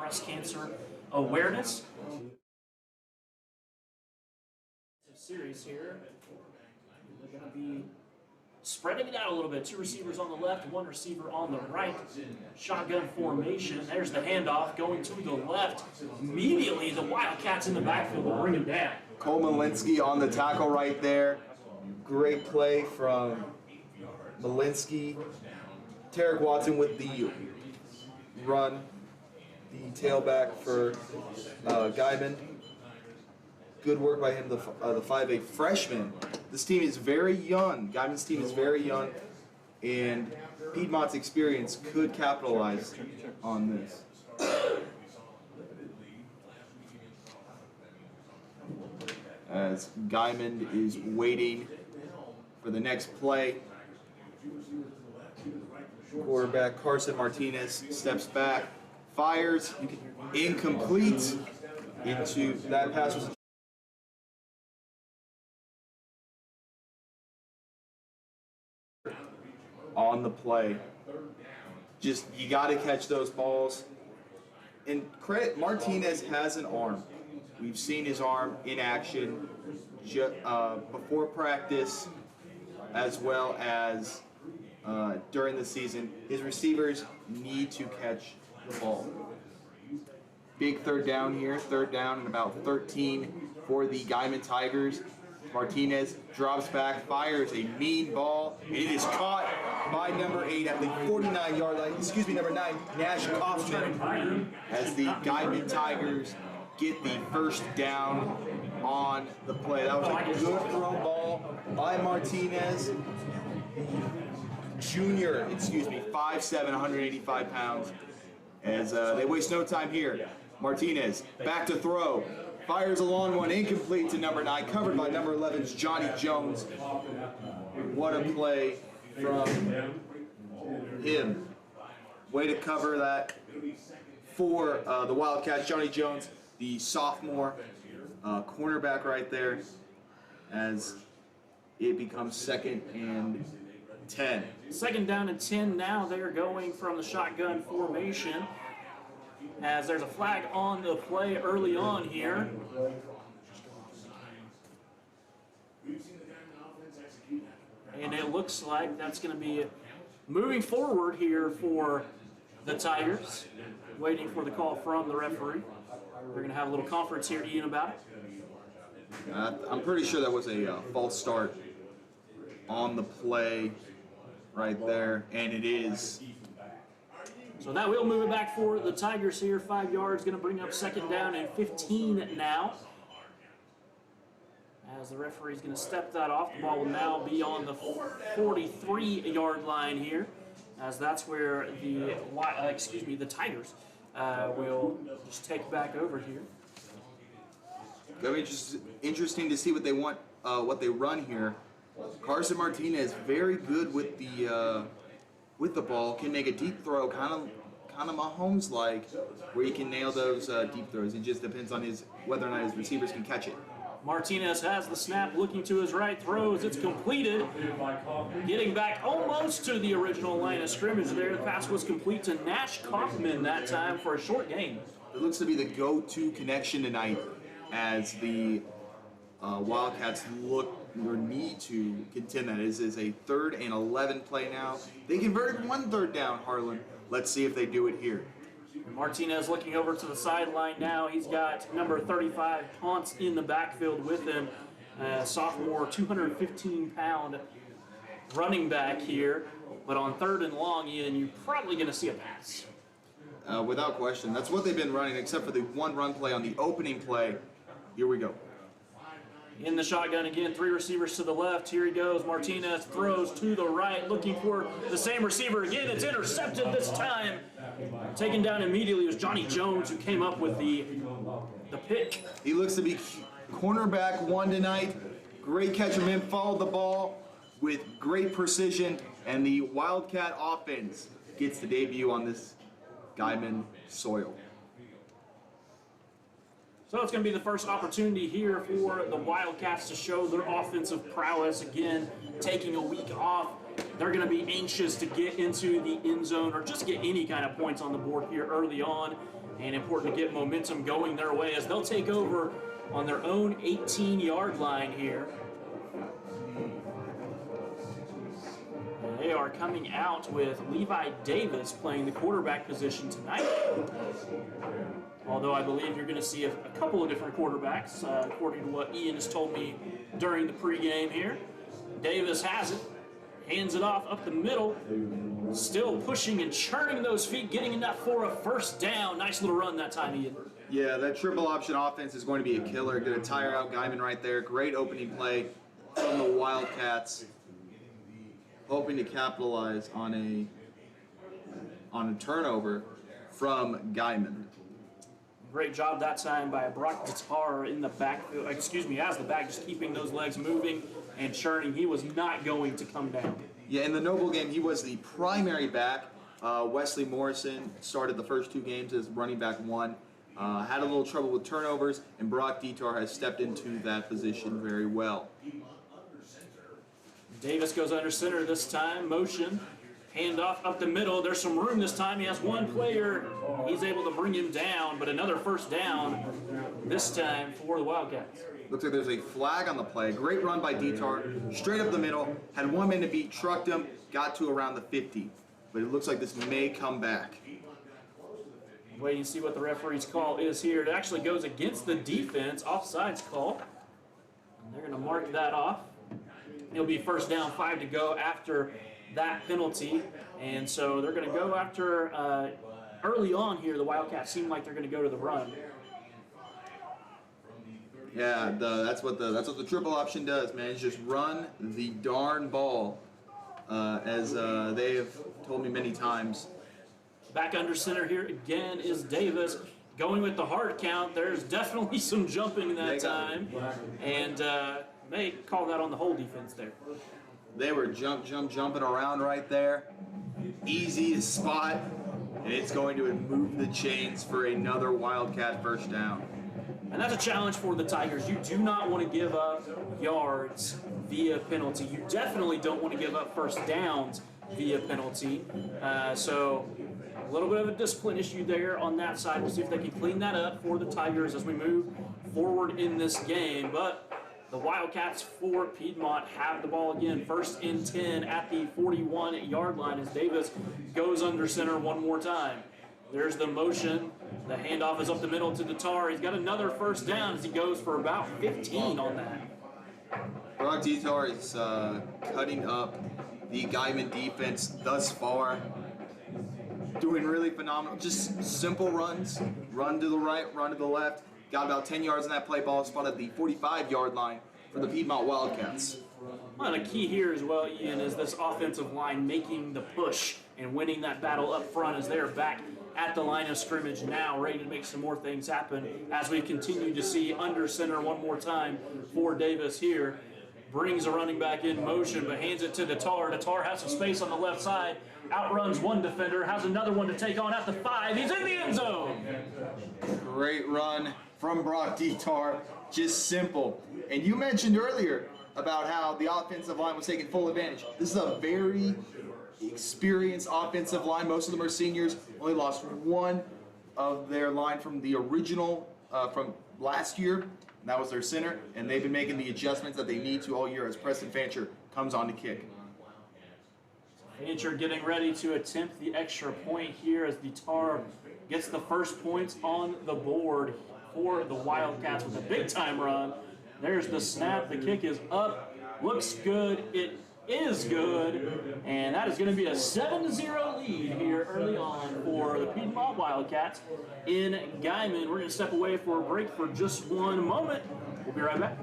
breast cancer awareness. Series here. They're going to be spreading it out a little bit. Two receivers on the left, one receiver on the right. Shotgun formation. There's the handoff going to the left. Immediately, the Wildcats in the backfield will bring him down. Cole Malinsky on the tackle right there. Great play from Malinsky. Tarek Watson with the run. The tailback for Guymon. Good work by him, the 5'8" freshman. This team is very young. Guymon's team is very young, and Piedmont's experience could capitalize on this. As Guymon is waiting for the next play. Quarterback Carson Martinez steps back, fires, incomplete into that pass. Was on the play. Just, you got to catch those balls. And credit, Martinez has an arm. We've seen his arm in action before practice as well as during the season. His receivers need to catch the ball. Big third down here, third down and about 13 for the Guymon Tigers. Martinez drops back, fires a mean ball, and it is caught by number 8 at the 49-yard line. Excuse me, number 9, Nash Kaufman, as the Guymon Tigers get the first down on the play. That was a good throw ball by Martinez. Junior, 5'7", 185 pounds. As they waste no time here. Martinez back to throw. Fires a long one, incomplete to number 9, covered by number 11's Johnny Jones. What a play from him. Way to cover that for the Wildcats. Johnny Jones, the sophomore cornerback right there, as it becomes 2nd and 10. 2nd down and 10 now. They're going from the shotgun formation, as there's a flag on the play early on here. And it looks like that's going to be moving forward here for the Tigers, waiting for the call from the referee. We're going to have a little conference here, Ian, about it. I'm pretty sure that was a false start on the play right there, and it is. So that will move it back for the Tigers here. 5 yards, going to bring up 2nd down and 15 now. As the referee is going to step that off, the ball will now be on the 43-yard line here, as that's where the Tigers will just take back over here. It'll be just interesting to see what they want, what they run here. Carson Martinez, very good with the ball, can make a deep throw, kind of Mahomes-like, where he can nail those deep throws. It just depends on whether or not his receivers can catch it. Martinez has the snap, looking to his right, throws, it's completed. Getting back almost to the original line of scrimmage there. The pass was complete to Nash Kaufman that time for a short gain. It looks to be the go-to connection tonight, as the Wildcats look or need to contend that. This is a 3rd and 11 play now. They converted 1 3rd down, Harlan. Let's see if they do it here. Martinez looking over to the sideline now. He's got number 35, Ponce, in the backfield with him. Sophomore, 215-pound running back here. But on 3rd and long, Ian, you're probably going to see a pass. Without question. That's what they've been running, except for the 1 run play on the opening play. Here we go. In the shotgun again, 3 receivers to the left. Here he goes. Martinez throws to the right, looking for the same receiver again. It's intercepted this time. Taken down immediately was Johnny Jones, who came up with the pick. He looks to be cornerback 1 tonight. Great catch from him. Followed the ball with great precision, and the Wildcat offense gets the debut on this Guymon soil. So it's going to be the first opportunity here for the Wildcats to show their offensive prowess again, taking a week off. They're going to be anxious to get into the end zone or just get any kind of points on the board here early on. And important to get momentum going their way as they'll take over on their own 18-yard line here. And they are coming out with Levi Davis playing the quarterback position tonight. Although I believe you're going to see a couple of different quarterbacks, according to what Ian has told me during the pregame here. Davis has it, hands it off up the middle, still pushing and churning those feet, getting enough for a first down. Nice little run that time, Ian. Yeah, that triple option offense is going to be a killer. Going to tire out Guymon right there. Great opening play from the Wildcats, hoping to capitalize on a turnover from Guymon. Great job that time by Brock Tatar in the backfield, as the back, just keeping those legs moving and churning. He was not going to come down. Yeah, in the Noble game, he was the primary back. Wesley Morrison started the first 2 games as running back 1. Had a little trouble with turnovers, and Brock Tatar has stepped into that position very well. Davis goes under center this time, motion. Handoff up the middle. There's some room this time. He has one player. He's able to bring him down, but another first down this time for the Wildcats. Looks like there's a flag on the play. Great run by Tatar. Straight up the middle. Had 1 man to beat. Trucked him. Got to around the 50. But it looks like this may come back. Waiting to see what the referee's call is here. It actually goes against the defense. Offsides call. And they're going to mark that off. It'll be first down, 5 to go after that penalty, and so they're going to go after early on here. The Wildcats seem like they're going to go to the run. Yeah, that's what the triple option does, man. It's just run the darn ball, as they have told me many times. Back under center here again is Davis. Going with the hard count. There's definitely some jumping that time, and they call that on the whole defense there. They were jumping around right there. Easy to spot, and it's going to move the chains for another Wildcat first down. And that's a challenge for the Tigers. You do not want to give up yards via penalty. You definitely don't want to give up first downs via penalty. So a little bit of a discipline issue there on that side. We'll see if they can clean that up for the Tigers as we move forward in this game. But the Wildcats for Piedmont have the ball again, 1st and 10 at the 41-yard line as Davis goes under center one more time. There's the motion. The handoff is up the middle to Tatar. He's got another first down as he goes for about 15 on that. Brock Tatar is cutting up the Guymon defense thus far. Doing really phenomenal. Just simple runs. Run to the right, run to the left. Got about 10 yards in that play. Ball spotted the 45-yard line for the Piedmont Wildcats. Well, and a key here as well, Ian, is this offensive line making the push and winning that battle up front as they're back at the line of scrimmage now, ready to make some more things happen as we continue to see under center one more time for Davis here. Brings a running back in motion, but hands it to Tatar. Tatar has some space on the left side. Outruns one defender, has another one to take on at the 5. He's in the end zone. Great run from Brock Tatar. Just simple. And you mentioned earlier about how the offensive line was taking full advantage. This is a very experienced offensive line. Most of them are seniors. Only lost one of their line from the original, from last year. And that was their center. And they've been making the adjustments that they need to all year as Preston Fancher comes on to kick. Fancher getting ready to attempt the extra point here as Tatar gets the first points on the board for the Wildcats with a big-time run. There's the snap. The kick is up. Looks good. It is good. And that is going to be a 7-0 lead here early on for the Piedmont Wildcats in Guymon. We're going to step away for a break for just one moment. We'll be right back.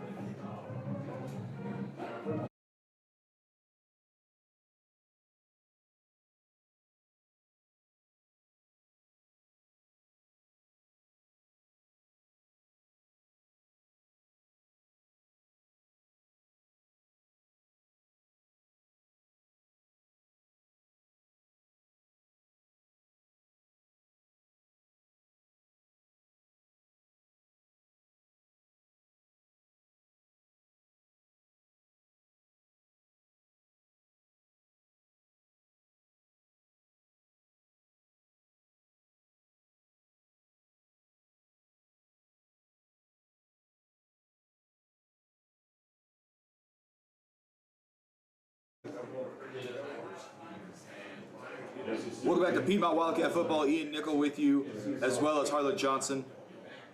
Welcome back to Piedmont Wildcat Football. Ian Nickel with you, as well as Harlan Johnson,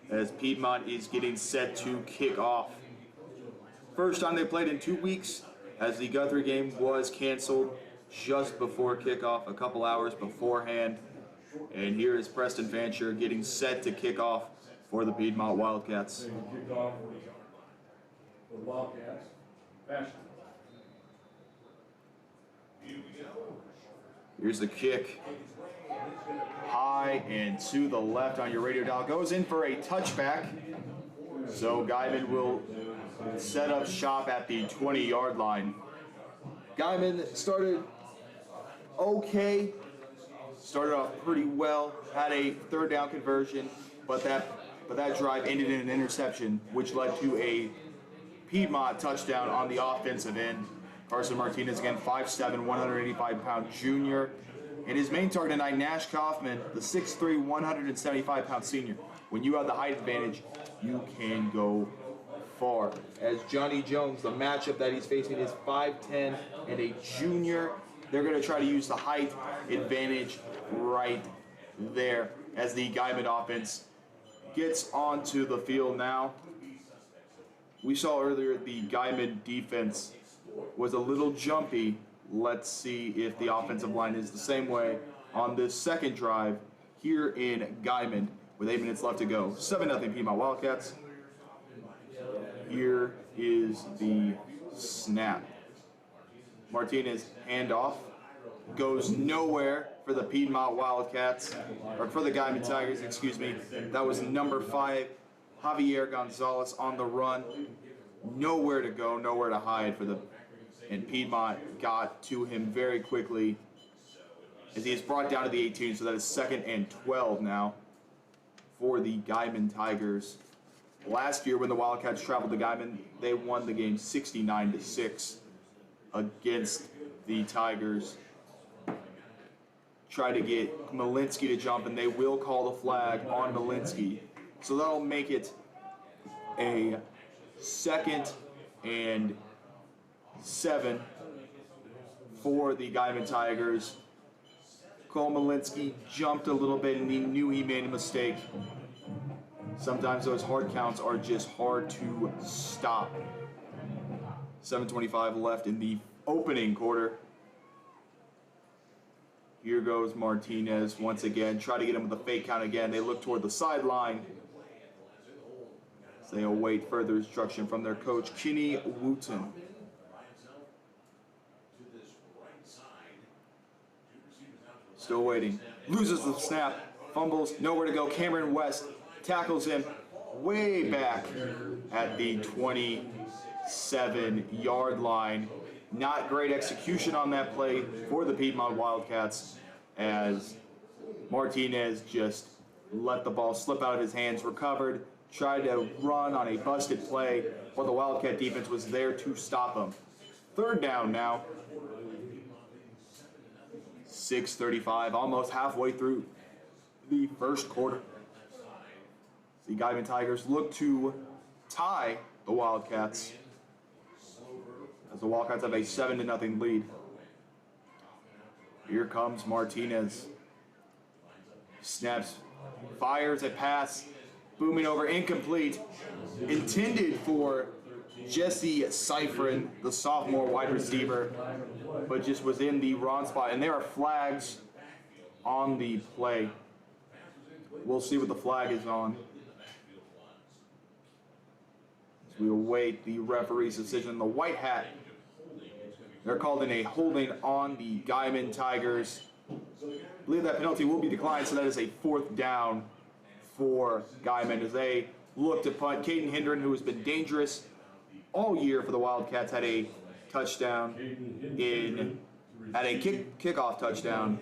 as Piedmont is getting set to kick off. First time they played in 2 weeks, as the Guthrie game was canceled just before kickoff, a couple hours beforehand. And here is Preston Fancher getting set to kick off for the Piedmont Wildcats. Kick off for the Wildcats. Fashion. Here's the kick. High and to the left on your radio dial. Goes in for a touchback. So Guymon will set up shop at the 20-yard line. Guymon started okay. Started off pretty well. Had a third down conversion, but that drive ended in an interception, which led to a Piedmont touchdown on the offensive end. Carson Martinez, again, 5'7", 185-pound junior. And his main target tonight, Nash Kaufman, the 6'3", 175-pound senior. When you have the height advantage, you can go far. As Johnny Jones, the matchup that he's facing is 5'10", and a junior. They're going to try to use the height advantage right there as the Guymon offense gets onto the field now. We saw earlier the Guymon defense was a little jumpy. Let's see if the offensive line is the same way on this second drive here in Guymon with 8 minutes left to go. 7-0 Piedmont Wildcats. Here is the snap. Martinez handoff goes nowhere for the Piedmont Wildcats, or for the Guymon Tigers, excuse me. That was number 5, Javier Gonzalez on the run. Nowhere to go, nowhere to hide for the, and Piedmont got to him very quickly as he is brought down to the 18, so that is 2nd and 12 now for the Guymon Tigers. Last year when the Wildcats traveled to Guymon, they won the game 69-6 against the Tigers. Try to get Malinsky to jump, and they will call the flag on Malinsky. So that'll make it a 2nd and 7 for the Guymon Tigers. Cole Malinsky jumped a little bit, and he knew he made a mistake. Sometimes those hard counts are just hard to stop. 7:25 left in the opening quarter. Here goes Martinez once again. Try to get him with a fake count again. They look toward the sideline. So they await further instruction from their coach, Kenny Wooten. Still waiting. Loses the snap. Fumbles. Nowhere to go. Cameron West tackles him way back at the 27-yard line. Not great execution on that play for the Piedmont Wildcats, as Martinez just let the ball slip out of his hands, recovered, tried to run on a busted play, but the Wildcat defense was there to stop him. 3rd down now. 6:35, almost halfway through the first quarter. The Guymon Tigers look to tie the Wildcats, as the Wildcats have a 7-0 lead. Here comes Martinez. Snaps, fires a pass, booming over, incomplete. Intended for Jesse Seifrin, the sophomore wide receiver, but just was in the wrong spot. And there are flags on the play. We'll see what the flag is on. As we await the referee's decision. The white hat, they're called in a holding on the Guymon Tigers. I believe that penalty will be declined, so that is a 4th down for Guymon as they look to punt. Caden Hendren, who has been dangerous all year for the Wildcats, had a touchdown kickoff touchdown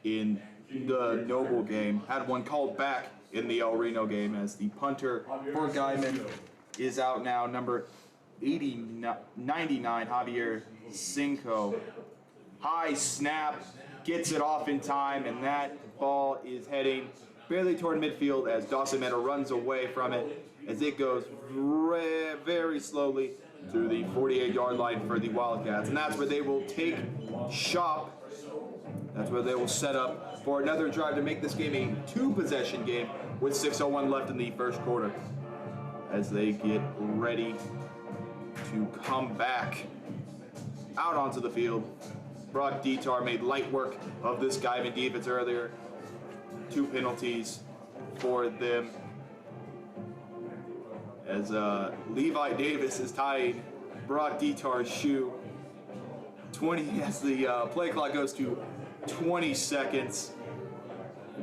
in the Noble game. Had one called back in the El Reno game, as the punter for Guymon is out now, number 99, Javier Cinco. High snap, gets it off in time, and that ball is heading barely toward midfield as Dawson Meta runs away from it, as it goes very slowly to the 48-yard line for the Wildcats. And that's where they will take shop. That's where they will set up for another drive to make this game a 2-possession game with 6:01 left in the first quarter as they get ready to come back out onto the field. Brock Dietar made light work of this Guymon defense earlier. 2 penalties for them as Levi Davis is tying Brock Dietar's shoe. 20 as the play clock goes to 20 seconds.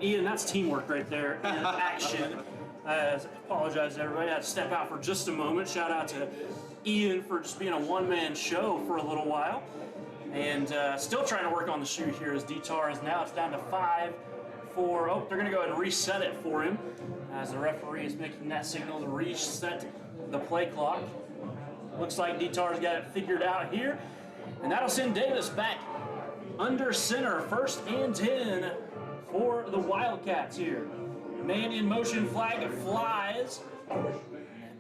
Ian, that's teamwork right there in action. I apologize to everybody. I had to step out for just a moment. Shout out to Ian for just being a one-man show for a little while. And still trying to work on the shoe here as Dietar is now, it's down to 5, 4. Oh, they're going to go ahead and reset it for him as the referee is making that signal to reset the play clock. Looks like Dietar's got it figured out here. And that'll send Davis back under center, 1st and 10 for the Wildcats here. Man in motion flag flies.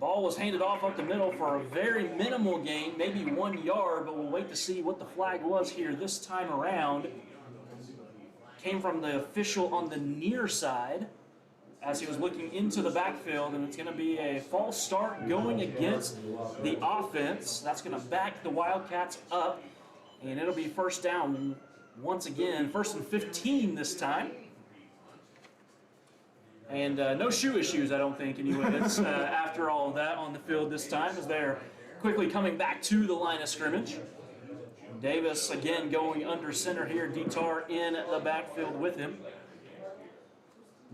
Ball was handed off up the middle for a very minimal gain, maybe 1 yard, but we'll wait to see what the flag was here this time around. Came from the official on the near side as he was looking into the backfield, and it's going to be a false start going against the offense. That's going to back the Wildcats up, and it'll be 1st down once again, 1st and 15 this time. And no shoe issues, I don't think, anyways, after all of that on the field this time as they're quickly coming back to the line of scrimmage. Davis again going under center here, Dietar in the backfield with him.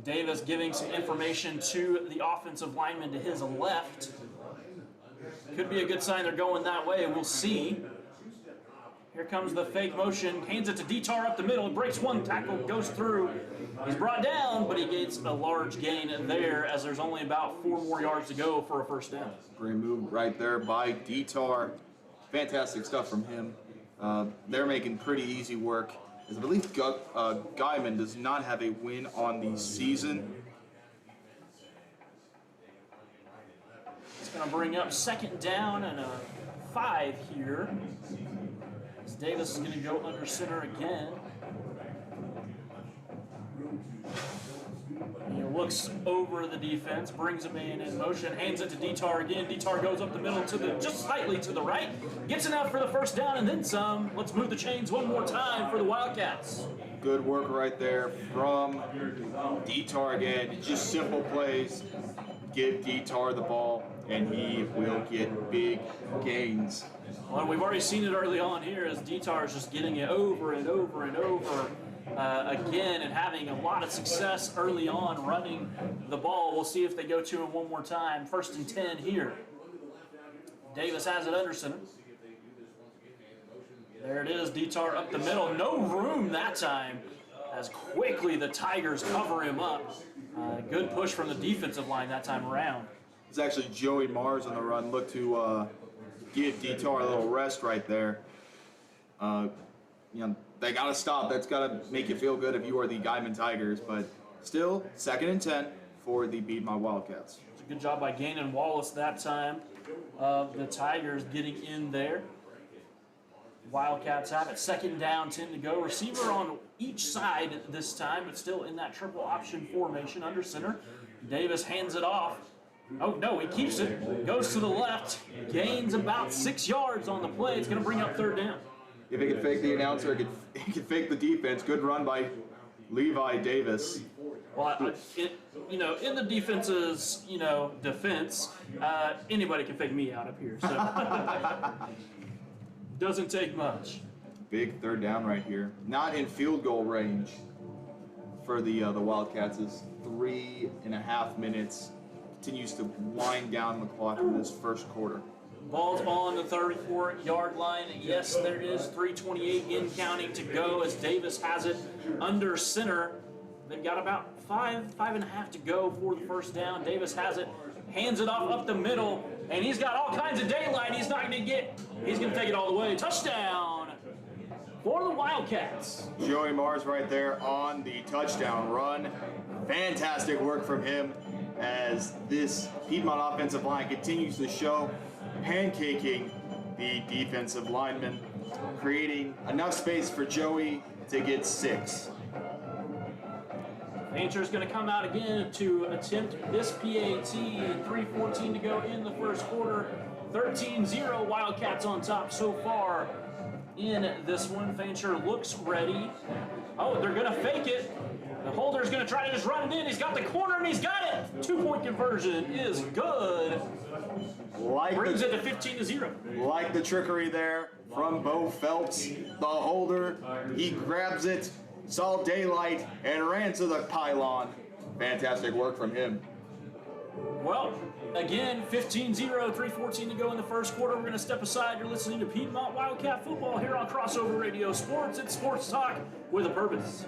Davis giving some information to the offensive lineman to his left. Could be a good sign they're going that way, and we'll see. Here comes the fake motion, hands it to Dietar up the middle, breaks one tackle, goes through. He's brought down, but he gets a large gain there as there's only about 4 more yards to go for a 1st down. Great move right there by Dietar. Fantastic stuff from him. They're making pretty easy work. As I believe Guymon does not have a win on the season. It's going to bring up 2nd down and a 5 here. As Davis is going to go under center again. He looks over the defense, brings a man in motion, hands it to Dietar again. Dietar goes up the middle to the just slightly to the right, gets enough for the 1st down and then some. Let's move the chains one more time for the Wildcats. Good work right there from Dietar again. Just simple plays. Give Dietar the ball, and he will get big gains. Well, we've already seen it early on here as Dietar is just getting it over and over and over again and having a lot of success early on running the ball. We'll see if they go to him one more time. 1st and 10 here. Davis has it under center. There it is, Dietar up the middle. No room that time as quickly the Tigers cover him up. Good push from the defensive line that time around. It's actually Joey Mars on the run. Look to give Dietar a little rest right there. They got to stop. That's got to make you feel good if you are the Guymon Tigers. But still, 2nd and 10 for the Piedmont Wildcats. It's a good job by Gannon Wallace that time of the Tigers getting in there. Wildcats have it. 2nd down, 10 to go. Receiver on each side this time, but still in that triple option formation under center. Davis hands it off. Oh, no, he keeps it. Goes to the left. Gains about 6 yards on the play. It's going to bring up 3rd down. If he could fake the announcer, he could fake the defense. Good run by Levi Davis. Well, in the defense's, defense, anybody can fake me out up here. So doesn't take much. Big 3rd down right here. Not in field goal range for the Wildcats. Is 3.5 minutes. Continues to wind down the clock in this 1st quarter. Ball's on the 34-yard line. Yes, there is 3:28 in counting to go as Davis has it under center. They've got about 5.5 to go for the 1st down. Davis has it, hands it off up the middle, and he's got all kinds of daylight. He's going to take it all the way. Touchdown for the Wildcats. Joey Mars right there on the touchdown run. Fantastic work from him as this Piedmont offensive line continues to show pancaking the defensive lineman, creating enough space for Joey to get 6. Fancher's going to come out again to attempt this PAT. 3:14 to go in the first quarter. 13-0 Wildcats on top so far in this one. Fancher looks ready. Oh, they're going to fake it. The holder's going to try to just run it in. He's got the corner and he's got it. 2-point conversion is good. Brings it to 15-0. Like the trickery there from Bo Phelps, the holder. He grabs it, saw daylight, and ran to the pylon. Fantastic work from him. Well, again, 15-0, 3:14 to go in the first quarter. We're going to step aside. You're listening to Piedmont Wildcat Football here on Crossover Radio Sports. It's sports talk with a purpose.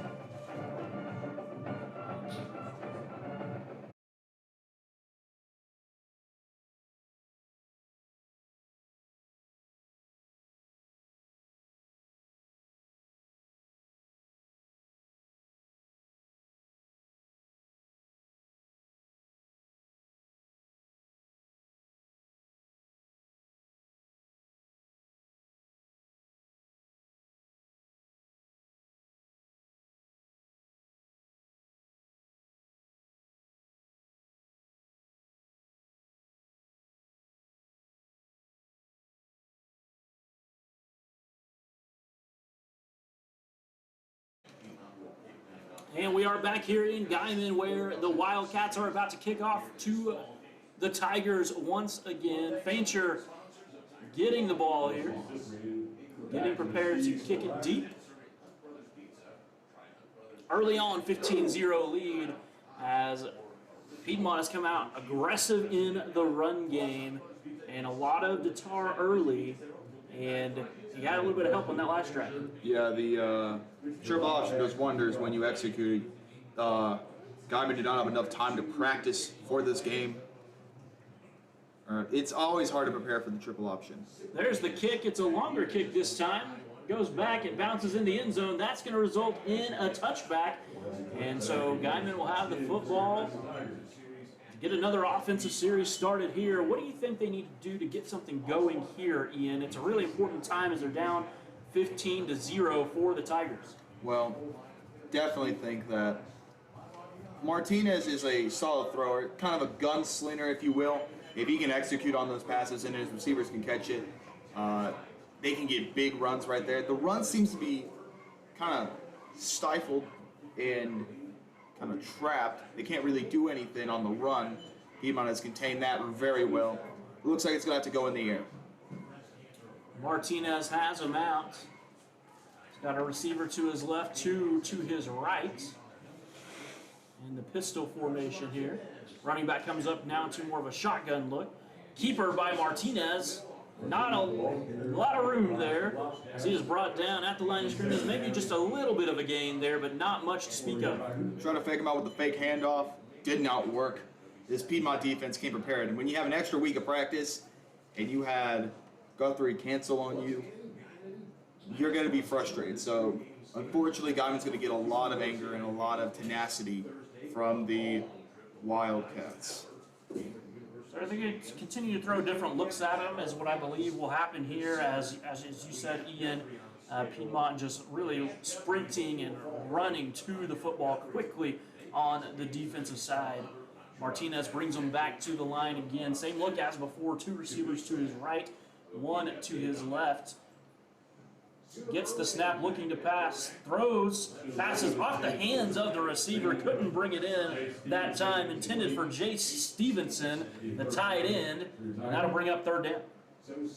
And we are back here in Guymon where the Wildcats are about to kick off to the Tigers once again. Fancher getting the ball here, getting prepared to kick it deep. Early on, 15-0 lead as Piedmont has come out aggressive in the run game and a lot of detar early, and he got a little bit of help on that last drive. Yeah, the triple option does wonders when you execute it. Guymon did not have enough time to practice for this game. It's always hard to prepare for the triple option. There's the kick. It's a longer kick this time. Goes back, it bounces in the end zone. That's going to result in a touchback. And so Guymon will have the football to get another offensive series started here. What do you think they need to do to get something going here, Ian? It's a really important time as they're down 15-0 for the Tigers. Well, definitely think that Martinez is a solid thrower, kind of a gunslinger, if you will. If he can execute on those passes and his receivers can catch it, they can get big runs right there. The run seems to be kind of stifled and kind of trapped. They can't really do anything on the run. Piedmont has contained that very well. It looks like it's going to have to go in the air. Martinez has him out. He's got a receiver to his left, two to his right. In the pistol formation here. Running back comes up now to more of a shotgun look. Keeper by Martinez. Not a lot of room there as he is brought down at the line of scrimmage. Maybe just a little bit of a gain there, but not much to speak of. Trying to fake him out with the fake handoff. Did not work. This Piedmont defense came prepared. And when you have an extra week of practice and you had Guthrie cancel on you, you're going to be frustrated. So, unfortunately, Guymon's going to get a lot of anger and a lot of tenacity from the Wildcats. They're going to continue to throw different looks at him, is what I believe will happen here. As you said, Ian, Piedmont just really sprinting and running to the football quickly on the defensive side. Martinez brings him back to the line again. Same look as before, two receivers to his right, one to his left. Gets the snap, looking to pass, throws, passes off the hands of the receiver, couldn't bring it in that time, intended for Jace Stevenson, the tight end, and that'll bring up third down.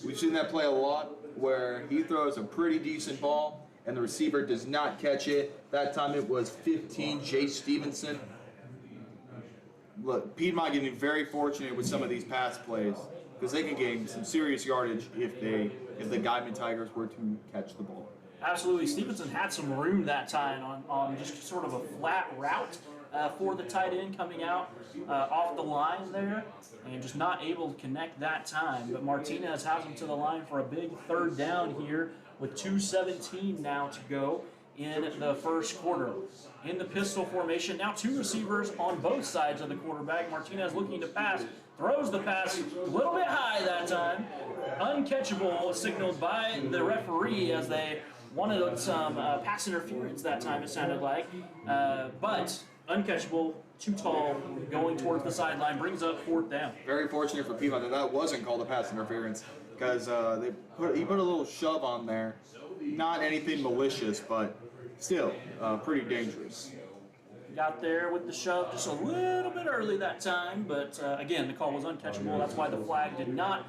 We've seen that play a lot where he throws a pretty decent ball and the receiver does not catch it. That time it was 15, Jace Stevenson. Look, Piedmont getting very fortunate with some of these pass plays because they can gain some serious yardage if the Guymon Tigers were to catch the ball. Absolutely. Stevenson had some room that time on just sort of a flat route for the tight end coming out off the line there and just not able to connect that time. But Martinez has him to the line for a big third down here with 2:17 now to go in the first quarter. In the pistol formation, now two receivers on both sides of the quarterback. Martinez looking to pass, throws the pass a little bit high that time, uncatchable signaled by the referee as they wanted some pass interference that time, it sounded like. But uncatchable, too tall, going towards the sideline, brings up 4th down. Very fortunate for Piedmont that wasn't called a pass interference because he put a little shove on there. Not anything malicious, but still pretty dangerous. Got there with the shove just a little bit early that time, but again, the call was uncatchable. That's why the flag did not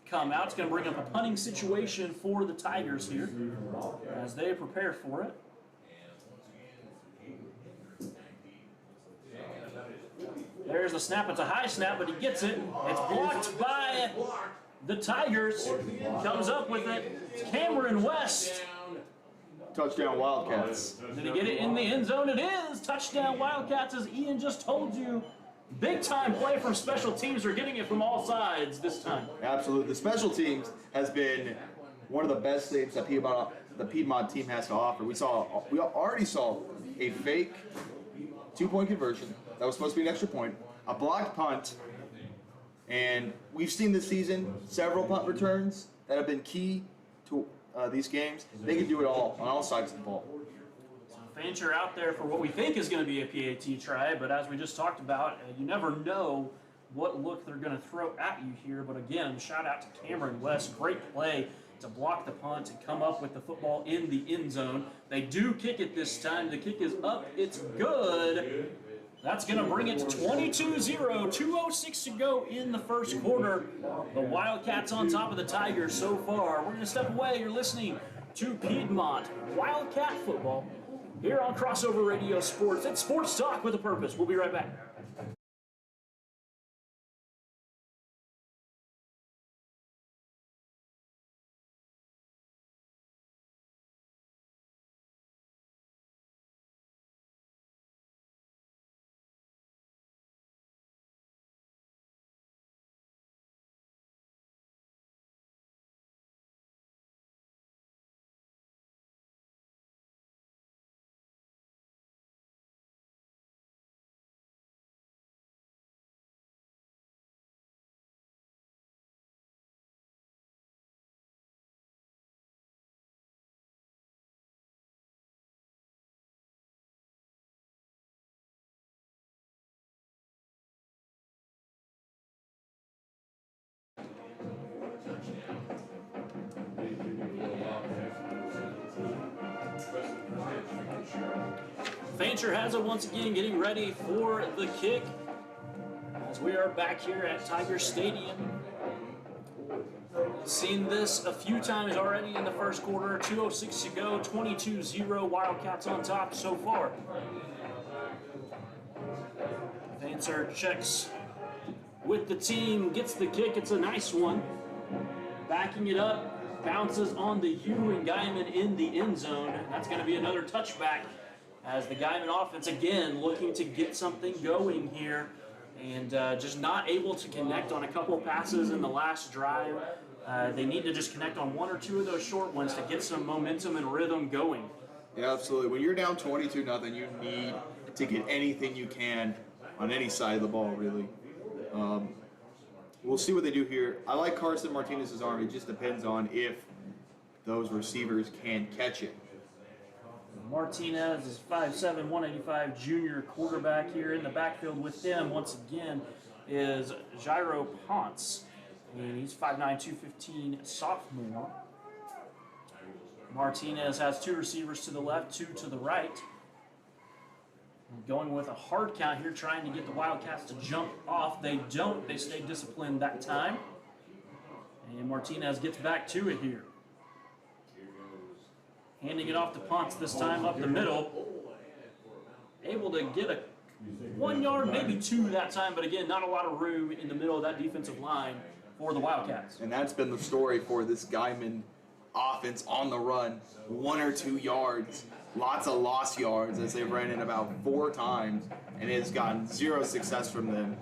come out. It's going to bring up a punting situation for the Tigers here as they prepare for it. There's the snap. It's a high snap, but he gets it. It's blocked by the Tigers. Comes up with it. It's Cameron West. Touchdown Wildcats. Did he get it in the end zone? It is. Touchdown Wildcats, as Ian just told you. Big time play from special teams. Are getting it from all sides this time. Absolutely. The special teams has been one of the best things that the Piedmont team has to offer. We already saw a fake 2-point conversion. That was supposed to be an extra point. A blocked punt. And we've seen this season several punt returns that have been key to these games. They can do it all on all sides of the ball. Fancher out there for what we think is going to be a PAT try, but as we just talked about, you never know what look they're going to throw at you here. But again, shout out to Cameron West. Great play to block the punt and come up with the football in the end zone. They do kick it this time. The kick is up. It's good. That's going to bring it to 22-0. 2:06 to go in the first quarter. The Wildcats on top of the Tigers so far. We're going to step away. You're listening to Piedmont Wildcat Football here on Crossover Radio Sports. It's Sports Talk with a Purpose. We'll be right back. Fancher has it once again, getting ready for the kick. As we are back here at Tiger Stadium. Seen this a few times already in the first quarter. 2:06 to go, 22-0. Wildcats on top so far. Fancher checks with the team, gets the kick. It's a nice one. Backing it up, bounces on the U and Guymon in the end zone. That's going to be another touchback as the Guymon offense again looking to get something going here and just not able to connect on a couple passes in the last drive. They need to just connect on one or two of those short ones to get some momentum and rhythm going. Yeah, absolutely. When you're down 22-0, you need to get anything you can on any side of the ball, really. We'll see what they do here. I like Carson Martinez's arm. It just depends on if those receivers can catch it. Martinez is 5'7", 185 junior quarterback here. In the backfield with him once again is Jairo Ponce. And he's 5'9", 215 sophomore. Martinez has two receivers to the left, two to the right. Going with a hard count here, trying to get the Wildcats to jump off. They don't. They stay disciplined that time. And Martinez gets back to it here. Handing it off to Ponce this time up the middle. Able to get a 1 yard, maybe two that time, but again, not a lot of room in the middle of that defensive line for the Wildcats. And that's been the story for this Guymon offense on the run. 1 or 2 yards, lots of lost yards as they've ran it about 4 times, and it has gotten zero success from them.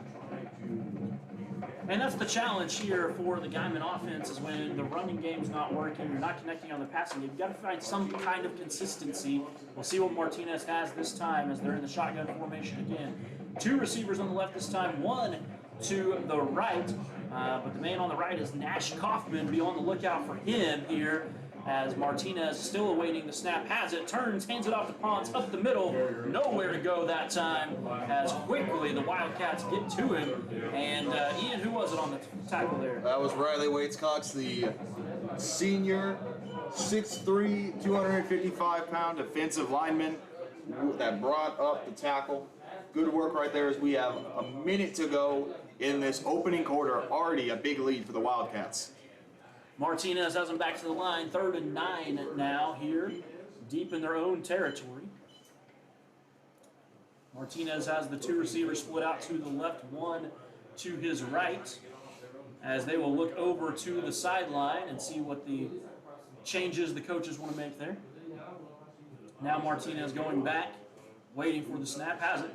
And that's the challenge here for the Guymon offense is when the running game's not working, you're not connecting on the passing game. You've got to find some kind of consistency. We'll see what Martinez has this time as they're in the shotgun formation again. Two receivers on the left this time, one to the right. But the man on the right is Nash Kaufman. Be on the lookout for him here as Martinez, still awaiting the snap, has it, turns, hands it off to Ponce, up the middle, nowhere to go that time, as quickly the Wildcats get to him. And Ian, who was it on the tackle there? That was Riley Waits-Cox, the senior, 6'3", 255-pound defensive lineman that brought up the tackle. Good work right there as we have a minute to go in this opening quarter. Already a big lead for the Wildcats. Martinez has them back to the line, 3rd and 9 now here, deep in their own territory. Martinez has the 2 receivers split out to the left, 1 to his right, as they will look over to the sideline and see what the changes the coaches want to make there. Now Martinez going back, waiting for the snap, has it.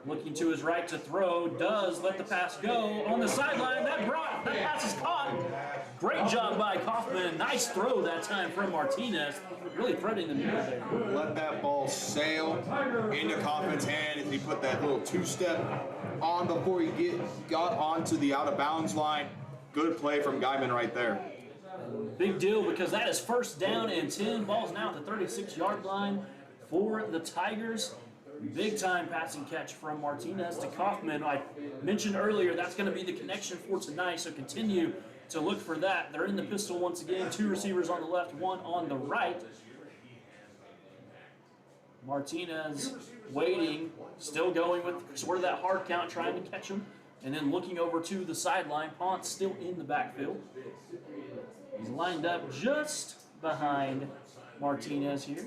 Looking to his right to throw, does let the pass go on the sideline. That pass is caught. Great job by Kaufman. Nice throw that time from Martinez. Really threading the needle there. Let that ball sail into Kaufman's hand as he put that little 2-step on before he got onto the out-of-bounds line. Good play from Guymon right there. Big deal because that is 1st down and 10. Ball's now at the 36-yard line for the Tigers. Big time passing catch from Martinez to Kaufman. I mentioned earlier that's going to be the connection for tonight, so continue to look for that. They're in the pistol once again. 2 receivers on the left, 1 on the right. Martinez waiting, still going with sort of that hard count, trying to catch him, and then looking over to the sideline. Ponce still in the backfield. He's lined up just behind Martinez here.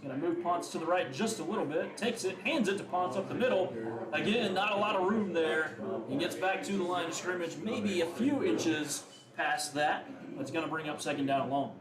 Going to move Ponce to the right just a little bit. Takes it, hands it to Ponce up the middle. Again, not a lot of room there. He gets back to the line of scrimmage, maybe a few inches past that. That's going to bring up 2nd down and long.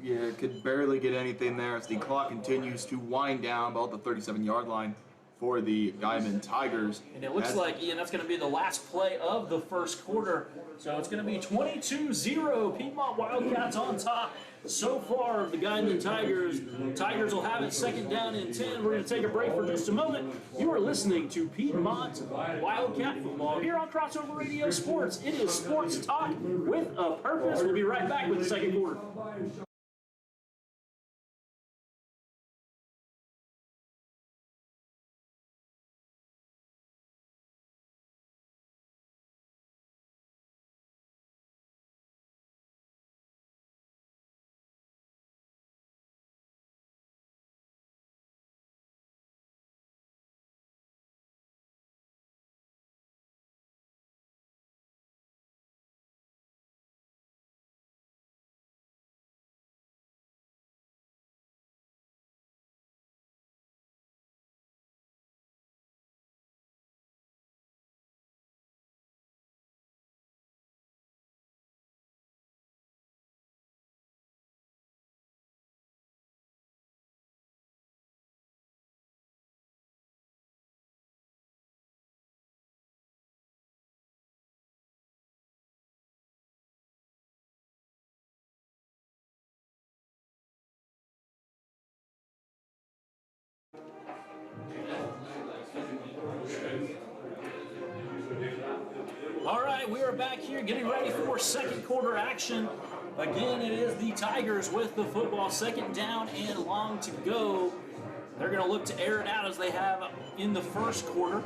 Yeah, could barely get anything there as the clock continues to wind down about the 37-yard line for the Guymon Tigers. And it looks like, Ian, that's going to be the last play of the 1st quarter. So it's going to be 22-0. Piedmont Wildcats on top. So far, the Guymon Tigers. Tigers will have it 2nd down and 10. We're going to take a break for just a moment. You are listening to Piedmont Wildcat football here on Crossover Radio Sports. It is sports talk with a purpose. We'll be right back with the 2nd quarter. All right, we are back here getting ready for 2nd quarter action. Again, it is the Tigers with the football, 2nd down and long to go. They're going to look to air it out as they have in the 1st quarter.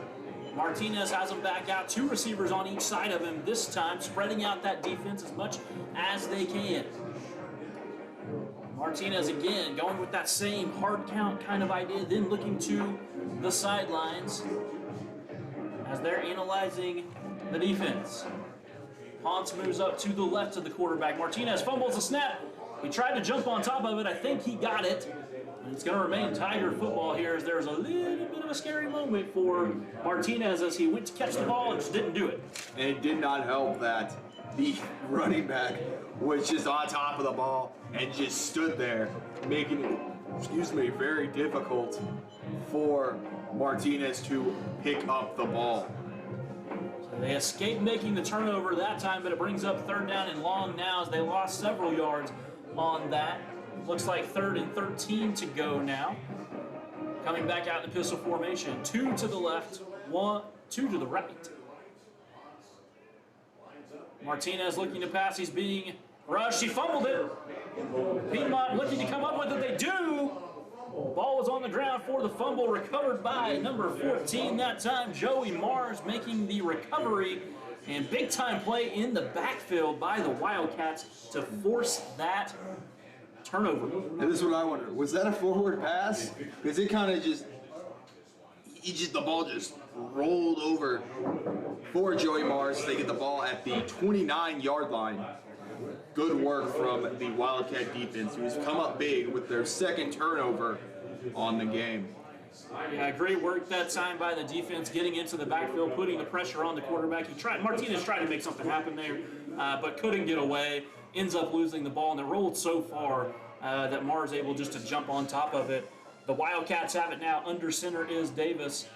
Martinez has them back out, 2 receivers on each side of him this time, spreading out that defense as much as they can. Martinez again going with that same hard count kind of idea, then looking to the sidelines as they're analyzing the defense. Ponce moves up to the left of the quarterback. Martinez fumbles the snap. He tried to jump on top of it. I think he got it. And it's going to remain Tiger football here as there's a little bit of a scary moment for Martinez as he went to catch the ball and just didn't do it. And it did not help that the running back was just on top of the ball and just stood there, making it, very difficult for Martinez to pick up the ball. They escaped making the turnover that time, but it brings up 3rd down and long now as they lost several yards on that. Looks like 3rd and 13 to go now. Coming back out in the pistol formation. 2 to the left, 2 to the right. Martinez looking to pass. He's being rushed. He fumbled it. Piedmont looking to come up with it. They do. Ball was on the ground for the fumble, recovered by number 14 that time. Joey Mars making the recovery, and big time play in the backfield by the Wildcats to force that turnover. And this is what I wonder. Was that a forward pass? Because it kind of the ball just rolled over for Joey Mars. They get the ball at the 29-yard line. Good work from the Wildcat defense, who's come up big with their second turnover on the game. Yeah, great work that time by the defense, getting into the backfield, putting the pressure on the quarterback. Martinez tried to make something happen there, but couldn't get away. Ends up losing the ball, and it rolled so far that Mars able just to jump on top of it. The Wildcats have it now. Under center is Davis.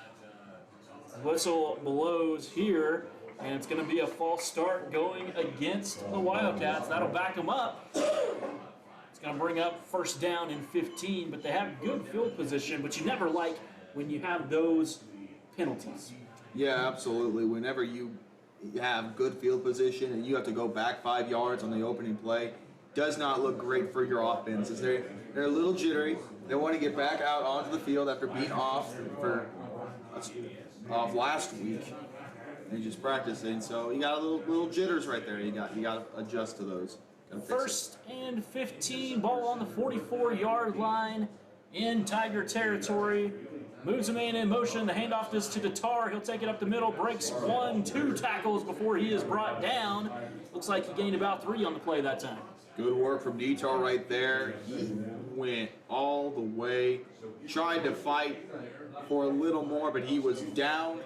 Whistle blows here, and it's going to be a false start going against the Wildcats. That'll back them up. It's going to bring up first down and 15, but they have good field position, but you never like when you have those penalties. Yeah, absolutely. Whenever you have good field position and you have to go back 5 yards on the opening play, does not look great for your offenses. They're a little jittery. They want to get back out onto the field after being off last week and just practicing. So you got a little jitters right there. You got to adjust to those. First and 15, ball on the 44-yard line in Tiger territory. Moves a man in motion. The handoff is to Tatar. He'll take it up the middle. Breaks 1-2 tackles before he is brought down. Looks like he gained about 3 on the play that time. Good work from Tatar right there. He went all the way. Tried to fight for a little more, but he was down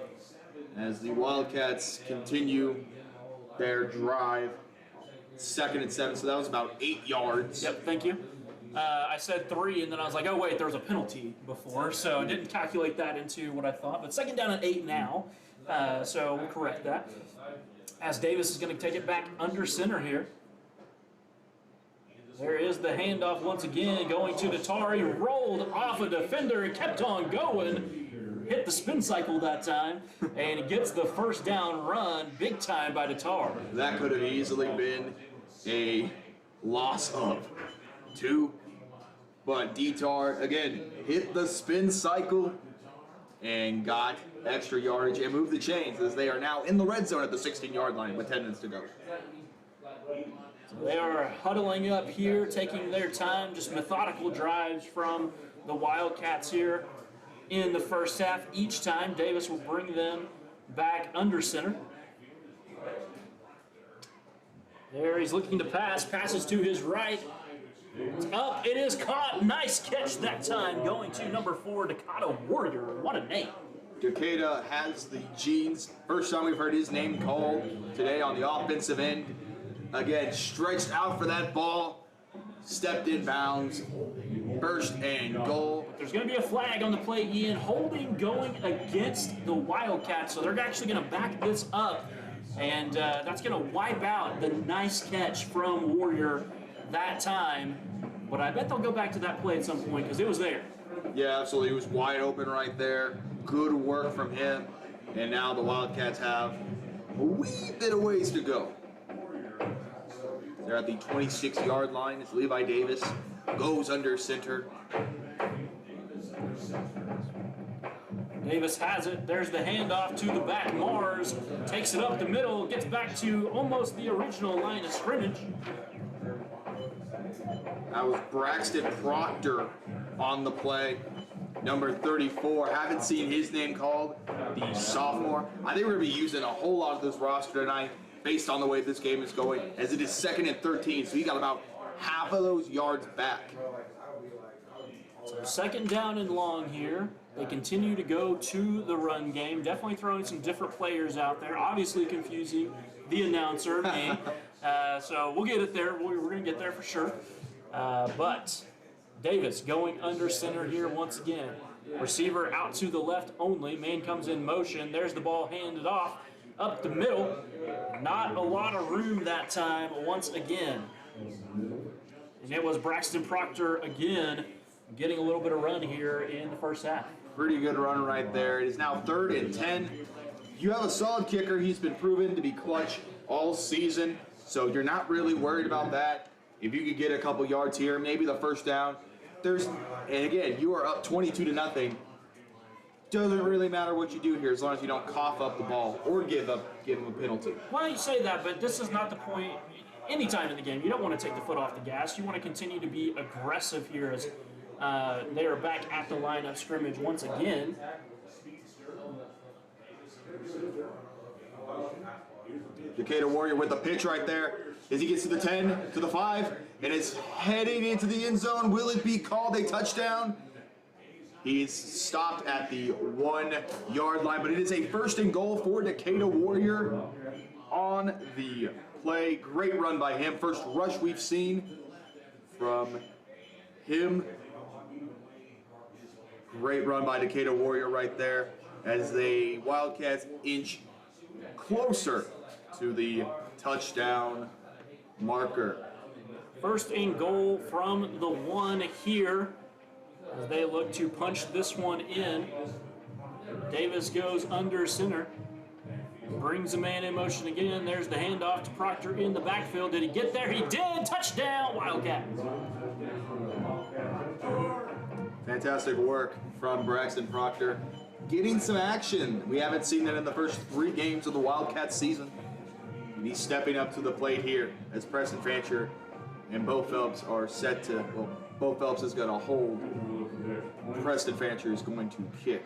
as the Wildcats continue their drive. 2nd and 7, so that was about 8 yards. Yep, thank you. I said 3, and then I was like, oh, wait, there was a penalty before, so I didn't calculate that into what I thought. But 2nd down and 8 now, so we'll correct that. As Davis is going to take it back under center here. There is the handoff once again, going to Tatar. He rolled off a defender, he kept on going, hit the spin cycle that time, and he gets the first down run, big time by Tatar. That could have easily been a loss of 2, but Tatar again hit the spin cycle and got extra yardage and moved the chains as they are now in the red zone at the 16-yard line with 10 minutes to go. So they are huddling up here, taking their time, just methodical drives from the Wildcats here in the first half. Each time Davis will bring them back under center. There he's looking to pass, passes to his right. It's up, it is caught. Nice catch that time, going to number 4, Dakota Warrior. What a name. Takeda has the genes. First time we've heard his name called today on the offensive end. Again, stretched out for that ball, stepped in bounds, burst and goal. There's going to be a flag on the play, Ian. Holding going against the Wildcats, so they're actually going to back this up. And that's going to wipe out the nice catch from Warrior that time. But I bet they'll go back to that play at some point because it was there. Yeah, absolutely. He was wide open right there. Good work from him. And now the Wildcats have a wee bit of ways to go. They're at the 26-yard line as Levi Davis goes under center. Davis has it. There's the handoff to the back. Mars takes it up the middle, gets back to almost the original line of scrimmage. That was Braxton Proctor on the play. Number 34. Haven't seen his name called. The sophomore. I think we're going to be using a whole lot of this roster tonight based on the way this game is going, as it is 2nd and 13. So he got about half of those yards back. So 2nd down and long here. They continue to go to the run game. Definitely throwing some different players out there. Obviously confusing the announcer, me. So we'll get it there. We're going to get there for sure. But Davis going under center here once again. Receiver out to the left only. Man comes in motion. There's the ball handed off up the middle. Not a lot of room that time once again. And it was Braxton Proctor again getting a little bit of run here in the first half. Pretty good run right there. It is now 3rd and 10 you have a solid kicker. He's been proven to be clutch all season, so you're not really worried about that. If you could get a couple yards here, maybe the first down. And again, you are up 22-0. Doesn't really matter what you do here as long as you don't cough up the ball or give him a penalty. Well, you say that, but this is not the point. Anytime in the game, you don't want to take the foot off the gas. You want to continue to be aggressive here as they are back at the line of scrimmage once again. Decatur Warrior with the pitch right there as he gets to the 10, to the 5, and it's heading into the end zone. Will it be called a touchdown? He's stopped at the 1-yard line, but it is a first and goal for Decatur Warrior on the play. Great run by him. First rush we've seen from him. Great run by Decatur Warrior right there as the Wildcats inch closer to the touchdown marker. First and goal from the 1 here as they look to punch this one in. Davis goes under center. Brings a man in motion again. There's the handoff to Proctor in the backfield. Did he get there? He did! Touchdown, Wildcats! Fantastic work from Braxton Proctor. Getting some action. We haven't seen it in the first 3 games of the Wildcats season. And he's stepping up to the plate here as Preston Fancher and Bo Phelps are set to, well, Bo Phelps is going to hold. Preston Fancher is going to kick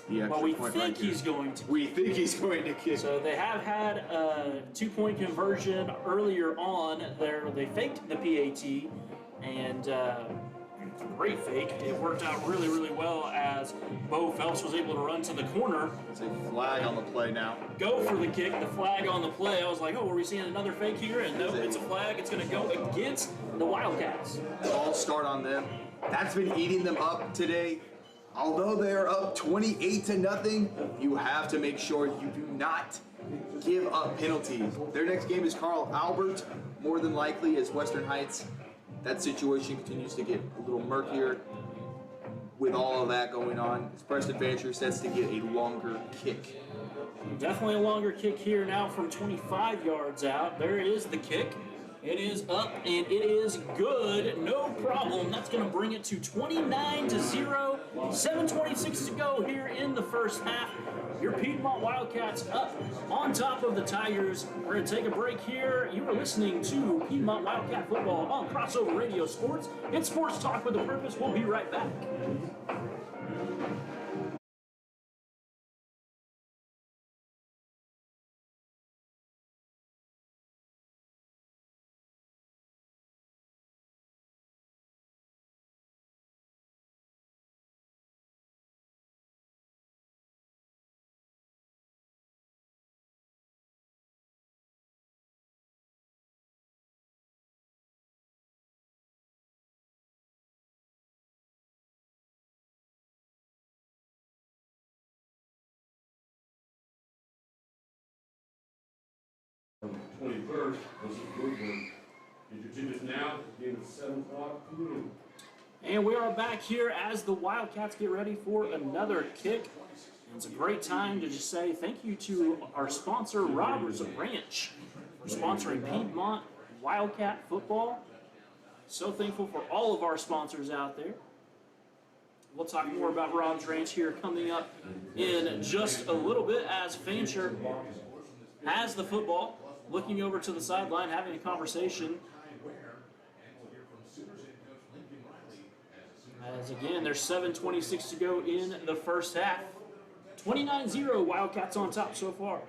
the extra we point think right he's going to. We think he's going to kick. So they have had a 2-point conversion earlier on. They faked the PAT, and great fake. It worked out really, really well as Bo Phelps was able to run to the corner. It's a flag on the play now. Go for the kick, the flag on the play. I was like, oh, were we seeing another fake here? And no, it's a flag. It's going to go against the Wildcats. All start on them. That's been eating them up today. Although they are up 28-0, you have to make sure you do not give up penalties. Their next game is Carl Albert, more than likely, as Western Heights. That situation continues to get a little murkier with all of that going on. As Preston Fancher sets to get a longer kick. Definitely a longer kick here now from 25 yards out. There is the kick. It is up and it is good. No problem. That's going to bring it to 29-0. 7:26 to go here in the first half. Your Piedmont Wildcats up on top of the Tigers. We're going to take a break here. You are listening to Piedmont Wildcat Football on Crossover Radio Sports. It's Sports Talk with a Purpose. We'll be right back. Was a good one. Did you just now? Game at 7 o'clock. And we are back here as the Wildcats get ready for another kick. And it's a great time to just say thank you to our sponsor, Roberts Ranch, for sponsoring Piedmont Wildcat Football. So thankful for all of our sponsors out there. We'll talk more about Rob's Ranch here coming up in just a little bit as Fancher has the football, looking over to the sideline, having a conversation. As again, there's 7:26 to go in the first half. 29-0, Wildcats on top so far.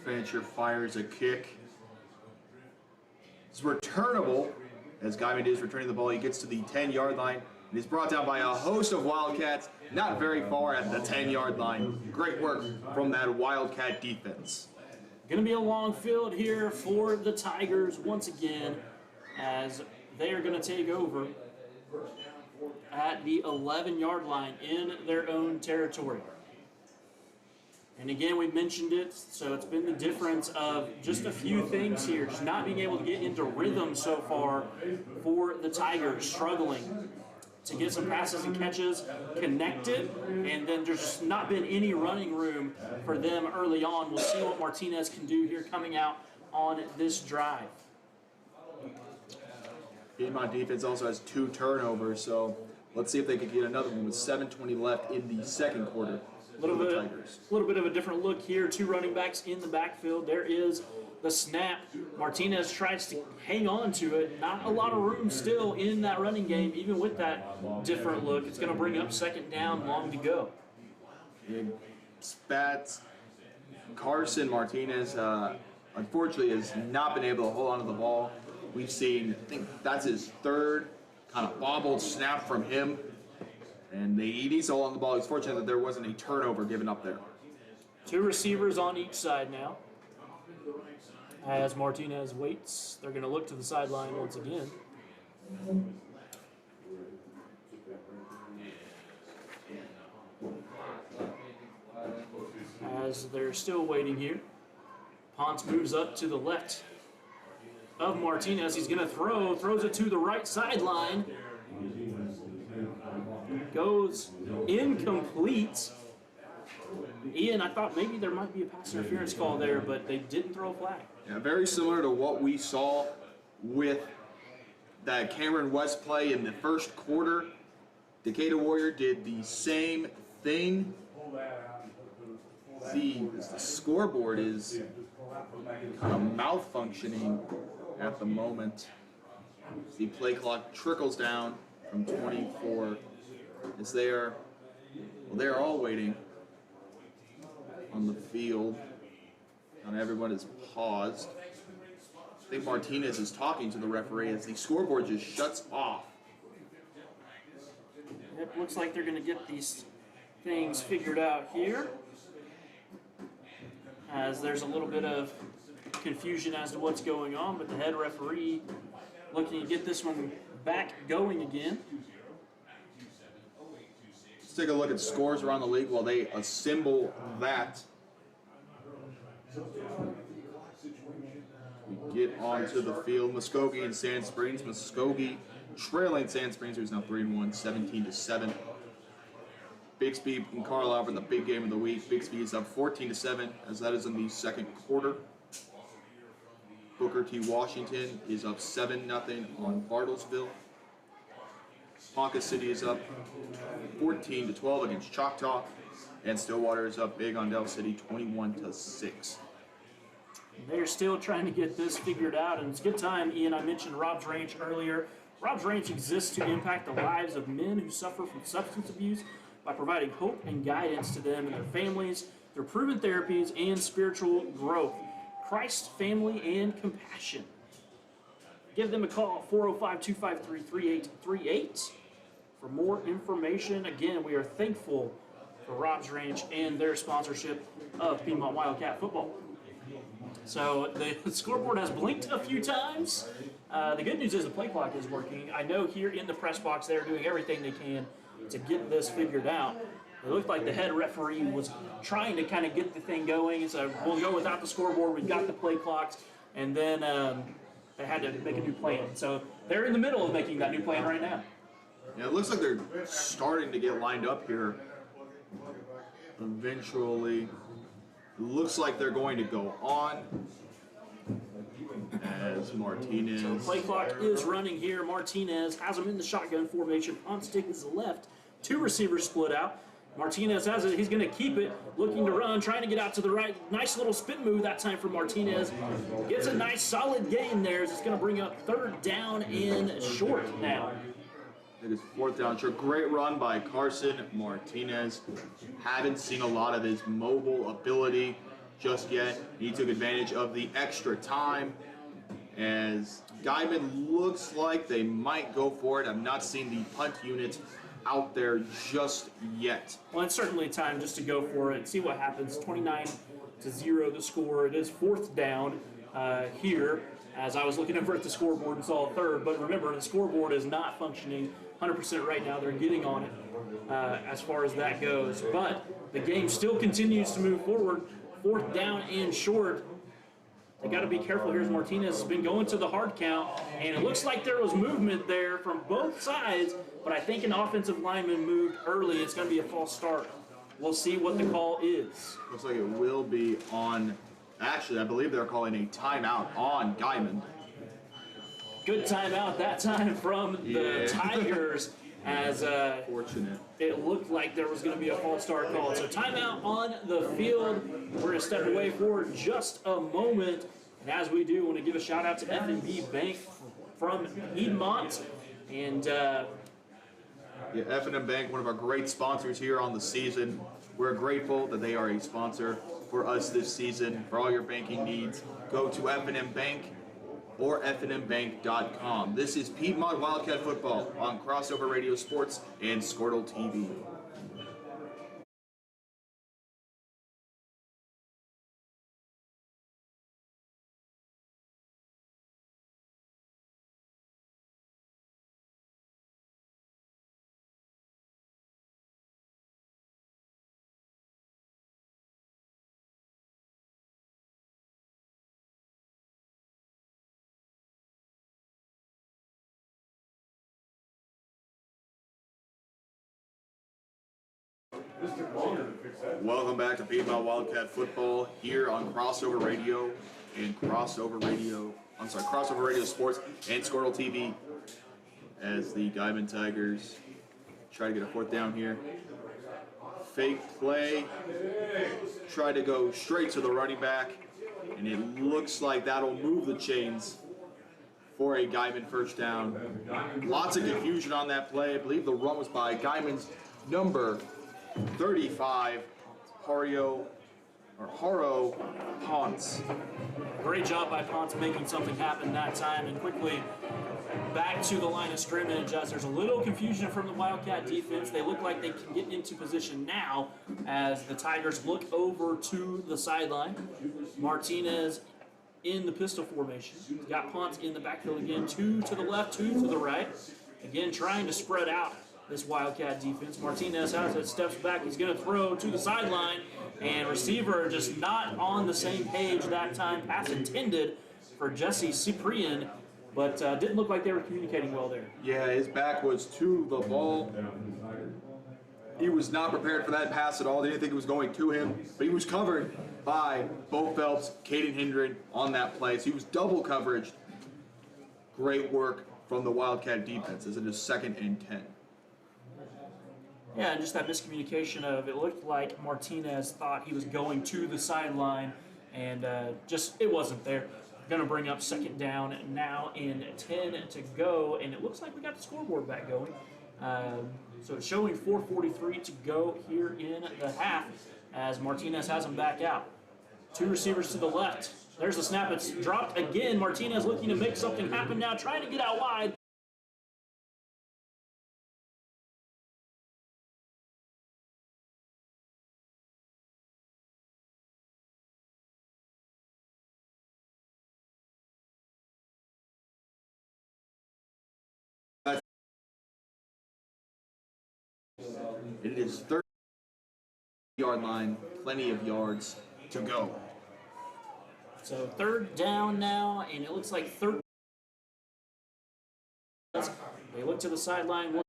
Fancher fires a kick. It's returnable as Guymon is returning the ball. He gets to the 10-yard line and is brought down by a host of Wildcats, not very far at the 10-yard line. Great work from that Wildcat defense. Going to be a long field here for the Tigers once again as they are going to take over at the 11-yard line in their own territory. And again, we mentioned it, so it's been the difference of just a few things here, just not being able to get into rhythm so far for the Tigers, struggling. to get some passes and catches connected, and then there's just not been any running room for them early on. We'll see what Martinez can do here coming out on this drive. Piedmont defense also has 2 turnovers, so let's see if they can get another one with 7:20 left in the second quarter. A little bit of a different look here. 2 running backs in the backfield. There is the snap. Martinez tries to hang on to it. Not a lot of room still in that running game, even with that different look. It's going to bring up second down, long to go. Big spats. Carson Martinez, unfortunately, has not been able to hold on to the ball. We've seen, I think that's his 3rd kind of bobbled snap from him. And he needs to hold on to the ball. He's fortunate that there wasn't a turnover given up there. 2 receivers on each side now. As Martinez waits, they're going to look to the sideline once again. As they're still waiting here, Ponce moves up to the left of Martinez. He's going to throws it to the right sideline. Goes incomplete. Ian, I thought maybe there might be a pass interference call there, but they didn't throw a flag. Yeah, very similar to what we saw with that Cameron West play in the first quarter. Decatur Warrior did the same thing. See, the scoreboard is kind of malfunctioning at the moment. The play clock trickles down from 24 as they're all waiting on the field. And everyone is paused. I think Martinez is talking to the referee as the scoreboard just shuts off. It looks like they're going to get these things figured out here, as there's a little bit of confusion as to what's going on, but the head referee looking to get this one back going again. Let's take a look at scores around the league while they assemble that. We get onto the field. Muskogee and Sand Springs. Muskogee trailing Sand Springs, who's now 3-1, 17-7. Bixby and Carlisle for the big game of the week. Bixby is up 14-7, as that is in the second quarter. Booker T. Washington is up 7-0 on Bartlesville. Ponca City is up 14-12 against Choctaw, and Stillwater is up big on Del City, 21-6. They're still trying to get this figured out, and it's a good time. Ian, I mentioned Rob's Ranch earlier. Rob's Ranch exists to impact the lives of men who suffer from substance abuse by providing hope and guidance to them and their families through proven therapies and spiritual growth. Christ, family, and compassion. Give them a call, 405-253-3838. For more information, again, we are thankful for Rob's Ranch and their sponsorship of Piedmont Wildcat football. So the scoreboard has blinked a few times. The good news is the play clock is working. I know here in the press box they're doing everything they can to get this figured out. It looked like the head referee was trying to kind of get the thing going and said, we'll go without the scoreboard, we've got the play clocks, and then they had to make a new plan. So they're in the middle of making that new plan right now. Yeah, it looks like they're starting to get lined up here. Eventually, looks like they're going to go on as Martinez. So play clock is running here. Martinez has him in the shotgun formation. Ponce to his left. 2 receivers split out. Martinez has it. He's going to keep it. Looking to run. Trying to get out to the right. Nice little spin move that time for Martinez. Gets a nice solid gain there. It's going to bring up 3rd down and short now. It is 4th down short. Great run by Carson Martinez. Haven't seen a lot of his mobile ability just yet. He took advantage of the extra time as Guymon looks like they might go for it. I've not seen the punt unit out there just yet. Well, it's certainly time just to go for it. See what happens. 29-0 the score. It is 4th down here. As I was looking over at the scoreboard and saw a 3rd, but remember the scoreboard is not functioning 100% right now. They're getting on it as far as that goes, but the game still continues to move forward. 4th down and short. They got to be careful here as Martinez has been going to the hard count, and it looks like there was movement there from both sides, but I think an offensive lineman moved early. It's going to be a false start. We'll see what the call is. Looks like it will be on, actually, I believe they're calling a timeout on Guymon. Good timeout that time from the Tigers, as Fortunate. it looked like there was going to be a false start called. So timeout on the field. We're going to step away for just a moment. And as we do, I want to give a shout out to F&B Bank from Piedmont. And Yeah, F&M Bank, one of our great sponsors here on the season. We're grateful that they are a sponsor for us this season. For all your banking needs, go to F&M Bank or fnmbank.com. This is Piedmont Wildcat Football on Crossover Radio Sports and Squirtle TV. Welcome back to Piedmont Wildcat Football here on Crossover Radio Crossover Radio Sports and Squirtle TV as the Guymon Tigers try to get a fourth down here. Fake play, try to go straight to the running back, and it looks like that'll move the chains for a Guymon first down. Lots of confusion on that play. I believe the run was by Guymon's number 35, Haro Ponce. great job by Ponce making something happen that time. And quickly back to the line of scrimmage as there's a little confusion from the Wildcat defense. They look like they can get into position now as the Tigers look over to the sideline. Martinez in the pistol formation. He's got Ponce in the backfield again, two to the left, two to the right. Again, trying to spread out this Wildcat defense. Martinez has it, steps back. He's going to throw to the sideline, and receiver just not on the same page that time. Pass intended for Jesse Cyprian, but didn't look like they were communicating well there. Yeah, his back was to the ball. He was not prepared for that pass at all. Didn't think it was going to him, but he was covered by Bo Phelps, Caden Hendren on that play. So he was double coverage. Great work from the Wildcat defense as it is 2nd and 10. Yeah, and just that miscommunication of it looked like Martinez thought he was going to the sideline, and just it wasn't there. Going to bring up 2nd down now in 10 to go, and it looks like we got the scoreboard back going. So it's showing 4:43 to go here in the half as Martinez has him back out. Two receivers to the left. There's the snap. It's dropped again. Martinez looking to make something happen now, trying to get out wide. It is 30-yard line, plenty of yards to go. So 3rd down now, and it looks like 3rd. They look to the sideline.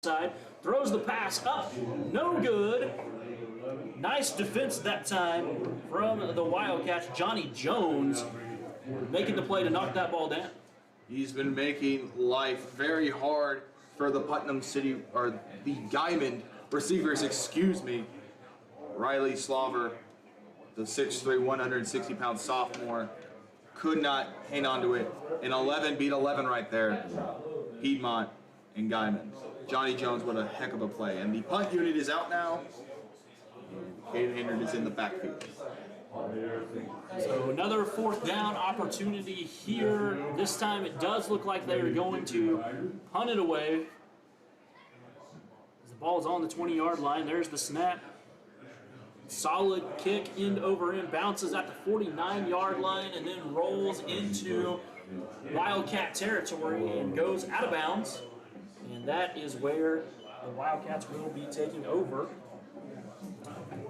Side throws the pass up, no good. Nice defense that time from the Wildcats. Johnny Jones making the play to knock that ball down. He's been making life very hard for the Putnam City, or the Guymon receivers, excuse me. Riley Slover, the 6'3", 160-pound sophomore, could not hang on to it. And 11 beat 11 right there. Piedmont and Guymon. Johnny Jones, what a heck of a play. And the punt unit is out now. Caden Hendren is in the backfield. So another 4th down opportunity here. This time it does look like they are going to punt it away. The ball is on the 20-yard line. There's the snap. Solid kick end over end, bounces at the 49-yard line and then rolls into Wildcat territory and goes out of bounds. And that is where the Wildcats will be taking over.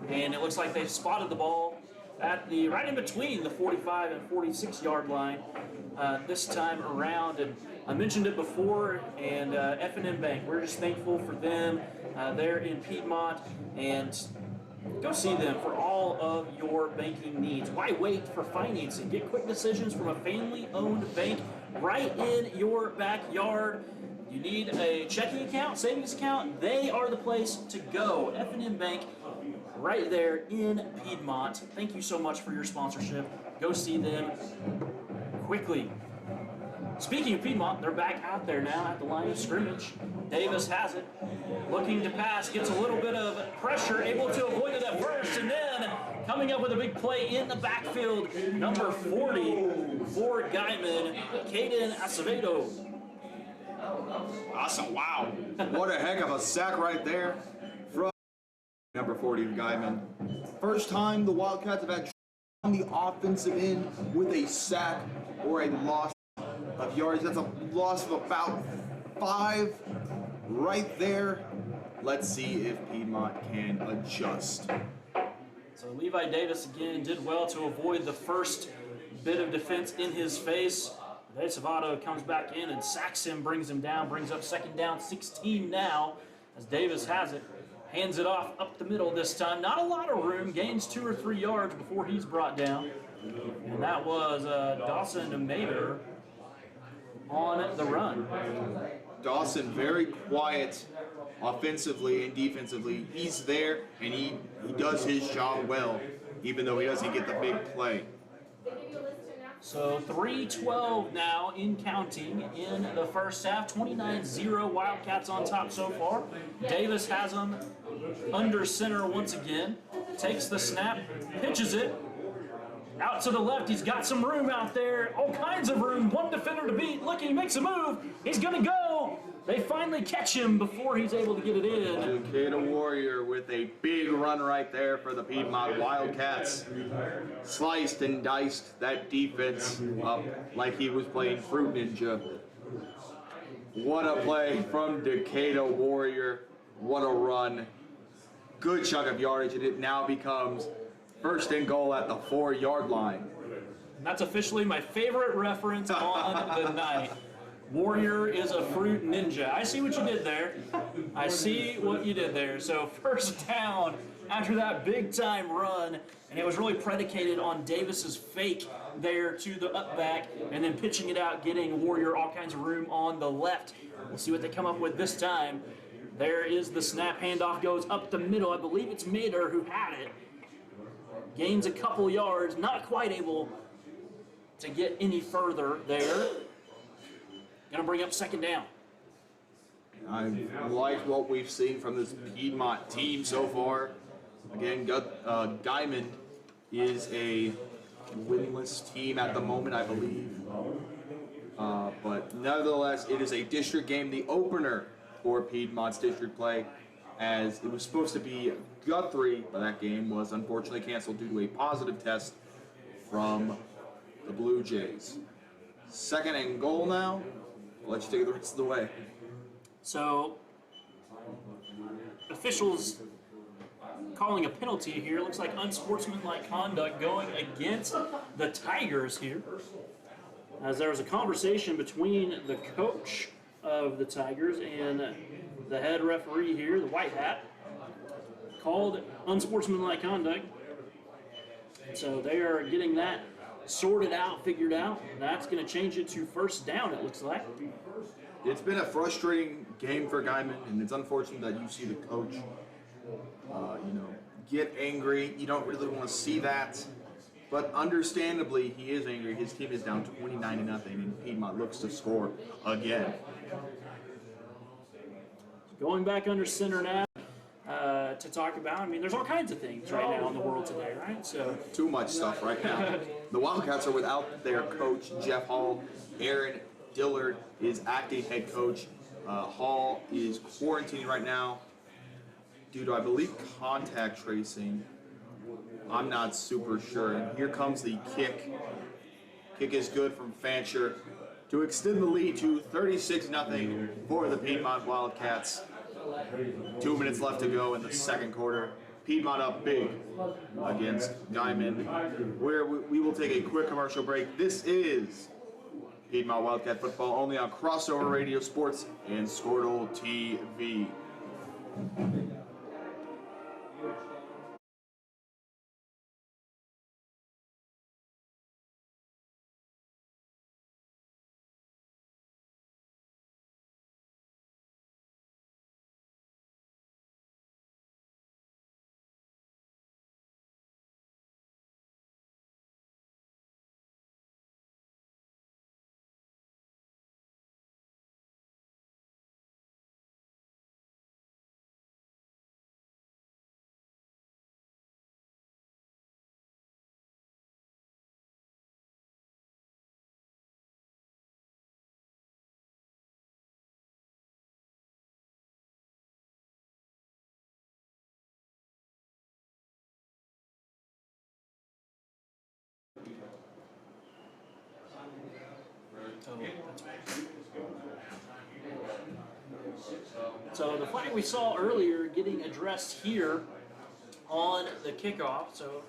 And it looks like they've spotted the ball at the right in between the 45 and 46 yard line this time around. And I mentioned it before, and F&M Bank, we're just thankful for them. They're in Piedmont, and go see them for all of your banking needs. Why wait for financing? Get quick decisions from a family-owned bank right in your backyard. You need a checking account, savings account, they are the place to go. F&M Bank, right there in Piedmont. Thank you so much for your sponsorship. Go see them quickly. Speaking of Piedmont, they're back out there now at the line of scrimmage. Davis has it, looking to pass, gets a little bit of pressure, able to avoid it at first, and then coming up with a big play in the backfield, number 40 for Guymon, Caden Acevedo. Awesome, wow. What a heck of a sack right there from number 40 Guymon. First time the Wildcats have had on the offensive end with a sack or a loss of yards. That's a loss of about 5 right there. Let's see if Piedmont can adjust. So Levi Davis again did well to avoid the first bit of defense in his face. Acevedo comes back in and sacks him, brings him down, brings up second down, 16 now, as Davis has it. Hands it off up the middle this time. Not a lot of room, gains 2 or 3 yards before he's brought down. And that was Dawson Mater on the run. Dawson very quiet offensively and defensively. He's there and he does his job well, even though he doesn't get the big play. So 3:12 now in counting in the first half. 29-0 Wildcats on top so far. Davis has them under center once again. Takes the snap, pitches it. Out to the left, he's got some room out there. All kinds of room. One defender to beat. Look, he makes a move. He's going to go. They finally catch him before he's able to get it in. Decatur Warrior with a big run right there for the Piedmont Wildcats. Sliced and diced that defense up like he was playing Fruit Ninja. What a play from Decatur Warrior. What a run. Good chunk of yardage, and it now becomes first and goal at the 4-yard line. And that's officially my favorite reference on the night. Warrior is a fruit ninja. I see what you did there. I see what you did there. So first down after that big time run, and it was really predicated on Davis's fake there to the up back, and then pitching it out, getting Warrior all kinds of room on the left. We'll see what they come up with this time. There is the snap, handoff goes up the middle. I believe it's Mater who had it. Gains a couple yards, not quite able to get any further there. Gonna bring up second down. I like what we've seen from this Piedmont team so far. Again, Guymon is a winless team at the moment, I believe. But nevertheless, it is a district game, the opener for Piedmont's district play, as it was supposed to be Guthrie, but that game was unfortunately canceled due to a positive test from the Blue Jays. Second and goal now. I'll let you take it the rest of the way. So, officials calling a penalty here. Looks like unsportsmanlike conduct going against the Tigers here. As there was a conversation between the coach of the Tigers and the head referee here, the white hat, called unsportsmanlike conduct. So they are getting that sorted out, figured out. That's going to change it to first down, it looks like. It's been a frustrating game for Guymon, and it's unfortunate that you see the coach, get angry. You don't really want to see that, but understandably, he is angry. His team is down 29-0, and Piedmont looks to score again. Going back under center now to talk about. I mean, there's all kinds of things right now in the world today, right? So too much stuff right now. The Wildcats are without their coach, Jeff Hall. Aaron Dillard is acting head coach. Hall is quarantining right now due to, I believe, contact tracing. I'm not super sure. And here comes the kick Kick is good from Fancher to extend the lead to 36-0 for the Piedmont Wildcats. 2 minutes left to go in the second quarter. Piedmont up big against Guymon, where we will take a quick commercial break. This is Piedmont Wildcat football only on Crossover Radio Sports and Squirtle TV. So the flag we saw earlier getting addressed here on the kickoff. So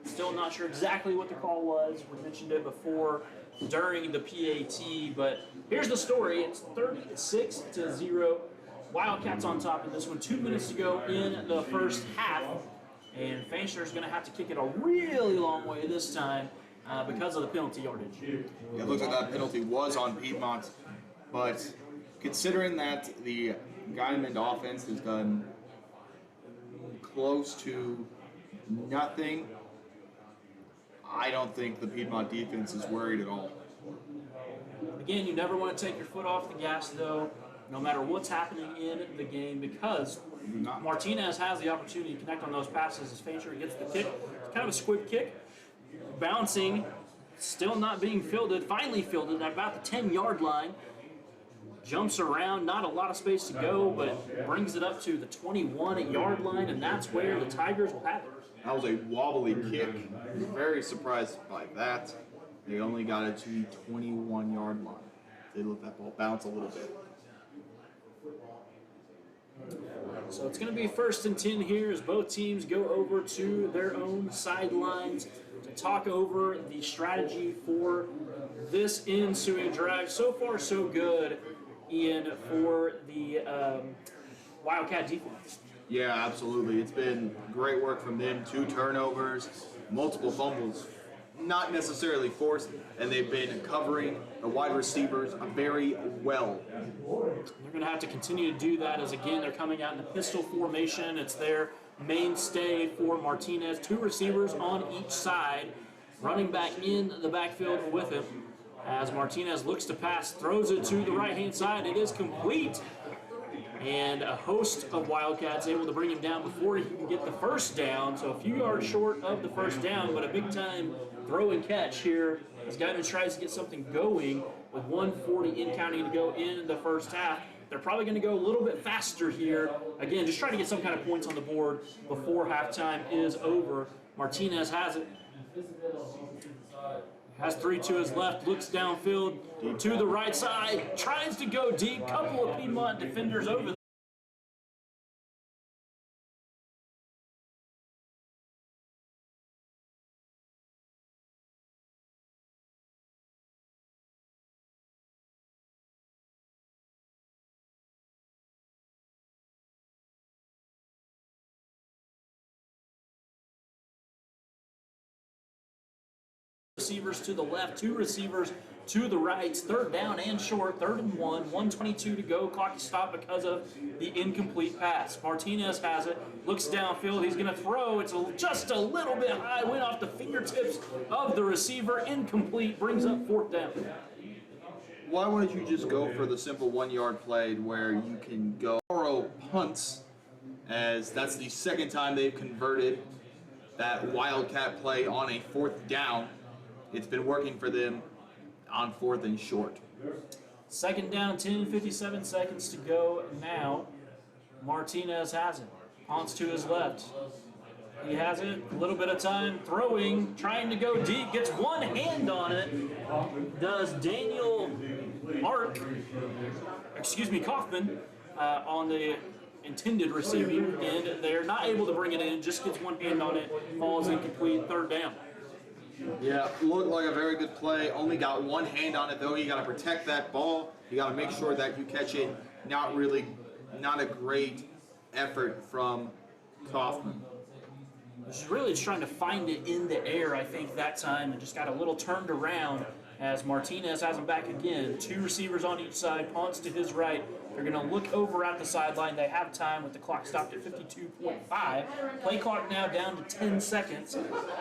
still not sure exactly what the call was. We mentioned it before during the PAT, but here's the story. It's 36-0. Wildcats on top in this one. 2 minutes to go in the first half. And Fancher's going to have to kick it a really long way this time because of the penalty yardage. It looks like that penalty was on Piedmont, but considering that the Guymon offense has done close to nothing, I don't think the Piedmont defense is worried at all. Again, you never want to take your foot off the gas, though, no matter what's happening in the game, because Martinez has the opportunity to connect on those passes as Fancher gets the kick. It's kind of a squib kick. Bouncing, still not being fielded, finally fielded at about the 10-yard line. Jumps around, not a lot of space to go, but brings it up to the 21-yard line, and that's where the Tigers will have it. That was a wobbly kick. Very surprised by that. They only got it to the 21-yard line. They let that ball bounce a little bit. So it's going to be 1st and 10 here as both teams go over to their own sidelines to talk over the strategy for this ensuing drive. So far, so good, Ian, for the Wildcat defense. Yeah, absolutely. It's been great work from them. 2 turnovers, multiple fumbles, not necessarily forced, and they've been covering the wide receivers very well. They're going to have to continue to do that as, again, they're coming out in the pistol formation. It's their mainstay for Martinez. 2 receivers on each side, running back in the backfield with him. As Martinez looks to pass, throws it to the right-hand side. It is complete. And a host of Wildcats able to bring him down before he can get the first down. So a few yards short of the first down, but a big-time throw and catch here as Guymon tries to get something going with 1:40 in counting to go in the first half. They're probably going to go a little bit faster here. Again, just trying to get some kind of points on the board before halftime is over. Martinez has it. Has 3 to his left, looks downfield to the right side, tries to go deep. Couple of Piedmont defenders over. Receivers to the left, 2 receivers to the right. 3rd down and short, 3rd and 1, 1:22 to go. Clock is stopped because of the incomplete pass. Martinez has it, looks downfield. He's going to throw. It's just a little bit high. Went off the fingertips of the receiver. Incomplete. Brings up 4th down. Why wouldn't you just go for the simple 1-yard play where you can go throw punts, as that's the 2nd time they've converted that Wildcat play on a 4th down. It's been working for them on 4th and short. 2nd down, 57 seconds to go now. Martinez has it. Punts to his left. He has it, a little bit of time throwing, trying to go deep, gets one hand on it. Does Daniel Kaufman on the intended receiving end. They're not able to bring it in, just gets one hand on it, falls incomplete, third down. Yeah, looked like a very good play. Only got one hand on it though. You got to protect that ball. You got to make sure that you catch it. Not a great effort from Kaufman. She's really just trying to find it in the air, I think, that time, and just got a little turned around as Martinez has him back again. Two receivers on each side, Ponce to his right. They're going to look over at the sideline. They have time with the clock stopped at 52.5. Play clock now down to 10 seconds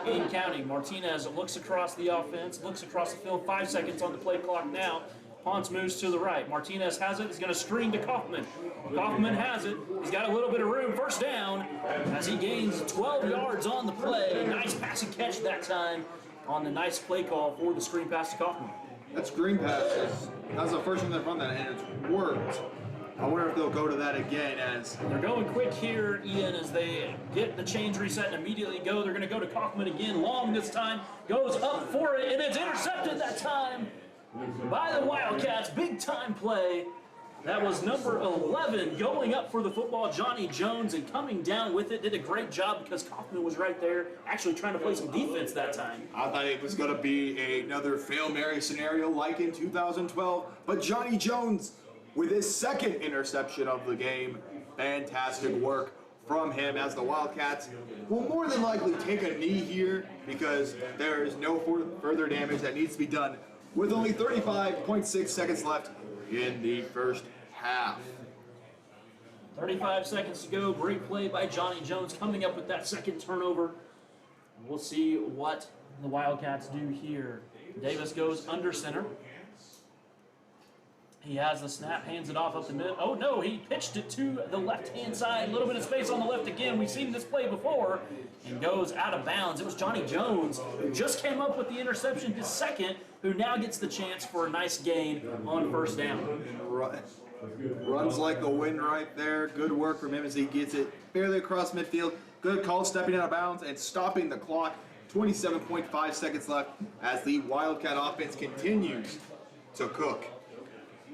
in counting. Martinez looks across the offense, looks across the field, 5 seconds on the play clock now. Ponce moves to the right. Martinez has it. He's going to screen to Kaufman. Kaufman has it. He's got a little bit of room. First down as he gains 12 yards on the play. Nice pass and catch that time on the nice play call for the screen pass to Kaufman. That screen pass that's the first time they've run that, and it's worked. I wonder if they'll go to that again as... They're going quick here, Ian, as they get the chains reset and immediately go. They're going to go to Kaufman again. Long this time. Goes up for it, and it's intercepted that time by the Wildcats. Big time play. That was number 11 going up for the football, Johnny Jones, and coming down with it. Did a great job because Kaufman was right there, actually trying to play some defense that time. I thought it was going to be another Hail Mary scenario like in 2012, but Johnny Jones with his second interception of the game. Fantastic work from him as the Wildcats will more than likely take a knee here because there is no further damage that needs to be done with only 35.6 seconds left in the first half. 35 seconds to go. Great play by Johnny Jones coming up with that second turnover. We'll see what the Wildcats do here. Davis goes under center. He has the snap, hands it off up the middle. Oh no, he pitched it to the left-hand side. A little bit of space on the left again. We've seen this play before. And goes out of bounds. It was Johnny Jones who just came up with the interception, his second, who now gets the chance for a nice gain on first down. Runs like the wind right there. Good work from him as he gets it barely across midfield. Good call stepping out of bounds and stopping the clock. 27.5 seconds left as the Wildcat offense continues to cook.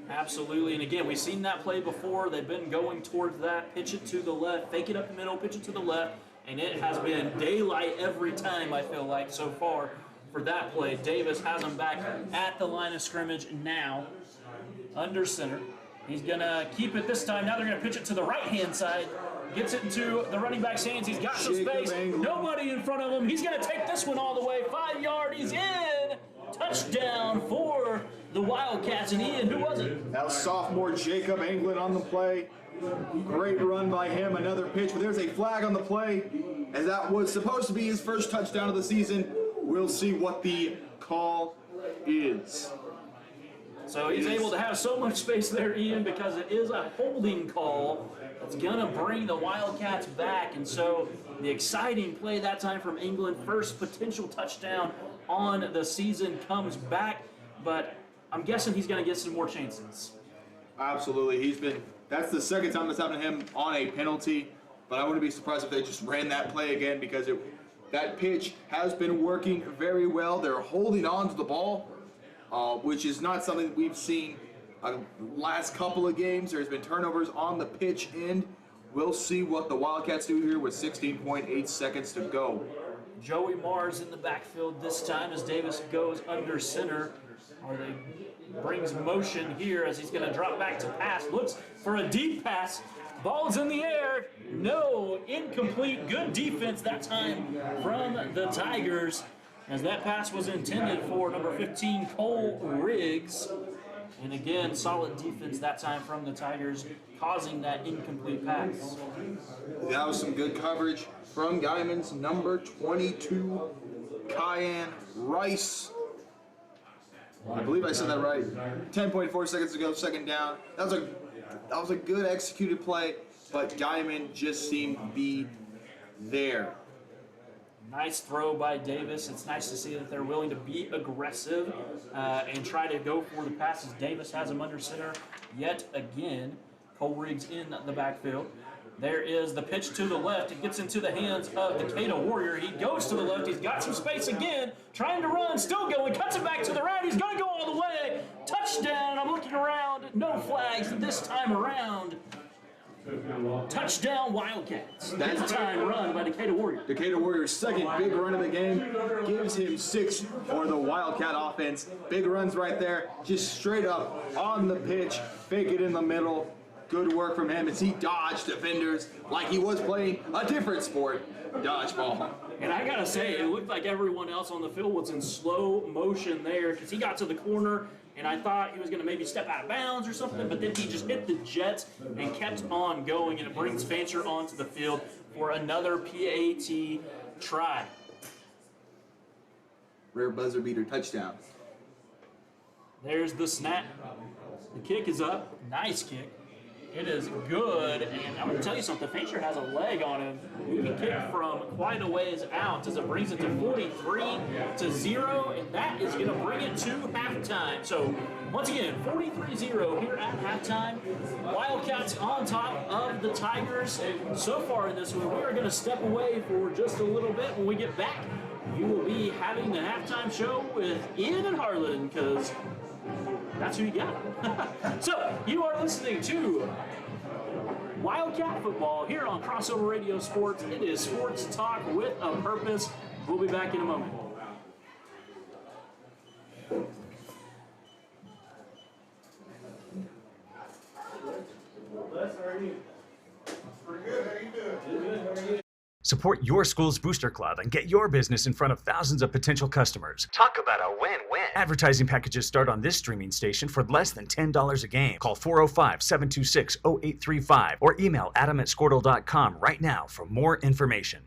Absolutely, and again, we've seen that play before. They've been going towards that, pitch it to the left, fake it up the middle, pitch it to the left, and it has been daylight every time, I feel like, so far for that play. Davis has him back at the line of scrimmage now, under center. He's going to keep it this time. Now they're going to pitch it to the right-hand side. Gets it into the running back's hands. He's got some space. Nobody in front of him. He's going to take this one all the way. 5 yard. He's in. Touchdown for the Wildcats. And Ian, who was it? That was sophomore Jacob Anglin on the play. Great run by him. Another pitch, but there's a flag on the play, as that was supposed to be his first touchdown of the season. We'll see what the call is. So he's able to have so much space there, Ian, because it is a holding call. It's going to bring the Wildcats back. And so the exciting play that time from England, first potential touchdown on the season, comes back. But I'm guessing he's going to get some more chances. Absolutely. That's the second time that's happened to him on a penalty. But I wouldn't be surprised if they just ran that play again because that pitch has been working very well. They're holding on to the ball, which is not something that we've seen last couple of games. There's been turnovers on the pitch end. We'll see what the Wildcats do here with 16.8 seconds to go. Joey Mars in the backfield this time as Davis goes under center. Brings motion here as he's going to drop back to pass. Looks for a deep pass. Ball's in the air. No, incomplete. Good defense that time from the Tigers, as that pass was intended for number 15, Cole Riggs. And again, solid defense that time from the Tigers, causing that incomplete pass. That was some good coverage from Guymon's number 22, Kyan Rice. I believe I said that right. 10.4 seconds to go, second down. That was a good executed play, but Guymon just seemed to be there. Nice throw by Davis. It's nice to see that they're willing to be aggressive and try to go for the passes. Davis has him under center yet again. Cole Riggs in the backfield. There is the pitch to the left. It gets into the hands of Decatur Warrior. He goes to the left. He's got some space again. Trying to run. Still going. Cuts it back to the right. He's going to go all the way. Touchdown. I'm looking around. No flags this time around. Touchdown Wildcats. This time run by Decatur Warrior. Decatur Warrior's second big run of the game gives him 6 for the Wildcat offense. Big runs right there. Just straight up on the pitch. Fake it in the middle. Good work from him as he dodged defenders like he was playing a different sport, dodgeball. And I gotta say, it looked like everyone else on the field was in slow motion there because he got to the corner and I thought he was gonna maybe step out of bounds or something, but then he just hit the Jets and kept on going, and it brings Fancher onto the field for another PAT try. Rare buzzer beater touchdown. There's the snap. The kick is up. Nice kick. It is good, and I'm going to tell you something. Fancher has a leg on him. He can kick from quite a ways out as it brings it to 43-0, and that is going to bring it to halftime. So, once again, 43-0 here at halftime. Wildcats on top of the Tigers. So far in this one, we are going to step away for just a little bit. When we get back, you will be having the halftime show with Ian and Harlan, because that's who you got. So, you are listening to Wildcat Football here on Crossover Radio Sports. It is sports talk with a purpose. We'll be back in a moment. Support your school's booster club and get your business in front of thousands of potential customers. Talk about a win-win. Advertising packages start on this streaming station for less than $10 a game. Call 405-726-0835 or email adam@squirtle.com right now for more information.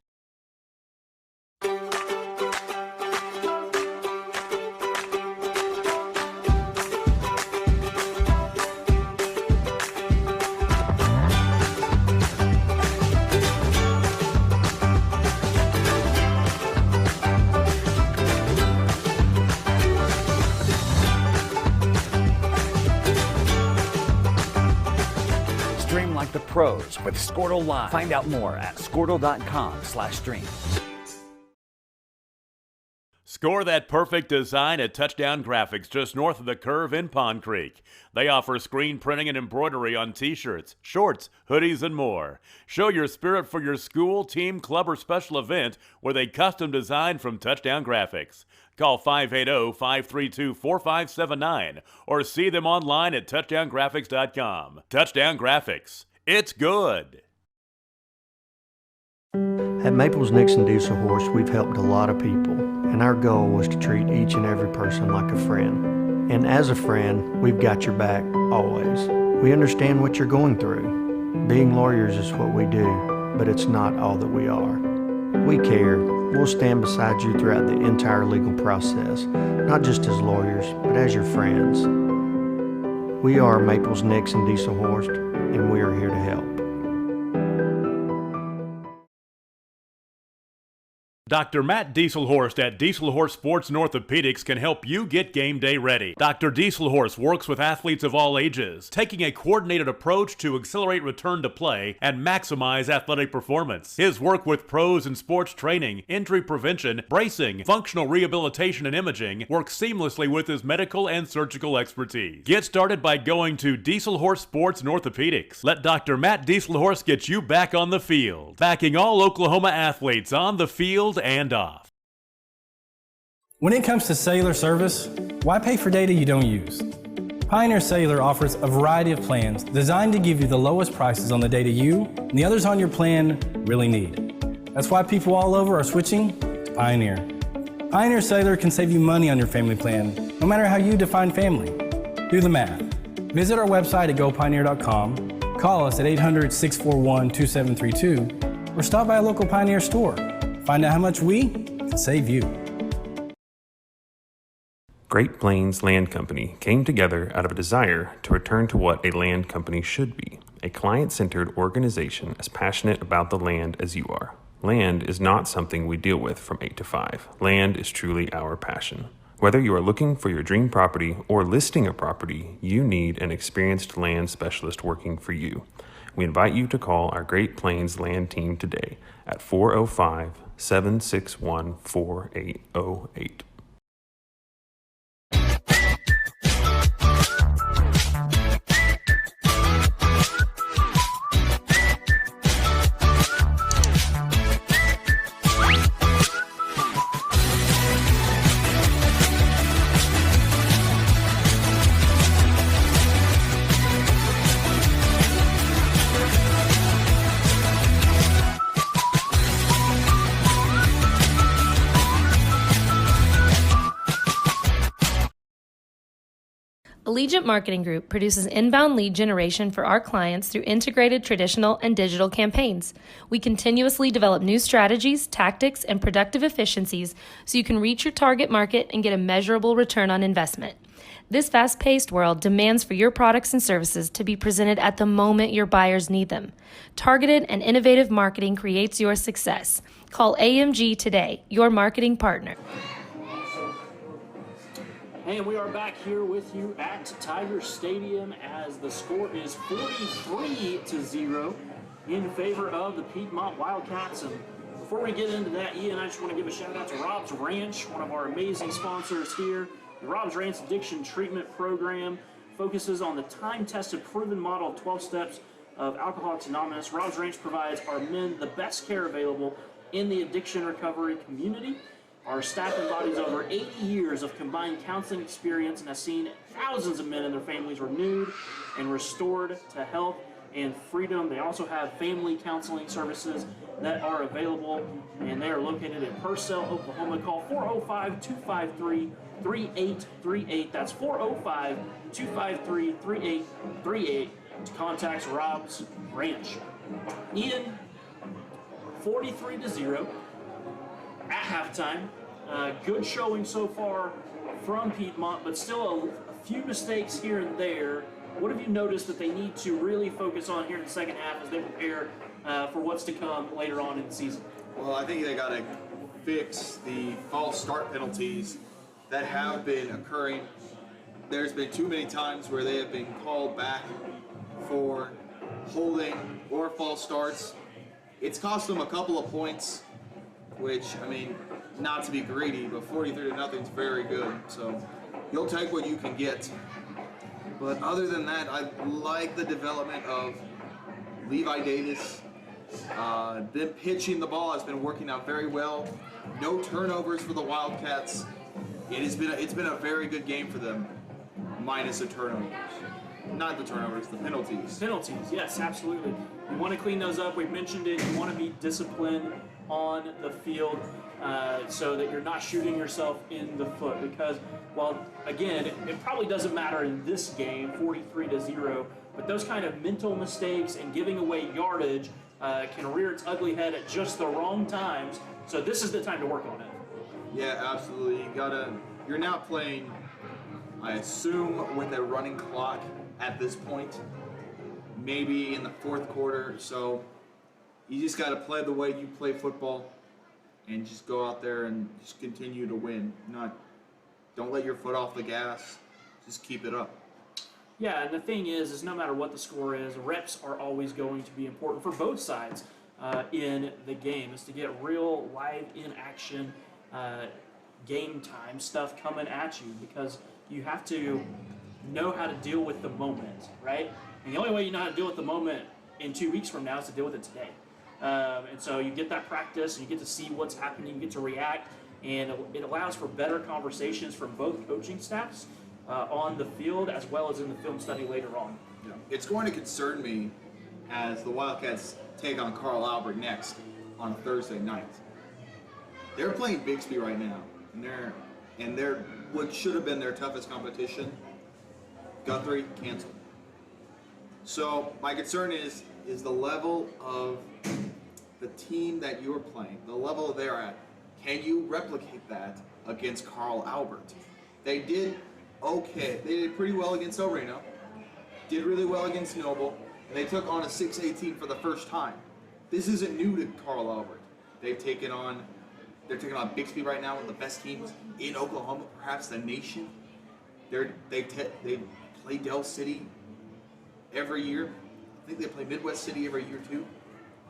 Stream like the pros with Squirtle Live. Find out more at squirtle.com/stream. Score that perfect design at Touchdown Graphics just north of the curve in Pond Creek. They offer screen printing and embroidery on t-shirts, shorts, hoodies, and more. Show your spirit for your school, team, club, or special event with a custom design from Touchdown Graphics. Call 580-532-4579 or see them online at touchdowngraphics.com. Touchdown Graphics. It's good. At Maples Nixon Diesel Horse, we've helped a lot of people, and our goal was to treat each and every person like a friend. And as a friend, we've got your back, always. We understand what you're going through. Being lawyers is what we do, but it's not all that we are. We care. We'll stand beside you throughout the entire legal process, not just as lawyers, but as your friends. We are Maples Nixon Diesel Horse, and we are here to help. Dr. Matt Dieselhorst at Dieselhorst Sports and Orthopedics can help you get game day ready. Dr. Dieselhorst works with athletes of all ages, taking a coordinated approach to accelerate return to play and maximize athletic performance. His work with pros in sports training, injury prevention, bracing, functional rehabilitation, and imaging works seamlessly with his medical and surgical expertise. Get started by going to Dieselhorst Sports and Orthopedics. Let Dr. Matt Dieselhorst get you back on the field, backing all Oklahoma athletes on the field and off. When it comes to cellular service, why pay for data you don't use? Pioneer Cellular offers a variety of plans designed to give you the lowest prices on the data you and the others on your plan really need. That's why people all over are switching to Pioneer. Pioneer Cellular can save you money on your family plan, no matter how you define family. Do the math. Visit our website at gopioneer.com, call us at 800-641-2732, or stop by a local Pioneer store. Find out how much we can save you. Great Plains Land Company came together out of a desire to return to what a land company should be, a client-centered organization as passionate about the land as you are. Land is not something we deal with from 8 to 5. Land is truly our passion. Whether you are looking for your dream property or listing a property, you need an experienced land specialist working for you. We invite you to call our Great Plains Land team today at 405-761-4808. Allegiant Marketing Group produces inbound lead generation for our clients through integrated traditional and digital campaigns. We continuously develop new strategies, tactics, and productive efficiencies so you can reach your target market and get a measurable return on investment. This fast-paced world demands for your products and services to be presented at the moment your buyers need them. Targeted and innovative marketing creates your success. Call AMG today, your marketing partner. And we are back here with you at Tiger Stadium as the score is 43-0 in favor of the Piedmont Wildcats. And before we get into that, Ian, I just want to give a shout out to Rob's Ranch, one of our amazing sponsors here. The Rob's Ranch Addiction Treatment Program focuses on the time-tested, proven model of 12 steps of Alcoholics Anonymous. Rob's Ranch provides our men the best care available in the addiction recovery community. Our staff embodies over 80 years of combined counseling experience and has seen thousands of men and their families renewed and restored to health and freedom. They also have family counseling services that are available, and they are located in Purcell, Oklahoma. Call 405-253-3838. That's 405-253-3838 to contact Rob's Ranch. Ian, 43-0. At halftime. Good showing so far from Piedmont, but still a few mistakes here and there. What have you noticed that they need to really focus on here in the second half as they prepare for what's to come later on in the season? Well, I think they got to fix the false start penalties that have been occurring. There's been too many times where they have been called back for holding or false starts. It's cost them a couple of points, which, I mean, not to be greedy, but 43-0 is very good. So you'll take what you can get. But other than that, I like the development of Levi Davis. Them pitching the ball has been working out very well. No turnovers for the Wildcats. It's been a very good game for them, minus the turnovers. Not the turnovers, the penalties. Penalties, yes, absolutely. You want to clean those up. We've mentioned it. You want to be disciplined on the field so that you're not shooting yourself in the foot, because, well, again, it probably doesn't matter in this game, 43-0, but those kind of mental mistakes and giving away yardage can rear its ugly head at just the wrong times. So this is the time to work on it. Yeah, absolutely. You're now playing, I assume, with a running clock at this point, maybe in the fourth quarter. So you just got to play the way you play football and just go out there and just continue to win. Don't let your foot off the gas. Just keep it up. Yeah, and the thing is no matter what the score is, reps are always going to be important for both sides in the game. Is to get real live in action game time stuff coming at you, because you have to know how to deal with the moment, right? And the only way you know how to deal with the moment in 2 weeks from now is to deal with it today. And so you get that practice, and you get to see what's happening, you get to react, and it allows for better conversations from both coaching staffs on the field as well as in the film study later on. Yeah. It's going to concern me as the Wildcats take on Carl Albert next on Thursday night. They're playing Bixby right now, and they're what should have been their toughest competition. Guthrie canceled. So my concern is the level of the team that you're playing, the level they're at. Can you replicate that against Carl Albert? They did okay. They did pretty well against El Reno. Did really well against Noble. And they took on a 6A team for the first time. This isn't new to Carl Albert. They're taking on Bixby right now, one of the best teams in Oklahoma, perhaps the nation. They play Del City every year. think they play Midwest City every year too.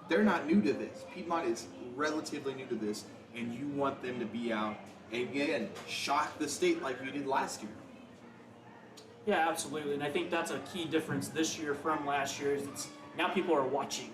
They're not new to this. Piedmont is relatively new to this, and you want them to be out and again shock the state like we did last year. Yeah, absolutely, and I think that's a key difference this year from last year. Is it's now people are watching,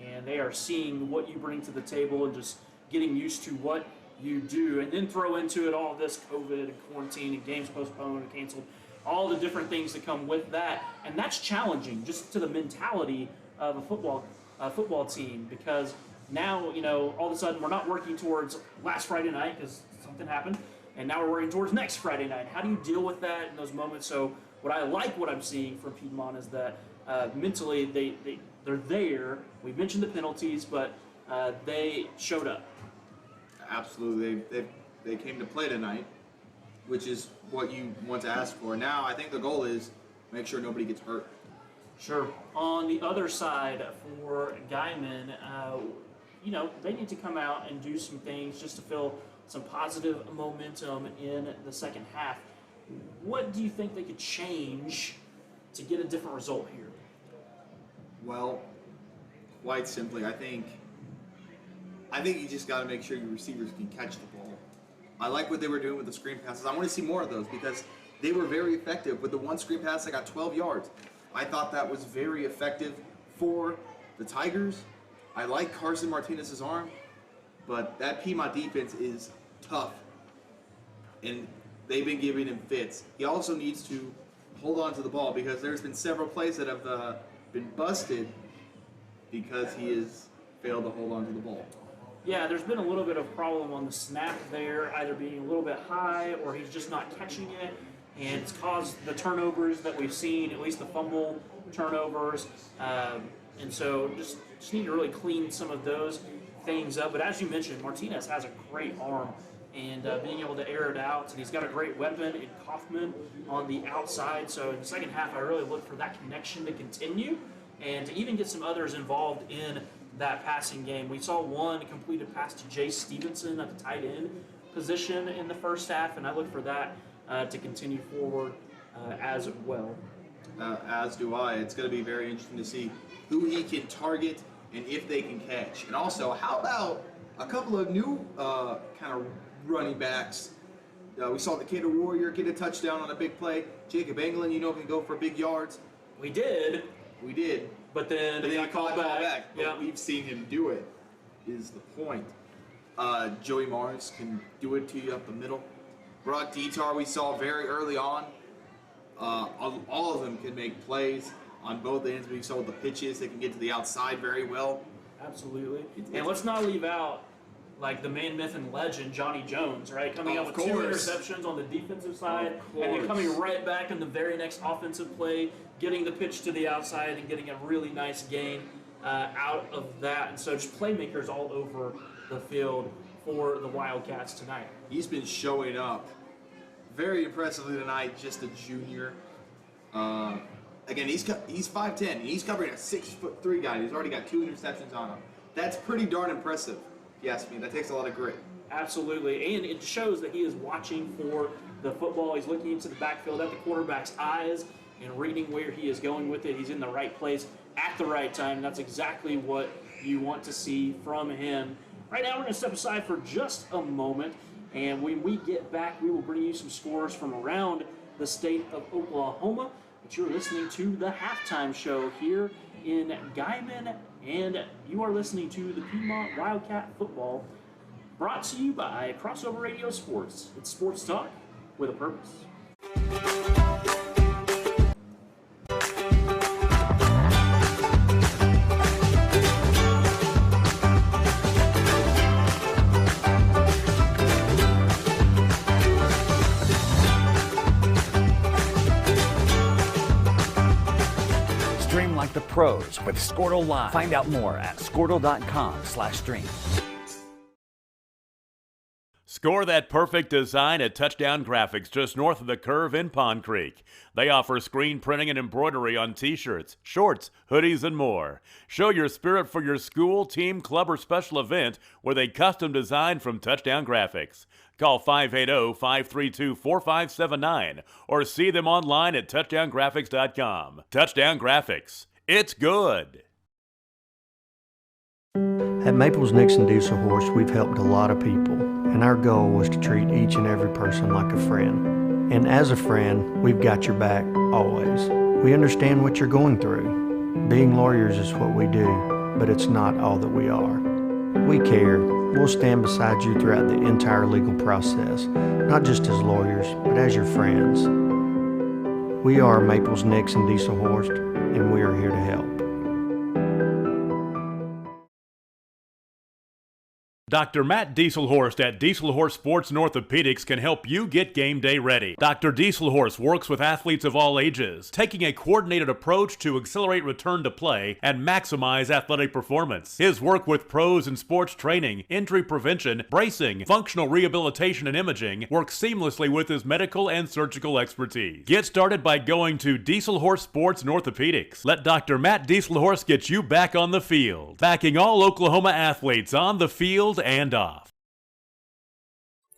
and they are seeing what you bring to the table and just getting used to what you do, and then throw into it all this COVID and quarantine and games postponed and canceled, all the different things that come with that, and that's challenging just to the mentality of a football team, because now, you know, all of a sudden we're not working towards last Friday night because something happened, and now we're working towards next Friday night. How do you deal with that in those moments? So what I'm seeing from Piedmont is that mentally they're there. We mentioned the penalties, but they showed up. Absolutely, they came to play tonight, which is what you want to ask for. Now I think the goal is make sure nobody gets hurt. Sure. On the other side for Guymon, you know, they need to come out and do some things just to feel some positive momentum in the second half. What do you think they could change to get a different result here? Well, quite simply, I think you just got to make sure your receivers can catch the ball. I like what they were doing with the screen passes. I want to see more of those because they were very effective. With the one screen pass, I got 12 yards. I thought that was very effective for the Tigers. I like Carson Martinez's arm, but that Piedmont defense is tough, and they've been giving him fits. He also needs to hold on to the ball because there's been several plays that have been busted because he has failed to hold on to the ball. Yeah, there's been a little bit of problem on the snap there, either being a little bit high or he's just not catching it, and it's caused the turnovers that we've seen, at least the fumble turnovers, and so just need to really clean some of those things up. But as you mentioned, Martinez has a great arm, and being able to air it out, and he's got a great weapon in Kaufman on the outside. So in the second half, I really look for that connection to continue and to even get some others involved in that passing game. We saw one completed pass to Jay Stevenson at the tight end position in the first half, and I look for that to continue forward as well. As do I. It's going to be very interesting to see who he can target and if they can catch. And also, how about a couple of new kind of running backs? We saw the Decatur Warrior get a touchdown on a big play. Jacob Englund, can go for big yards. We did. But then he got called back. Yeah. But we've seen him do it, is the point. Joey Mars can do it to you up the middle. Brock Dietar, we saw very early on. All of them can make plays on both ends. We saw the pitches. They can get to the outside very well. Absolutely. And let's not leave out like the man, myth, and legend, Johnny Jones, right? Coming up with 2 interceptions on the defensive side, and then coming right back in the very next offensive play, getting the pitch to the outside and getting a really nice gain out of that. And so just playmakers all over the field for the Wildcats tonight. He's been showing up very impressively tonight, just a junior. Again, he's 5'10", and he's covering a 6'3" guy. He's already got 2 interceptions on him. That's pretty darn impressive, if you ask me. That takes a lot of grit. Absolutely, and it shows that he is watching for the football. He's looking into the backfield at the quarterback's eyes and reading where he is going with it. He's in the right place at the right time, and that's exactly what you want to see from him. Right now, we're going to step aside for just a moment, and when we get back, we will bring you some scores from around the state of Oklahoma. But you're listening to the halftime show here in Guymon, and you are listening to the Piedmont Wildcat Football, brought to you by Crossover Radio Sports. It's sports talk with a purpose. Stream like the pros with Squirtle Live. Find out more at squirtle.com/stream. Score that perfect design at Touchdown Graphics just north of the curve in Pond Creek. They offer screen printing and embroidery on t-shirts, shorts, hoodies, and more. Show your spirit for your school, team, club, or special event with a custom design from Touchdown Graphics. Call 580-532-4579 or see them online at touchdowngraphics.com. Touchdown Graphics. It's good. At Maples Nixon Diesel Horse, we've helped a lot of people, and our goal was to treat each and every person like a friend. And as a friend, we've got your back always. We understand what you're going through. Being lawyers is what we do, but it's not all that we are. We care. We'll stand beside you throughout the entire legal process, not just as lawyers, but as your friends. We are Maples Nixon Diesel Horse, and we are here to help. Dr. Matt Dieselhorst at Dieselhorst Sports and Orthopedics can help you get game day ready. Dr. Dieselhorst works with athletes of all ages, taking a coordinated approach to accelerate return to play and maximize athletic performance. His work with pros in sports training, injury prevention, bracing, functional rehabilitation, and imaging works seamlessly with his medical and surgical expertise. Get started by going to Dieselhorst Sports and Orthopedics. Let Dr. Matt Dieselhorst get you back on the field, backing all Oklahoma athletes on the field and off.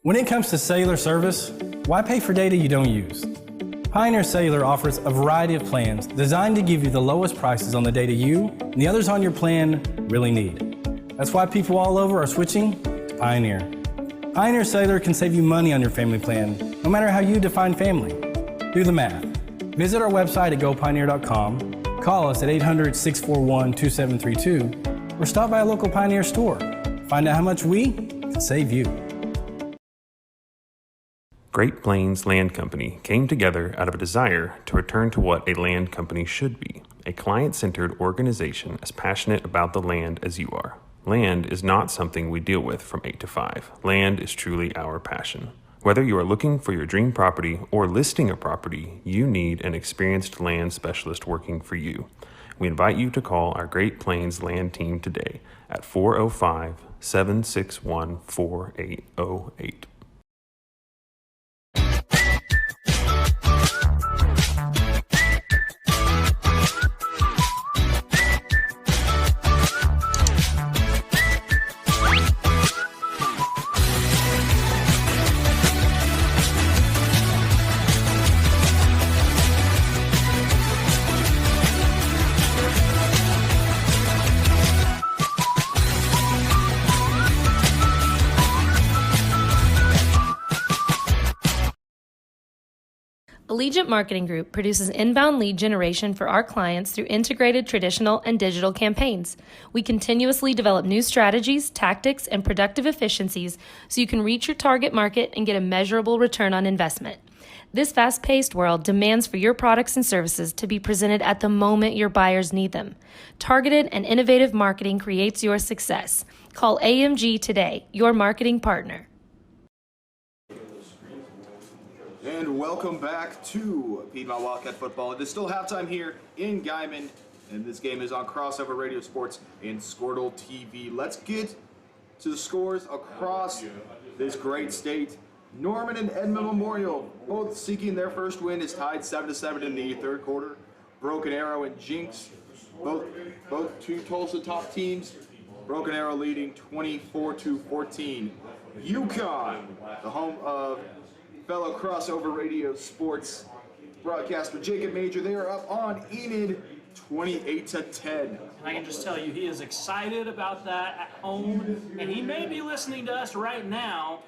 When it comes to cellular service, why pay for data you don't use? Pioneer Cellular offers a variety of plans designed to give you the lowest prices on the data you and the others on your plan really need. That's why people all over are switching to Pioneer. Pioneer Cellular can save you money on your family plan, no matter how you define family. Do the math. Visit our website at gopioneer.com, call us at 800-641-2732, or stop by a local Pioneer store. Find out how much we can save you. Great Plains Land Company came together out of a desire to return to what a land company should be, a client-centered organization as passionate about the land as you are. Land is not something we deal with from 8 to 5. Land is truly our passion. Whether you are looking for your dream property or listing a property, you need an experienced land specialist working for you. We invite you to call our Great Plains Land team today at 405-761-4808. Allegiant Marketing Group produces inbound lead generation for our clients through integrated traditional and digital campaigns. We continuously develop new strategies, tactics, and productive efficiencies so you can reach your target market and get a measurable return on investment. This fast-paced world demands for your products and services to be presented at the moment your buyers need them. Targeted and innovative marketing creates your success. Call AMG today, your marketing partner. And welcome back to Piedmont Wildcat Football. It is still halftime here in Guymon, and this game is on Crossover Radio Sports and Squirtle TV. Let's get to the scores across this great state. Norman and Edmond Memorial both seeking their first win, is tied 7-7 in the third quarter. Broken Arrow and Jinx, both two Tulsa top teams. Broken Arrow leading 24-14. UConn, the home of fellow Crossover Radio Sports broadcaster Jacob Major, they are up on Enid 28-10. And I can just tell you, he is excited about that at home, and he may be listening to us right now.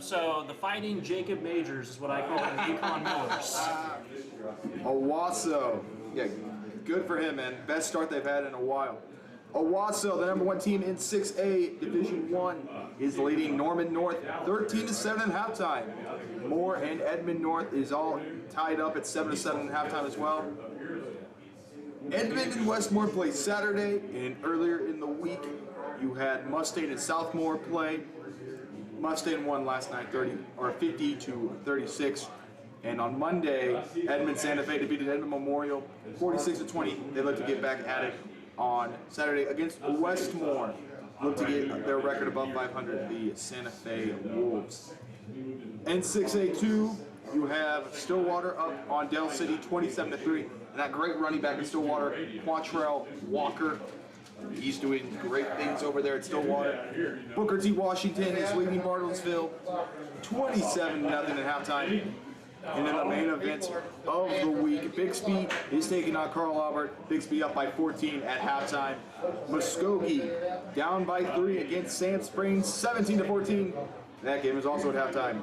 So the Fighting Jacob Majors is what I call the UConn Millers. Owasso, yeah, good for him, man. Best start they've had in a while. Owasso, the number one team in 6A Division I, is leading Norman North 13-7 at halftime. Moore and Edmond North is all tied up at 7-7 at halftime as well. Edmond and Westmore play Saturday, and earlier in the week you had Mustang and Southmore play. Mustang won last night 50-36. And on Monday, Edmond Santa Fe defeated Edmond Memorial 46-20. They look to get back at it on Saturday against Westmore. Look to get their record above 500, the Santa Fe Wolves. In 6A2, you have Stillwater up on Dell City 27-3. And that great running back in Stillwater, Quantrell Walker. He's doing great things over there at Stillwater. Booker T. Washington is leading Bartlesville 27-0 at halftime. And then the main event of the week, Bixby is taking on Carl Albert. Bixby up by 14 at halftime. Muskogee down by 3 against Sand Springs, 17-14. That game is also at halftime.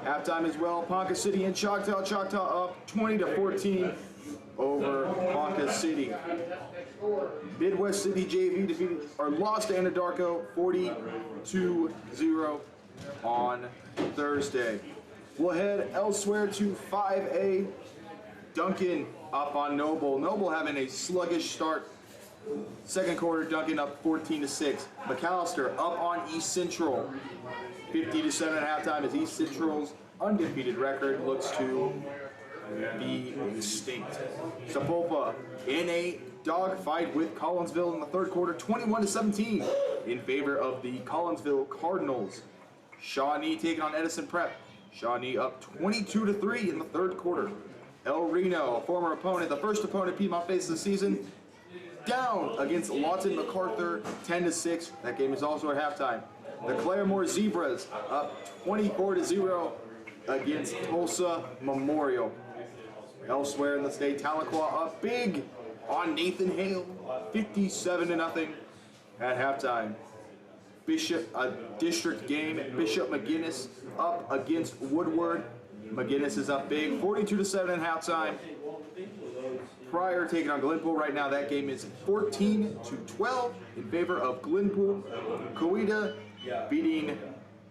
Halftime as well, Ponca City and Choctaw. Choctaw up 20-14 over Ponca City. Midwest City JV lost to Anadarko 40-0 on Thursday. We'll head elsewhere to 5A. Duncan up on Noble. Noble having a sluggish start. Second quarter, Duncan up 14-6. McAllister up on East Central. 50-7 at halftime as East Central's undefeated record looks to be extinct. Sapulpa in a dogfight with Collinsville in the third quarter, 21-17 in favor of the Collinsville Cardinals. Shawnee taking on Edison Prep. Shawnee up 22-3 in the third quarter. El Reno, a former opponent, the first opponent Piedmont faces this season, down against Lawton MacArthur 10-6. That game is also at halftime. The Claremore Zebras up 24-0 against Tulsa Memorial. Elsewhere in the state, Tahlequah up big on Nathan Hale, 57-0 at halftime. Bishop, a district game, Bishop McGinnis up against Woodward. McGinnis is up big, 42-7 at halftime. Pryor taking on Glenpool right now. That game is 14-12 in favor of Glenpool. Coweta beating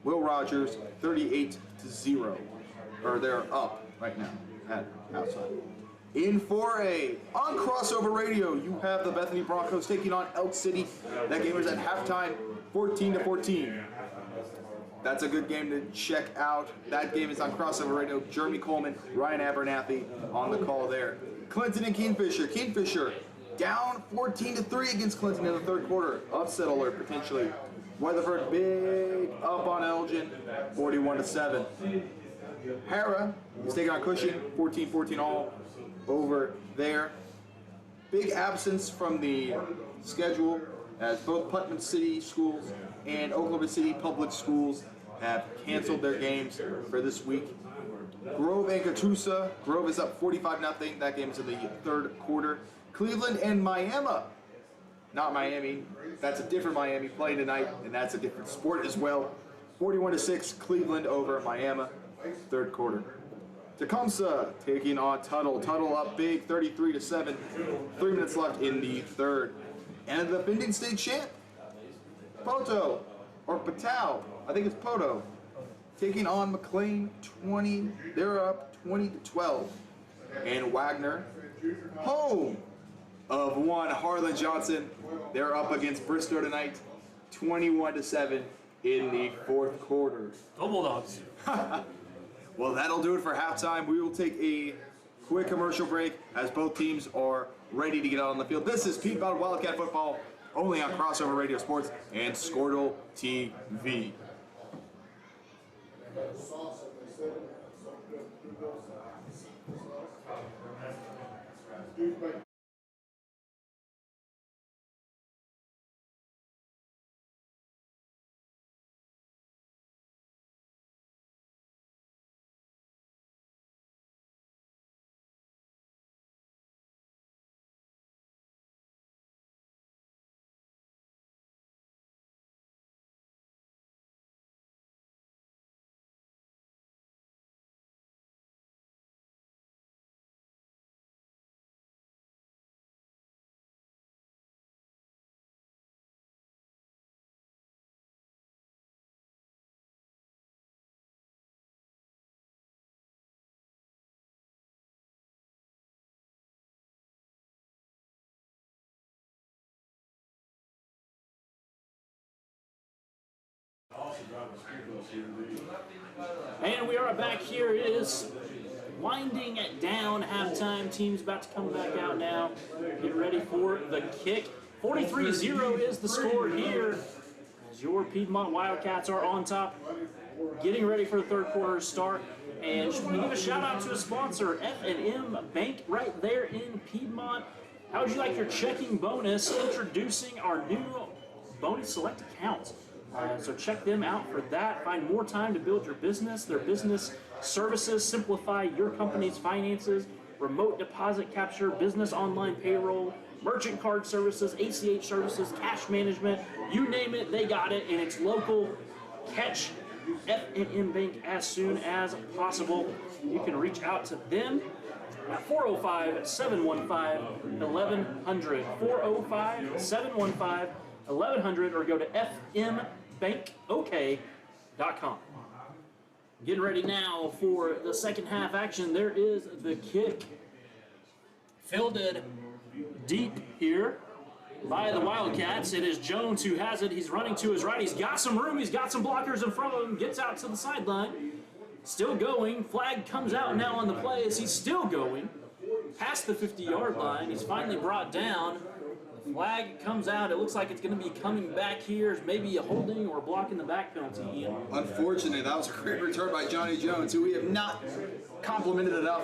Will Rogers 38-0. Or they're up right now at halftime. In 4A, on Crossover Radio, you have the Bethany Broncos taking on Elk City. That game is at halftime, 14-14. That's a good game to check out. That game is on Crossover Radio. Jeremy Coleman, Ryan Abernathy on the call there. Clinton and Kingfisher. Kingfisher down 14-3 against Clinton in the third quarter. Upset alert potentially. Weatherford big up on Elgin, 41-7. Hara is taking on Cushing, 14-14 all over there. Big absence from the schedule as both Putnam City Schools and Oklahoma City Public Schools have canceled their games for this week. Grove and Catoosa. Grove is up 45-0. That game is in the third quarter. Cleveland and Miami. Not Miami. That's a different Miami playing tonight, and that's a different sport as well. 41-6, Cleveland over Miami, third quarter. Tecumseh taking on Tuttle. Tuttle up big, 33-7. 3 minutes left in the third. And the defending state champ, Poto, or Patau, I think it's Poto, taking on McLean 20. They're up 20-12. And Wagner, home of one Harlan Johnson. They're up against Bristow tonight, 21-7 in the fourth quarter. Go Bulldogs. Well, that'll do it for halftime. We will take a quick commercial break as both teams are ready to get out on the field. This is Piedmont Wildcat Football, only on Crossover Radio Sports and Squirtle TV. And we are back here. It is winding down halftime. Team's about to come back out now. Get ready for the kick. 43-0 is the score here as your Piedmont Wildcats are on top, getting ready for the third quarter start. And just want to give a shout out to a sponsor, F&M Bank, right there in Piedmont. How would you like your checking bonus? Introducing our new bonus select account. So check them out for that. Find more time to build your business. Their business services, simplify your company's finances, remote deposit capture, business online payroll, merchant card services, ACH services, cash management, you name it, they got it, and it's local. Catch F&M Bank as soon as possible. You can reach out to them at 405-715-1100, 405-715-1100, or go to fmbankok.com. Getting ready now for the second half action. There is the kick. Fielded deep here by the Wildcats. It is Jones who has it. He's running to his right. He's got some room. He's got some blockers in front of him. Gets out to the sideline. Still going. Flag comes out now on the play as he's still going past the 50-yard line. He's finally brought down. The flag comes out. It looks like it's going to be coming back here as maybe a holding or blocking the back penalty, Ian. Unfortunately, that was a great return by Johnny Jones, who we have not complimented enough.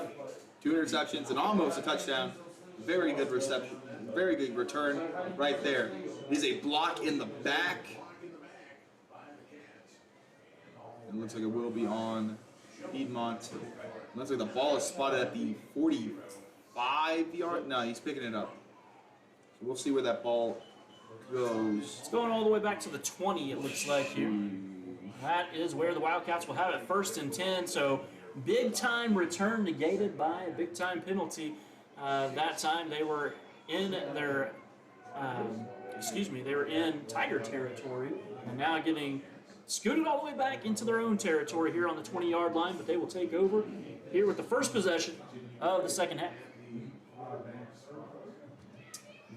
2 interceptions and almost a touchdown. Very good reception. Very good return right there. It is a block in the back. It looks like it will be on Piedmont. It looks like the ball is spotted at the 45-yard. No, he's picking it up. So we'll see where that ball goes. It's going all the way back to the 20, it looks like here. That is where the Wildcats will have it, 1st and 10. So big time return negated by a big time penalty. That time they were in their, they were in Tiger territory, and now getting scooted all the way back into their own territory here on the 20-yard line, but they will take over here with the first possession of the second half.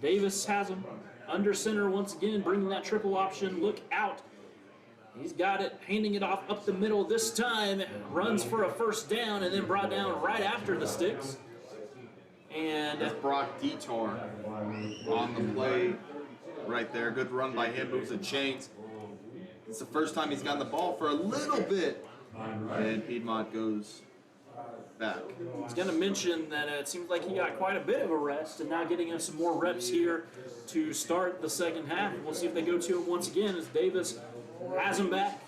Davis has him under center once again, bringing that triple option. Look out. He's got it, handing it off up the middle this time. Runs for a first down and then brought down right after the sticks. And that's Brock Detar on the play right there. Good run by him, moves the chains. It's the first time he's gotten the ball for a little bit. And Piedmont goes back. I was going to mention that it seems like he got quite a bit of a rest and now getting him some more reps here to start the second half. We'll see if they go to him once again as Davis has him back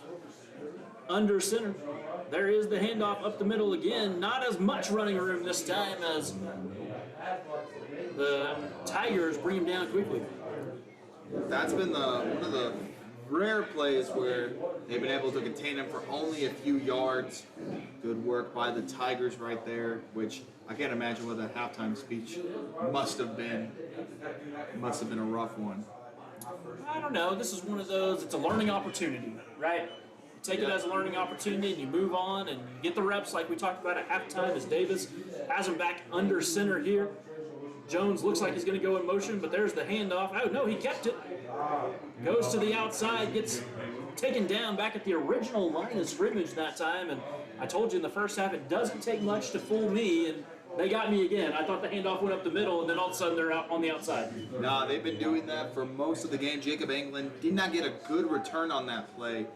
under center. There is the handoff up the middle again. Not as much running room this time as the Tigers bring him down quickly. That's been one of the rare plays where they've been able to contain him for only a few yards. Good work by the Tigers right there, which I can't imagine what that halftime speech must have been. It must have been a rough one. I don't know. This is one of those, it's a learning opportunity, right? You take it as a learning opportunity and you move on and you get the reps like we talked about at halftime as Davis has him back under center here. Jones looks like he's going to go in motion, but there's the handoff. Oh, no, he kept it. Goes to the outside, gets taken down back at the original line of scrimmage that time. And I told you in the first half, it doesn't take much to fool me, and they got me again. I thought the handoff went up the middle, and then all of a sudden they're out on the outside. Nah, they've been doing that for most of the game. Jacob Anglin did not get a good return on that play.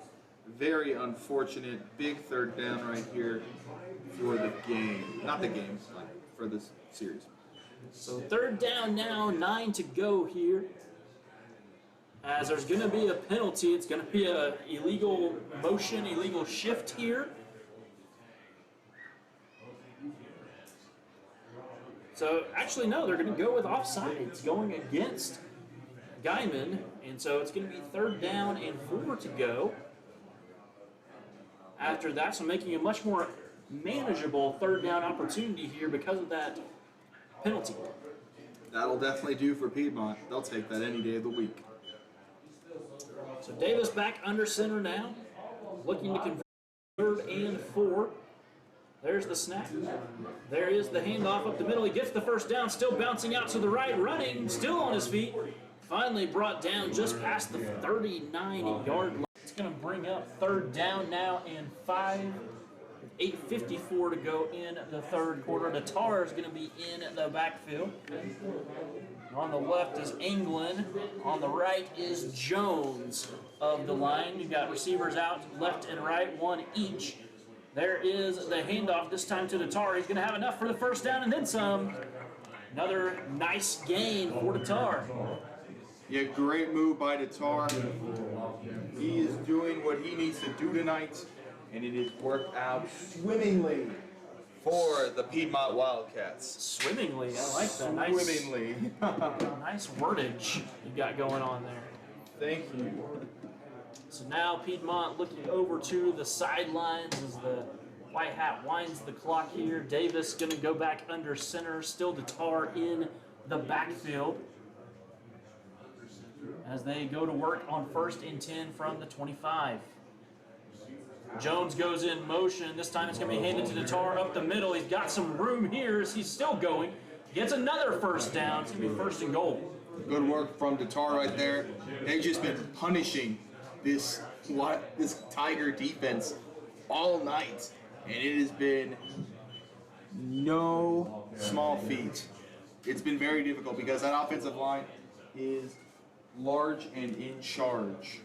Very unfortunate. Big third down right here for the game. Not the game, like for this series. So third down now, 9 to go here. As there's going to be a penalty, it's going to be a illegal motion, illegal shift here. So actually, no, they're going to go with offsides, going against Guymon. And so it's going to be third down and 4 to go. After that, so making a much more manageable third down opportunity here because of that penalty. That'll definitely do for Piedmont. They'll take that any day of the week. So Davis back under center now, looking to convert third and 4. There's the snap. There is the handoff up the middle. He gets the first down, still bouncing out to the right, running, still on his feet. Finally brought down just past the 39-yard line. It's going to bring up third down now and 5. 8:54 to go in the third quarter. The Tar is going to be in the backfield. On the left is Anglin. On the right is Jones of the line. You've got receivers out left and right, one each. There is the handoff this time to the Tar. He's going to have enough for the first down and then some. Another nice gain for the Tar. Yeah, great move by the Tar. He is doing what he needs to do tonight. and it has worked out swimmingly for the Piedmont Wildcats. Swimmingly, I like that. Nice, Swimmingly. nice wordage you got going on there. Thank you. So now Piedmont looking over to the sidelines as the White Hat winds the clock here. Davis going to go back under center. Still Tatar in the backfield as they go to work on 1st and 10 from the 25. Jones goes in motion. This time it's going to be handed to Tatar up the middle. He's got some room here as he's still going. Gets another first down. It's going to be 1st and goal. Good work from Tatar right there. They've just been punishing this Tiger defense all night, and it has been no small feat. It's been very difficult because that offensive line is large and in charge.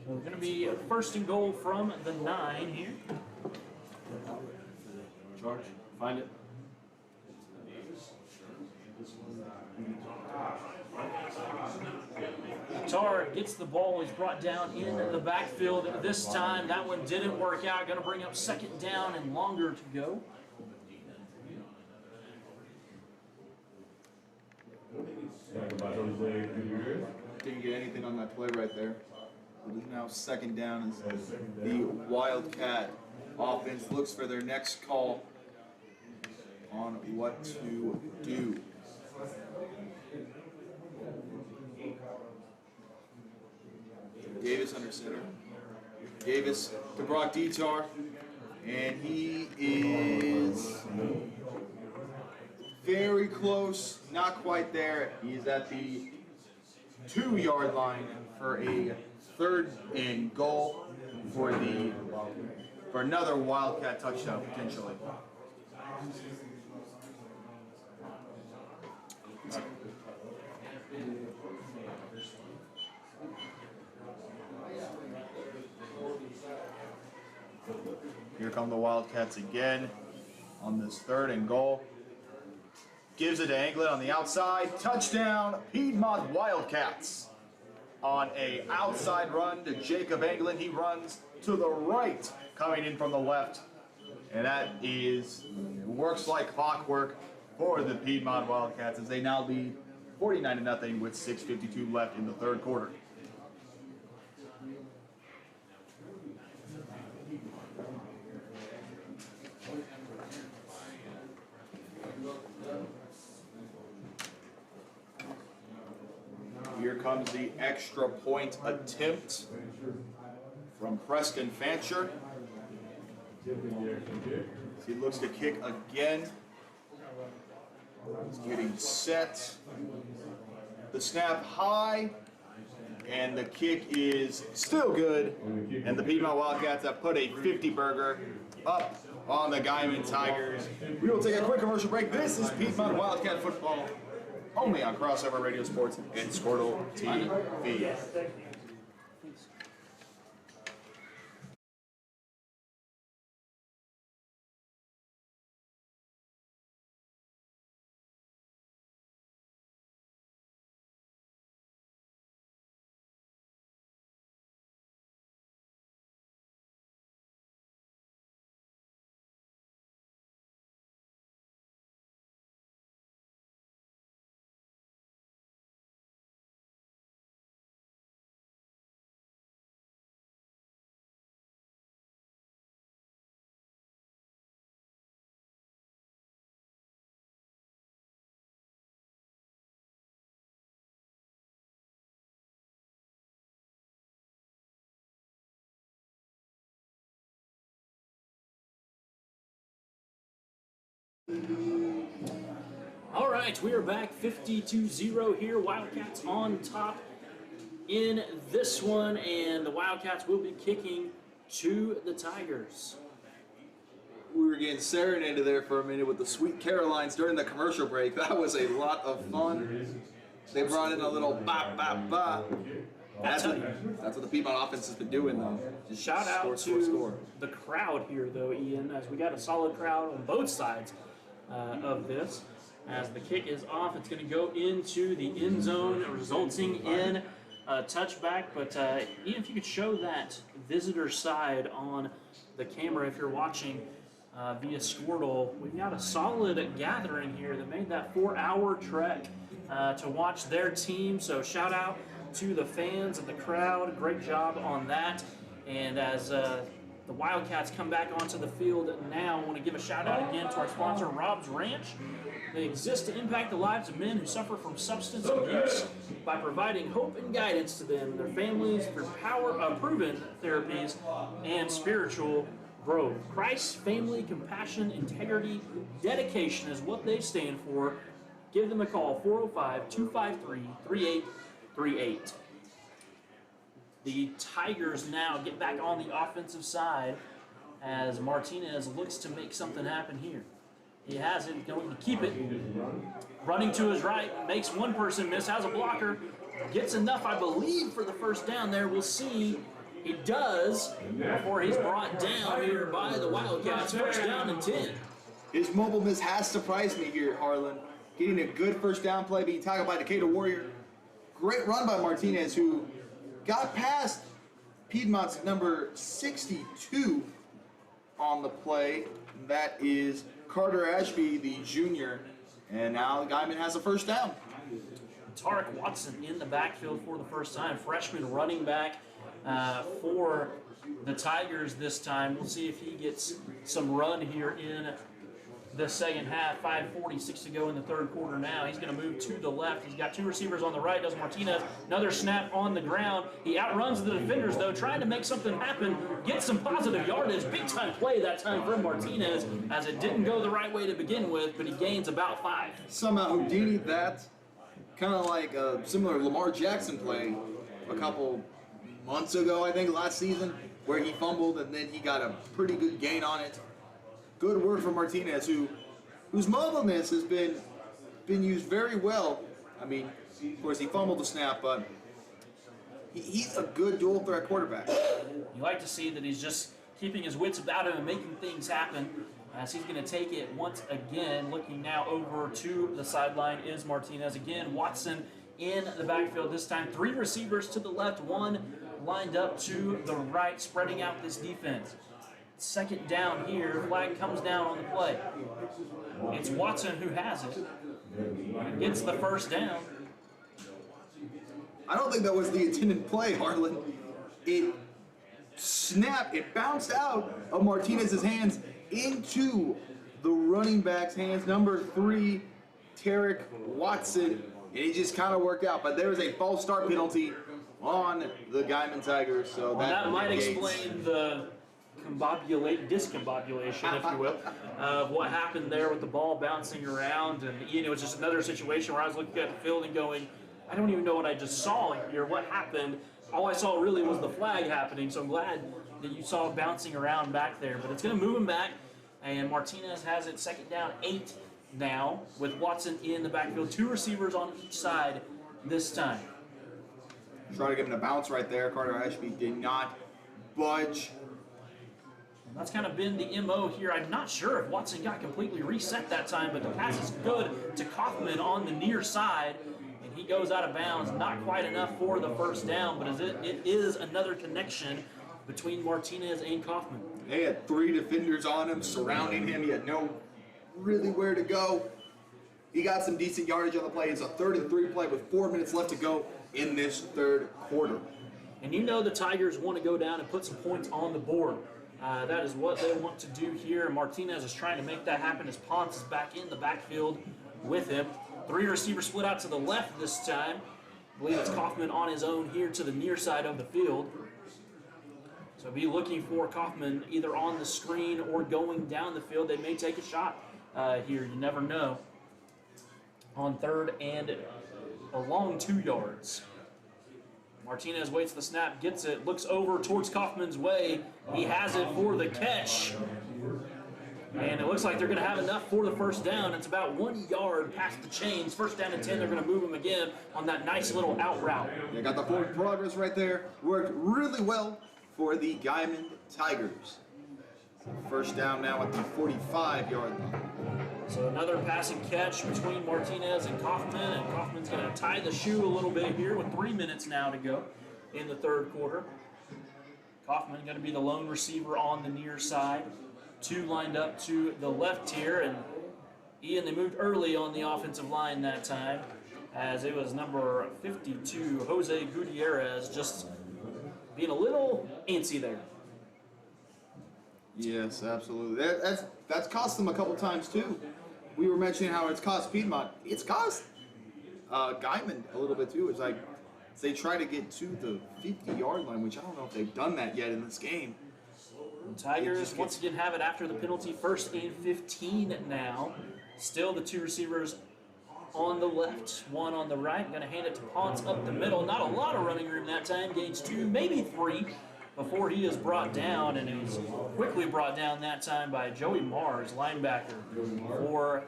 So it's going to be 1st and goal from the 9 here. Charge. Find it. Tatar gets the ball. He's brought down in the backfield. This time, that one didn't work out. Going to bring up 2nd down and longer to go. Didn't get anything on that play right there. It is now 2nd down as the Wildcat offense looks for their next call on what to do. Davis under center. Davis to Brock Detar, and he is very close, not quite there. He's at the 2-yard line for a 3rd and goal for another Wildcat touchdown potentially. Here come the Wildcats again on this 3rd and goal. Gives it to Anglin on the outside. Touchdown, Piedmont Wildcats. On a outside run to Jacob Anglin. He runs to the right, coming in from the left. And that works like clockwork for the Piedmont Wildcats as they now lead 49-0 with 6:52 left in the 3rd quarter. Here comes the extra point attempt from Preston Fancher. He looks to kick again. He's getting set. The snap high, and the kick is still good. And the Piedmont Wildcats have put a 50-burger up on the Guymon Tigers. We will take a quick commercial break. This is Piedmont Wildcat football, only on Crossover Radio Sports and Squirtle TV. All right, we are back 52-0 here. Wildcats on top in this one, and the Wildcats will be kicking to the Tigers. We were getting serenaded there for a minute with the Sweet Carolines during the commercial break. That was a lot of fun. They brought in a little bop, bop, bop. That's what the Piedmont offense has been doing, though. Just Shout out to score. the crowd here, though, Ian, as we got a solid crowd on both sides of this. As the kick is off, it's going to go into the end zone, resulting in touchback, but even if you could show that visitor side on the camera if you're watching via Squirtle, we've got a solid gathering here that made that 4-hour trek to watch their team. So shout out to the fans and the crowd. Great job on that. And as the Wildcats come back onto the field now, I want to give a shout out again to our sponsor, Rob's Ranch. They exist to impact the lives of men who suffer from substance abuse by providing hope and guidance to them and their families through proven therapies and spiritual growth. Christ, family, compassion, integrity, dedication is what they stand for. Give them a call, 405-253-3838. The Tigers now get back on the offensive side as Martinez looks to make something happen here. He has it, going to keep it. Running to his right, makes one person miss, has a blocker, gets enough, I believe, for the first down there. We'll see. He does before he's brought down here by the Wildcats. First down and 10. His mobileness has surprised me here, Harlan. Getting a good first down play, being tackled by Decatur Warrior. Great run by Martinez, who got past Piedmont's number 62 on the play. That is Carter Ashby, the junior. And now Guymon has a first down. Tarek Watson in the backfield for the first time. Freshman running back for the Tigers this time. We'll see if he gets some run here in the second half. 5:46 to go in the third quarter now. He's going to move to the left. He's got two receivers on the right. Does Martinez. Another snap on the ground. He outruns the defenders, though, trying to make something happen. Gets some positive yardage. Big-time play that time from Martinez, as it didn't go the right way to begin with, but he gains about 5. Somehow Houdini that. Kind of like a similar Lamar Jackson play a couple months ago, I think, last season, where he fumbled and then he got a pretty good gain on it. Good work from Martinez, whose mobileness has been used very well. I mean, of course, he fumbled the snap, but he's a good dual threat quarterback. You like to see that he's just keeping his wits about him and making things happen. As he's going to take it once again. Looking now over to the sideline is Martinez. Again, Watson in the backfield this time. 3 receivers to the left, 1 lined up to the right, spreading out this defense. Second down here. Flag comes down on the play. It's Watson who has it. Gets the first down. I don't think that was the intended play, Harlan. It snapped, it bounced out of Martinez's hands into the running back's hands, number 3, Tarek Watson, and it just kind of worked out. But there was a false start penalty on the Guymon Tigers, so that might explain the discombobulation, if you will, of what happened there with the ball bouncing around. And it was just another situation where I was looking at the field and going, I don't even know what I just saw here. What happened? All I saw really was the flag happening, so I'm glad that you saw it bouncing around back there. But it's going to move him back, and Martinez has it second down 8 now with Watson in the backfield. 2 receivers on each side this time. Try to give him a bounce right there. Carter Ashby did not budge. And that's kind of been the MO here. I'm not sure if Watson got completely reset that time, but the pass is good to Kaufman on the near side. And he goes out of bounds. Not quite enough for the first down, but it is another connection between Martinez and Kaufman. They had 3 defenders on him, surrounding him. He had no really where to go. He got some decent yardage on the play. It's a 3rd and 3 play with 4 minutes left to go in this third quarter. And you know the Tigers want to go down and put some points on the board. That is what they want to do here. Martinez is trying to make that happen as Ponce is back in the backfield with him. 3 receivers split out to the left this time. I believe it's Kaufman on his own here to the near side of the field. So be looking for Kaufman either on the screen or going down the field. They may take a shot here. You never know. On 3rd and a long 2 yards. Martinez waits the snap, gets it, looks over towards Kaufman's way. He has it for the catch. And it looks like they're going to have enough for the first down. It's about 1 yard past the chains. First down and 10, they're going to move him again on that nice little out route. They got the forward progress right there. Worked really well for the Guymon Tigers. First down now at the 45-yard line. So another passing catch between Martinez and Kaufman, and Kaufman's going to tie the shoe a little bit here with 3 minutes now to go in the third quarter. Kaufman going to be the lone receiver on the near side. 2 lined up to the left here, and Ian, they moved early on the offensive line that time, as it was number 52, Jose Gutierrez, just being a little antsy there. Yes, absolutely. That's cost them a couple times too. We were mentioning how it's cost Piedmont. It's cost Guymon a little bit too. It's like they try to get to the 50-yard line, which I don't know if they've done that yet in this game. The Tigers once again have it after the penalty, 1st and 15 now. Still the 2 receivers on the left, 1 on the right. Going to hand it to Ponce up the middle. Not a lot of running room that time. Gains 2, maybe 3 before he is brought down, and he was quickly brought down that time by Joey Mars, linebacker for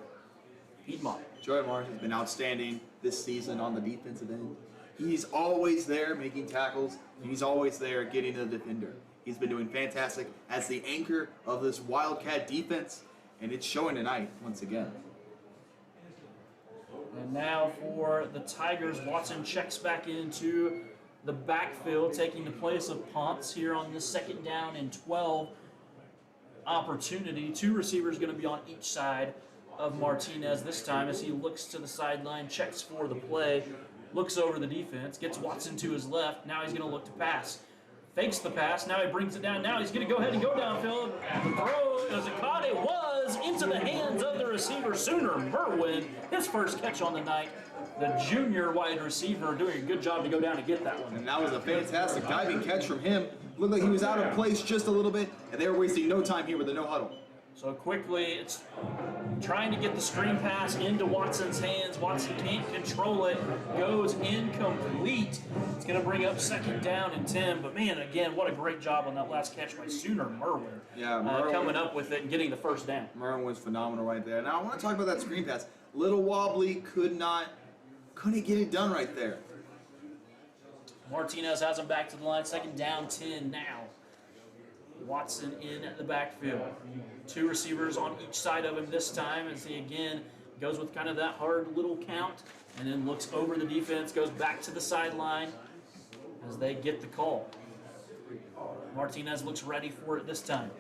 Piedmont. Joey Mars has been outstanding this season on the defensive end. He's always there making tackles, and he's always there getting the defender. He's been doing fantastic as the anchor of this Wildcat defense, and it's showing tonight once again. And now for the Tigers, Watson checks back into the backfield, taking the place of Ponce here on this 2nd down and 12 opportunity. 2 receivers going to be on each side of Martinez this time as he looks to the sideline, checks for the play, looks over the defense, gets Watson to his left. Now he's going to look to pass. Fakes the pass. Now he brings it down. Now he's going to go ahead and go downfield. The throw, as it caught, it was into the hands of the receiver, Sooner Merwin. His first catch on the night. The junior wide receiver doing a good job to go down and get that one. And that was a fantastic diving catch from him. Looked like he was out of place just a little bit, and they were wasting no time here with the no huddle. So quickly, it's trying to get the screen pass into Watson's hands. Watson can't control it, goes incomplete. It's going to bring up 2nd down and 10. But man, again, what a great job on that last catch by Sooner Merwin. Yeah, Merwin coming up with it and getting the 1st down. Merwin was phenomenal right there. Now I want to talk about that screen pass. Little wobbly, couldn't get it done right there. Martinez has him back to the line. 2nd down, 10 now. Watson in the backfield. 2 receivers on each side of him this time as he again goes with kind of that hard little count and then looks over the defense, goes back to the sideline as they get the call. Martinez looks ready for it this time.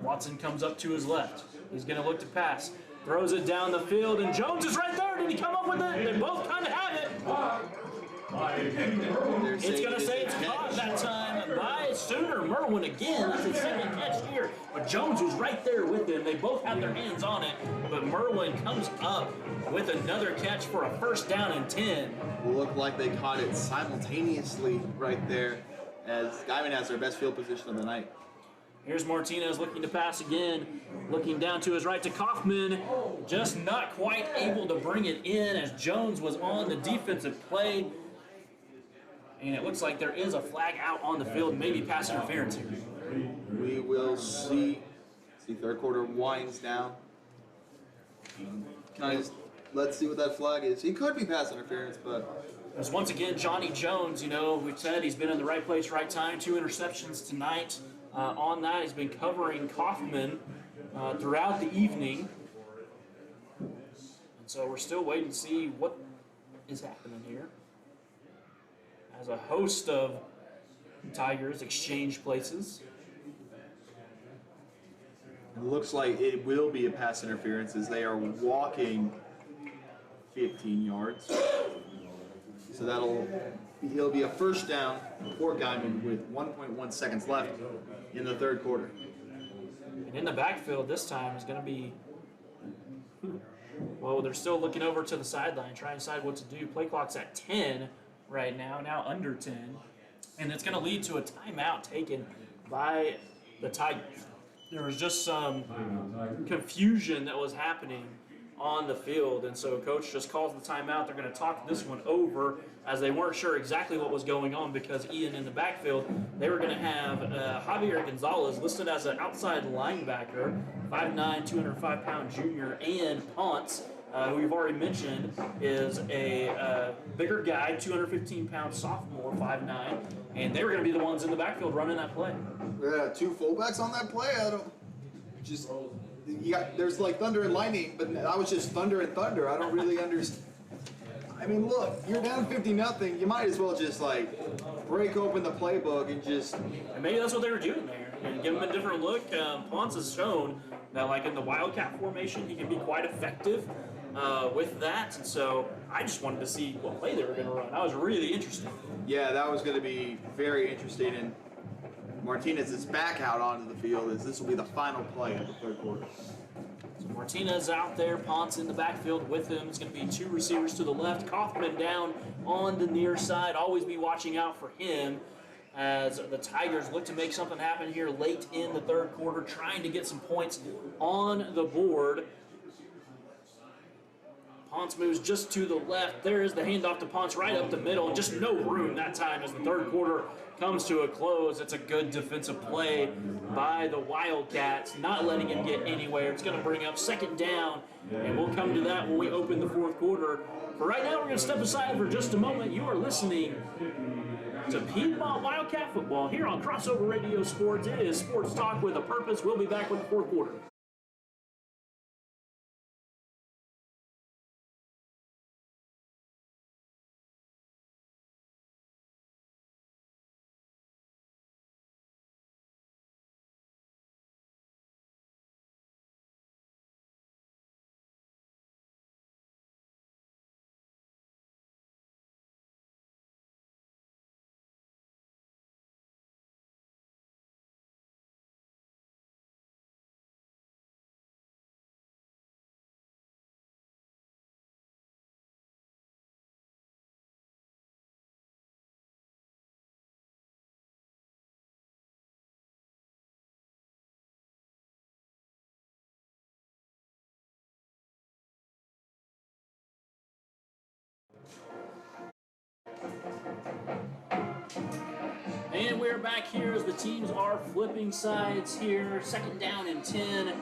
Watson comes up to his left. He's going to look to pass. Throws it down the field, and Jones is right there. Did he come up with it? They both kind of have it. It's going to say it's caught that time by Sooner Merwin again. That's his 2nd catch here. But Jones was right there with him. They both had their hands on it. But Merwin comes up with another catch for a 1st down and 10. Looked like they caught it simultaneously right there as Guymon has their best field position of the night. Here's Martinez looking to pass again, looking down to his right to Kaufman, just not quite able to bring it in as Jones was on the defensive play. And it looks like there is a flag out on the field, maybe pass interference here. We will see. See, 3rd quarter winds down. Let's see what that flag is. He could be pass interference, but as once again, Johnny Jones, we said he's been in the right place, right time. 2 interceptions tonight. On that, he's been covering Kaufman throughout the evening. And so we're still waiting to see what is happening here. As a host of Tigers exchange places. it looks like it will be a pass interference as they are walking 15 yards. So it'll be a 1st down for Guymon with 1.1 seconds left in the 3rd quarter. And in the backfield this time is going to be, well, they're still looking over to the sideline, trying to decide what to do. Play clock's at 10 right now under 10. And it's going to lead to a timeout taken by the Tigers. There was just some confusion that was happening on the field, and so coach just calls the timeout. They're going to talk this one over as they weren't sure exactly what was going on because Ian in the backfield, they were going to have Javier Gonzalez listed as an outside linebacker, 5'9", 205-pound junior, and Ponce, who we've already mentioned, is a bigger guy, 215-pound sophomore, 5'9", and they were going to be the ones in the backfield running that play. Yeah, 2 fullbacks on that play. there's like thunder and lightning, but that was just thunder and thunder. I don't really understand. I mean, look, you're down 50-0. You might as well just like break open the playbook and just. And maybe that's what they were doing there, and give him a different look. Ponce has shown that, like in the Wildcat formation, he can be quite effective with that. And so I just wanted to see what play they were going to run. I was really interested. Yeah, that was going to be very interesting. And Martinez is back out onto the field as this will be the final play of the third quarter. So Martinez out there, Ponce in the backfield with him. It's going to be two receivers to the left, Kaufman down on the near side. Always be watching out for him as the Tigers look to make something happen here late in the third quarter, trying to get some points on the board. Ponce moves just to the left. There is the handoff to Ponce right up the middle, and just no room that time as the third quarter comes to a close. It's a good defensive play by the Wildcats, not letting him get anywhere. It's going to bring up second down, and we'll come to that when we open the fourth quarter. For right now, we're going to step aside for just a moment. You are listening to Piedmont Wildcat Football here on Crossover Radio Sports. It is Sports Talk with a Purpose. We'll be back with the fourth quarter. And we're back here as the teams are flipping sides here. Second down and 10.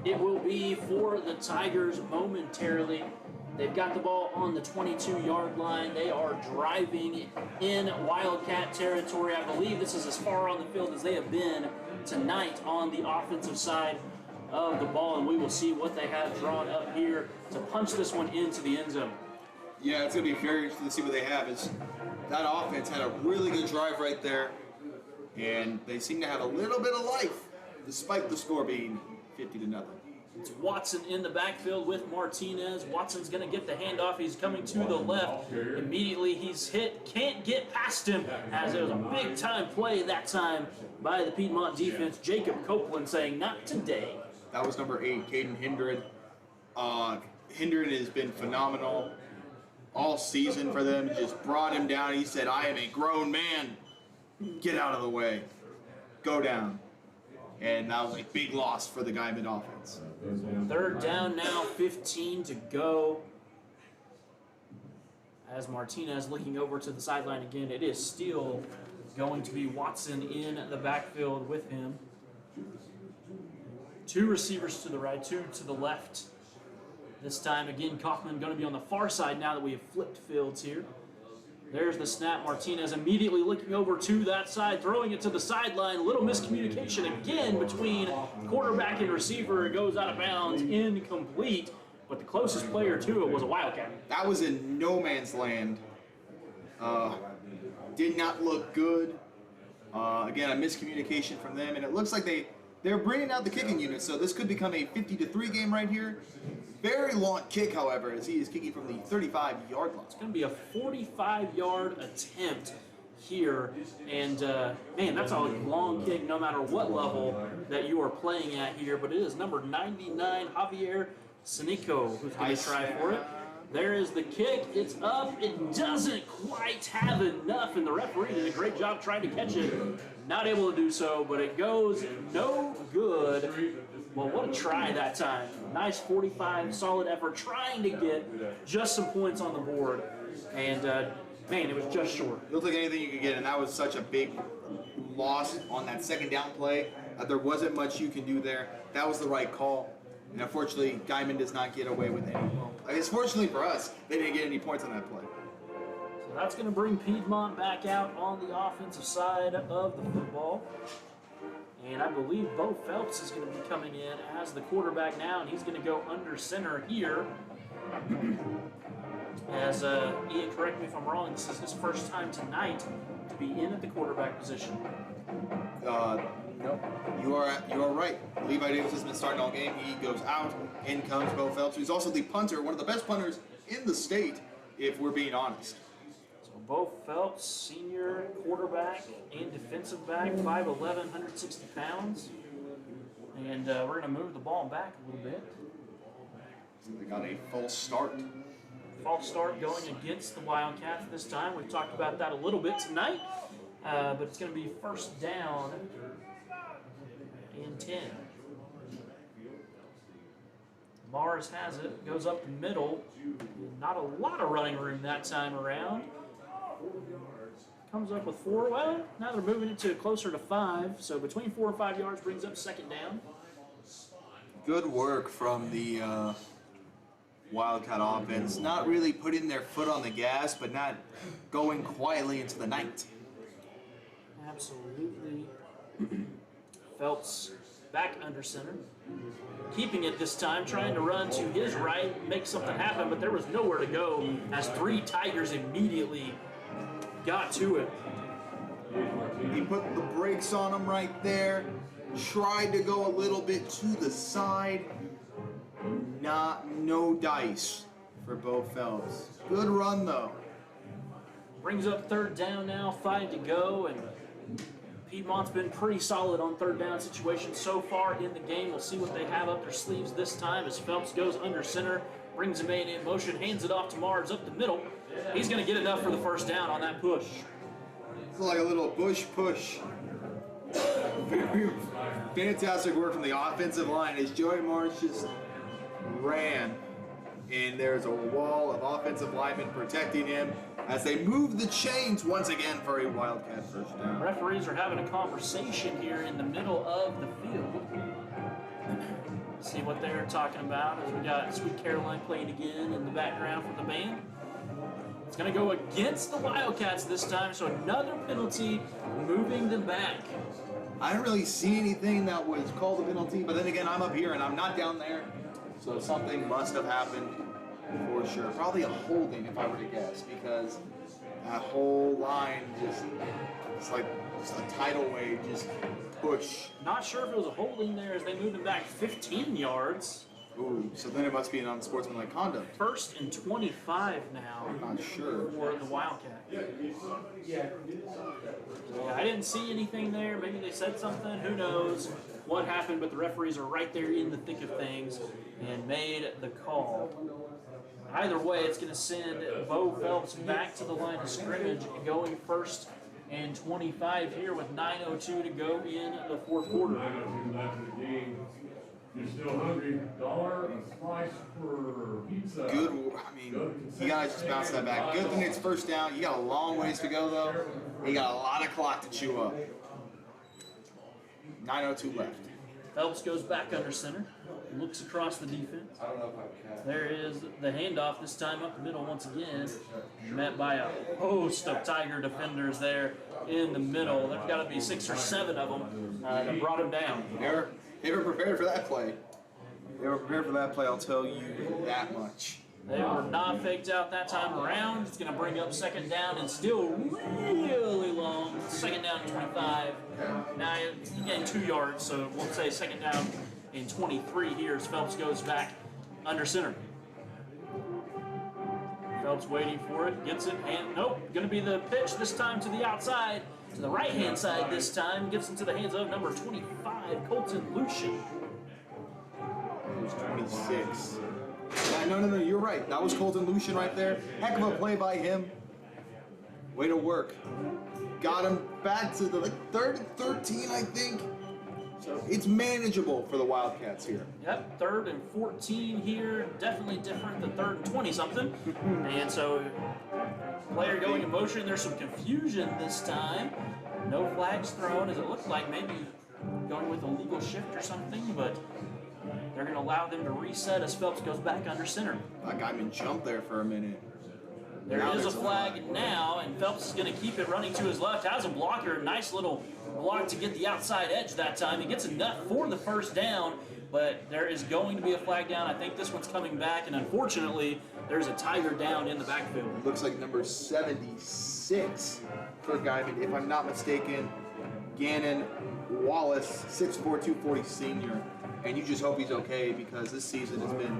It will be for the Tigers momentarily. They've got the ball on the 22-yard line. They are driving in Wildcat territory. I believe this is as far on the field as they have been tonight on the offensive side of the ball, and we will see what they have drawn up here to punch this one into the end zone. Yeah, it's going to be very interesting to see what they have. Is that offense had a really good drive right there, and they seem to have a little bit of life, despite the score being 50-0. It's Watson in the backfield with Martinez. Watson's going to get the handoff. He's coming to the left. Immediately he's hit. Can't get past him as it was a big-time play that time by the Piedmont defense. Jacob Copeland saying, not today. That was number 8, Caden Hindren. Hindren has been phenomenal all season for them. Just brought him down. He said, I am a grown man. Get out of the way. Go down. And that was a big loss for the Guymon offense. Third down now, 15 to go. As Martinez looking over to the sideline again, it is still going to be Watson in the backfield with him. Two receivers to the right, two to the left. This time, again, Kaufman going to be on the far side now that we have flipped fields here. There's the snap. Martinez immediately looking over to that side, throwing it to the sideline. Little miscommunication again between quarterback and receiver. It goes out of bounds, incomplete. But the closest player to it was a Wildcat. That was in no man's land. Did not look good. Again, a miscommunication from them. And it looks like they're bringing out the kicking unit. So this could become a 50-3 game right here. Very long kick, however, as he is kicking from the 35-yard line. It's going to be a 45-yard attempt here. And, man, that's a long kick no matter what level that you are playing at here. But it is number 99, Javier Sinico, who's going to try for it. There is the kick. It's up. It doesn't quite have enough, and the referee did a great job trying to catch it. Not able to do so, but it goes no good. Well, what a try that time. Nice 45, solid effort, trying to get just some points on the board. And, man, it was just short. It looked like anything you could get, and that was such a big loss on that second down play. There wasn't much you can do there. That was the right call. And unfortunately, Guymon does not get away with any. I guess fortunately for us, they didn't get any points on that play. So that's going to bring Piedmont back out on the offensive side of the football. And I believe Bo Phelps is going to be coming in as the quarterback now, and he's going to go under center here. As Ian, correct me if I'm wrong, this is his first time tonight to be in at the quarterback position. No, you are right. Levi Davis has been starting all game. He goes out. In comes Bo Phelps, who's also the punter, one of the best punters in the state, if we're being honest. So Bo Phelps, senior quarterback and defensive back, 5'11", 160 pounds. And we're going to move the ball back a little bit. They got a false start. False start going against the Wildcats this time. We've talked about that a little bit tonight, but it's going to be first down and 10. Mars has it, goes up the middle. Not a lot of running room that time around. Comes up with 4. Well, now they're moving it to closer to 5. So between 4 and 5 yards brings up second down. Good work from the Wildcat offense. Not really putting their foot on the gas, but not going quietly into the night. Absolutely. Phelps back under center. Keeping it this time, trying to run to his right, make something happen, but there was nowhere to go as 3 Tigers immediately got to it. He put the brakes on him right there, tried to go a little bit to the side. No dice for Bo Phelps. Good run though. Brings up third down now, 5 to go, and Piedmont's been pretty solid on third down situations so far in the game. We'll see what they have up their sleeves this time as Phelps goes under center, brings him in motion, hands it off to Mars up the middle. He's going to get enough for the first down on that push. It's like a little bush push. Very fantastic work from the offensive line as Joey Mars just ran. And there's a wall of offensive linemen protecting him as they move the chains once again for a Wildcat first down. Referees are having a conversation here in the middle of the field. See what they're talking about as we got Sweet Caroline playing again in the background from the band. It's going to go against the Wildcats this time, so another penalty moving them back. I didn't really see anything that was called a penalty, but then again, I'm up here and I'm not down there. So something must have happened for sure. Probably a holding if I were to guess, because that whole line it's like just a tidal wave, just push. Not sure if it was a holding there as they moved him back 15 yards. Ooh, so then it must be an unsportsmanlike conduct. First and 25 now. I'm not sure. For the Wildcat. Yeah, I didn't see anything there. Maybe they said something. Who knows what happened, but the referees are right there in the thick of things and made the call. Either way, it's going to send Bo Phelps back to the line of scrimmage, going first and 25 here with 9:02 to go in the fourth quarter. You're still hungry? $1 a slice for pizza. Good. I mean, you guys just bounce that back. Good thing it's first down. You got a long ways to go though. You got a lot of clock to chew up. 9:02 left. Phelps goes back under center, looks across the defense. There is the handoff this time up the middle once again, met by a host of Tiger defenders there in the middle. There's got to be 6 or 7 of them that brought him down. They were prepared for that play. They were prepared for that play, I'll tell you that much. They were not faked out that time around. It's going to bring up second down and still really long. Second down and 25. Now you gain 2 yards, so we'll say second down and 23 here as Phelps goes back under center. Phelps waiting for it, gets it, and nope, going to be the pitch this time to the outside, to the right-hand side this time. Gets into the hands of number 25, Colton Lucian. Who's 26. No, you're right. That was Colton Lucian right there. Heck of a play by him. Way to work. Got him back to the 3rd and 13, I think. So it's manageable for the Wildcats here. Yep, 3rd and 14 here. Definitely different than 3rd and 20-something. And so player going in motion. There's some confusion this time. No flags thrown, as it looked like maybe going with a legal shift or something, but they're going to allow them to reset as Phelps goes back under center. That Guymon jumped there for a minute. There is a flag now, and Phelps is going to keep it running to his left. Has a blocker, a nice little block to get the outside edge that time. He gets enough for the first down, but there is going to be a flag down. I think this one's coming back, and unfortunately, there's a Tiger down in the backfield. It looks like number 76 for Guymon, if I'm not mistaken. Gannon Wallace, 6'4", 240 senior. And you just hope he's okay, because this season has been,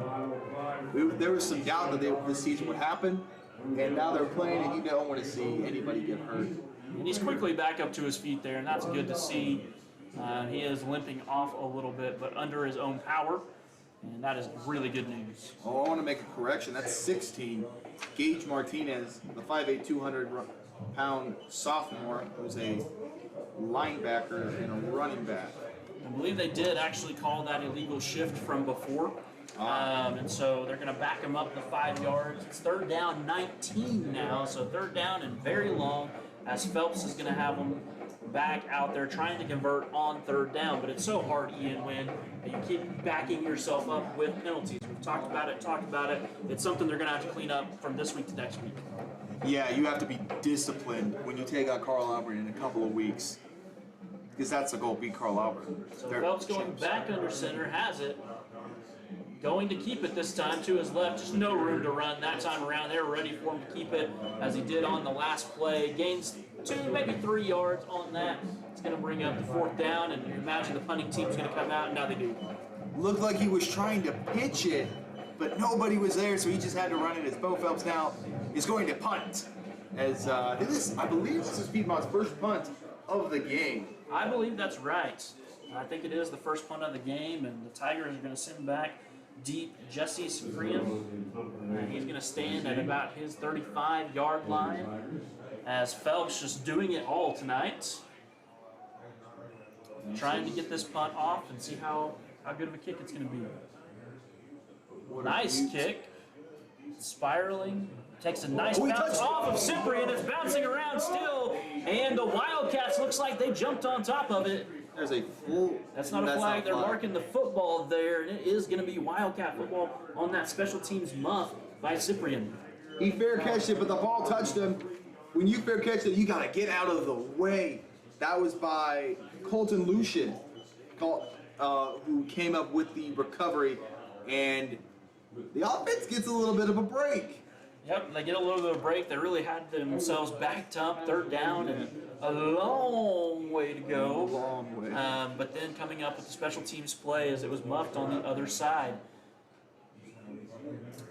there was some doubt that this season would happen, and now they're playing, and you don't want to see anybody get hurt. And he's quickly back up to his feet there, and that's good to see. He is limping off a little bit, but under his own power, and that is really good news. Oh, I want to make a correction. That's 16. Gage Martinez, the 5'8", 200-pound sophomore, who's a linebacker and a running back. I believe they did actually call that illegal shift from before. And so they're going to back him up the 5 yards. It's 3rd down 19 now, so 3rd down and very long, as Phelps is going to have them back out there trying to convert on 3rd down. But it's so hard, Ian, when you keep backing yourself up with penalties. We've talked about it. It's something they're going to have to clean up from this week to next week. Yeah, you have to be disciplined when you take out Carl Albert in a couple of weeks, because that's the goal, beat Carl Albert. So Phelps going back under center, has it. Going to keep it this time to his left. Just no room to run that time around. They were ready for him to keep it, as he did on the last play. Gains 2, maybe 3 yards on that. It's going to bring up the 4th down, and you imagine the punting team's going to come out, and now they do. Looked like he was trying to pitch it, but nobody was there, so he just had to run it. As Bo Phelps now is going to punt. As I believe this is Piedmont's first punt of the game. I believe that's right. I think it is the first punt of the game, and the Tigers are going to send back deep Jesse Sufrian. He's going to stand at about his 35-yard line, as Phelps just doing it all tonight. Trying to get this punt off and see how good of a kick it's going to be. Nice kick. Spiraling. Takes a nice bounce off of Cyprian. It's bouncing around still. And the Wildcats looks like they jumped on top of it. There's a full... That's not a flag. They're marking the football there, and it is going to be Wildcat football on that special teams muff by Cyprian. He fair catched it, but the ball touched him. When you fair catch it, you got to get out of the way. That was by Colton Lucian, who came up with the recovery, and the offense gets a little bit of a break. Yep, they get a little bit of a break. They really had themselves backed up, 3rd down, and a long way to go. Long way. But then coming up with the special teams play, as it was muffed on the other side.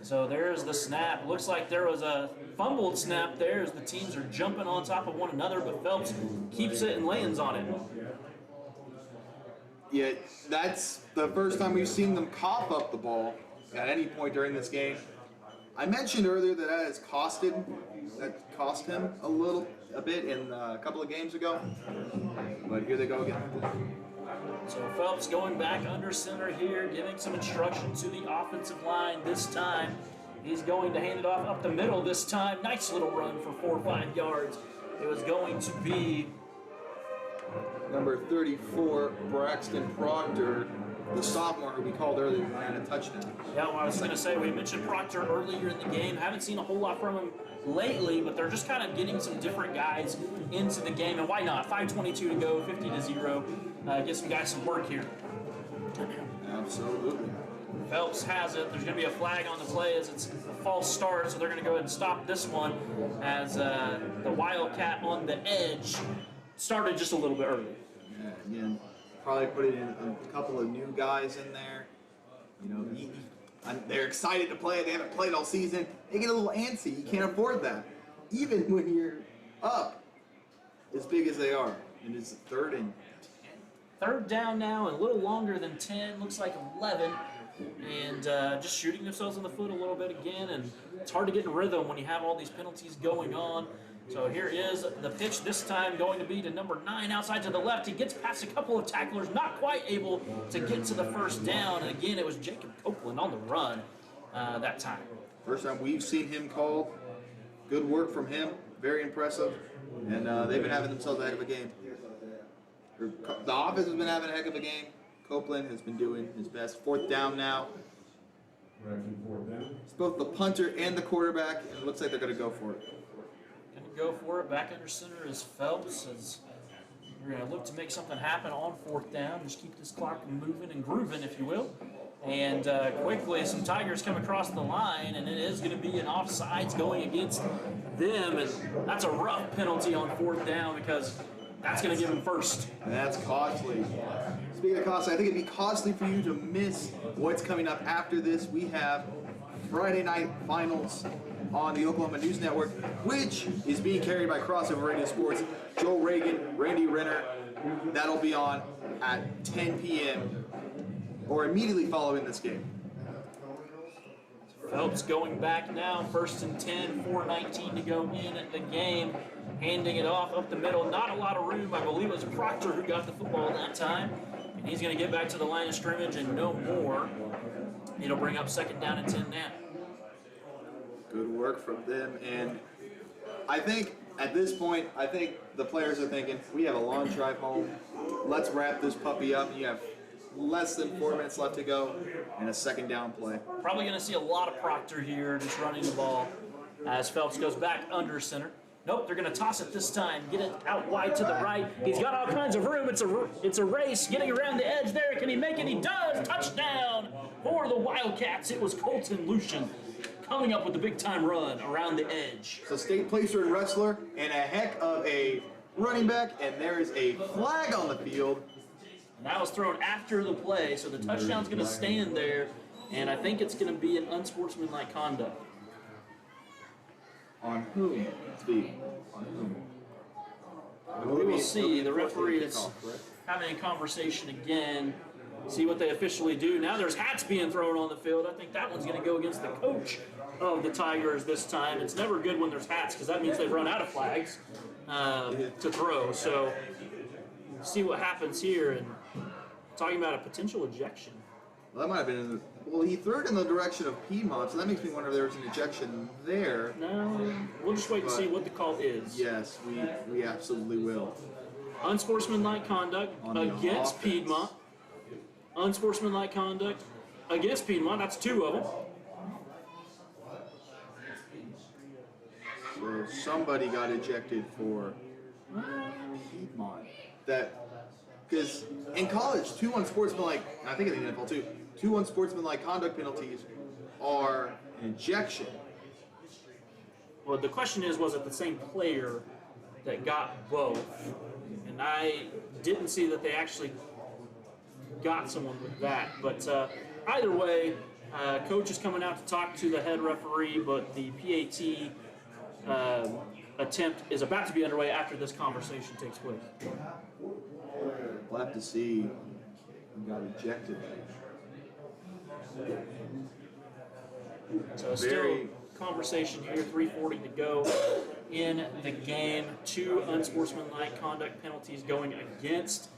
So there's the snap. Looks like there was a fumbled snap there, as the teams are jumping on top of one another, but Phelps keeps it and lands on it. Yeah, that's the first time we've seen them cough up the ball at any point during this game. I mentioned earlier that has cost him a bit in a couple of games ago, but here they go again. So Phelps going back under center here, giving some instruction to the offensive line this time. He's going to hand it off up the middle this time. Nice little run for 4 or 5 yards. It was going to be number 34, Braxton Proctor, the sophomore who we called earlier, ran a touchdown. Yeah, well, I was going to say, we mentioned Proctor earlier in the game. Haven't seen a whole lot from him lately, but they're just kind of getting some different guys into the game, and why not? 5:22 to go, 50-0. Get some guys some work here. Absolutely. Phelps has it. There's going to be a flag on the play as it's a false start, so they're going to go ahead and stop this one, as the Wildcat on the edge started just a little bit early. Yeah, again, probably put it in a couple of new guys in there. You know, they're excited to play. They haven't played all season. They get a little antsy. You can't afford that, even when you're up as big as they are. And it's 3rd and 10. 3rd down now, a little longer than 10. Looks like 11. And just shooting themselves in the foot a little bit again. And it's hard to get in rhythm when you have all these penalties going on. So here is the pitch, this time going to be to number 9 outside to the left. He gets past a couple of tacklers, not quite able to get to the 1st down. And again, it was Jacob Copeland on the run that time. First time we've seen him called. Good work from him. Very impressive. And they've been having themselves a heck of a game. The offense has been having a heck of a game. Copeland has been doing his best. 4th down now. Correction, fourth down. It's both the punter and the quarterback, and it looks like they're going to go for it. Going to go for it. Back under center is Phelps. As we're going to look to make something happen on fourth down. Just keep this clock moving and grooving, if you will. And quickly, some Tigers come across the line, and it is going to be an offsides going against them. And that's a rough penalty on fourth down because that's going to give them first. And that's costly. Speaking of costly, I think it'd be costly for you to miss what's coming up after this. We have Friday night finals on the Oklahoma News Network, which is being carried by Crossover Radio Sports. Joe Reagan, Randy Renner. That'll be on at 10 p.m. or immediately following this game. Phelps going back now, 1st and 10, 4:19 to go in the game. Handing it off up the middle, not a lot of room. I believe it was Proctor who got the football that time. And he's going to get back to the line of scrimmage and no more. It'll bring up 2nd down and 10 now. Good work from them. And I think at this point, I think the players are thinking, we have a long drive home. Let's wrap this puppy up. You have less than 4 minutes left to go and a 2nd down play. Probably going to see a lot of Proctor here just running the ball as Phelps goes back under center. Nope, they're going to toss it this time. Get it out wide to the right. He's got all kinds of room. It's a race. Getting around the edge there. Can he make it? He does. Touchdown for the Wildcats. It was Colton Lucian coming up with the big-time run around the edge. So state placer and wrestler and a heck of a running back, and there is a flag on the field. And that was thrown after the play, so the touchdown's going to stand there, and I think it's going to be an unsportsmanlike conduct. On whom, Steve? On whom? We will see. The referee is having a conversation again, see what they officially do. Now there's hats being thrown on the field. I think that one's going to go against the coach of the Tigers this time. It's never good when there's hats because that means they've run out of flags to throw. So see what happens here. And talking about a potential ejection. Well, that might have been well, he threw it in the direction of Piedmont, so that makes me wonder if there was an ejection there. No, we'll just wait and see what the call is. Yes, we absolutely will. Unsportsmanlike conduct against Piedmont. Unsportsmanlike conduct against Piedmont. That's 2 of them. So somebody got ejected for Piedmont. Because in college, 2 unsportsmanlike, and I think in the NFL too, 2 unsportsmanlike conduct penalties are an ejection. Well, the question is, was it the same player that got both? And I didn't see that they actually got someone with that. But either way, coach is coming out to talk to the head referee, but the PAT attempt is about to be underway after this conversation takes place. We'll have to see who got ejected. So still conversation here, 3:40 to go in the game. 2 unsportsmanlike conduct penalties going against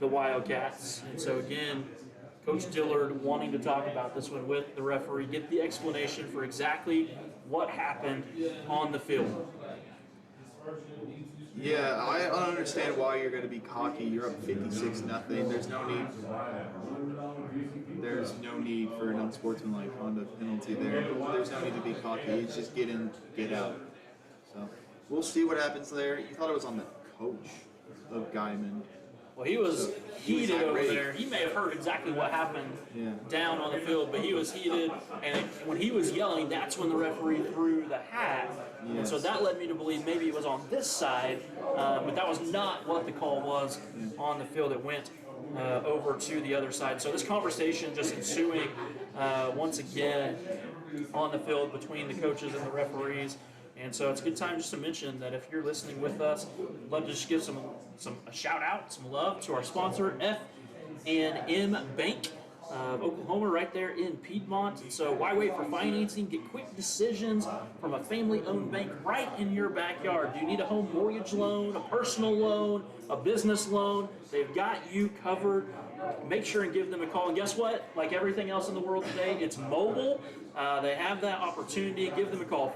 the Wildcats. And so again, Coach Dillard wanting to talk about this one with the referee, get the explanation for exactly what happened on the field. Yeah, I don't understand why you're going to be cocky. You're up 56-0. There's no need. There's no need for an unsportsmanlike conduct penalty there. There's no need to be cocky. It's just get in, get out. So we'll see what happens there. You thought it was on the coach of Guymon. Well, he was heated over there. He may have heard exactly what happened down on the field, but he was heated. And when he was yelling, that's when the referee threw the hat. Yes. And so that led me to believe maybe it was on this side, but that was not what the call was on the field. It went over to the other side. So this conversation just ensuing once again on the field between the coaches and the referees. And so it's a good time just to mention that if you're listening with us, I'd love to just give a shout out, some love to our sponsor, F&M Bank of Oklahoma, right there in Piedmont. And so why wait for financing? Get quick decisions from a family-owned bank right in your backyard. Do you need a home mortgage loan, a personal loan, a business loan? They've got you covered. Make sure and give them a call. And guess what? Like everything else in the world today, it's mobile. They have that opportunity. Give them a call,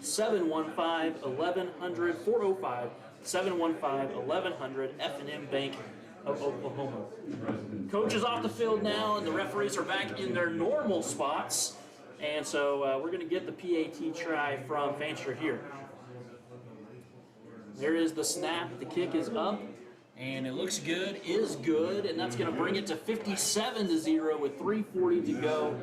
405-715-1100, 405-715-1100, F&M Bank of Oklahoma. Coach is off the field now, and the referees are back in their normal spots. And so we're going to get the PAT try from Fancher here. There is the snap. The kick is up, and it looks good, is good, and that's going to bring it to 57-0 with 3:40 to go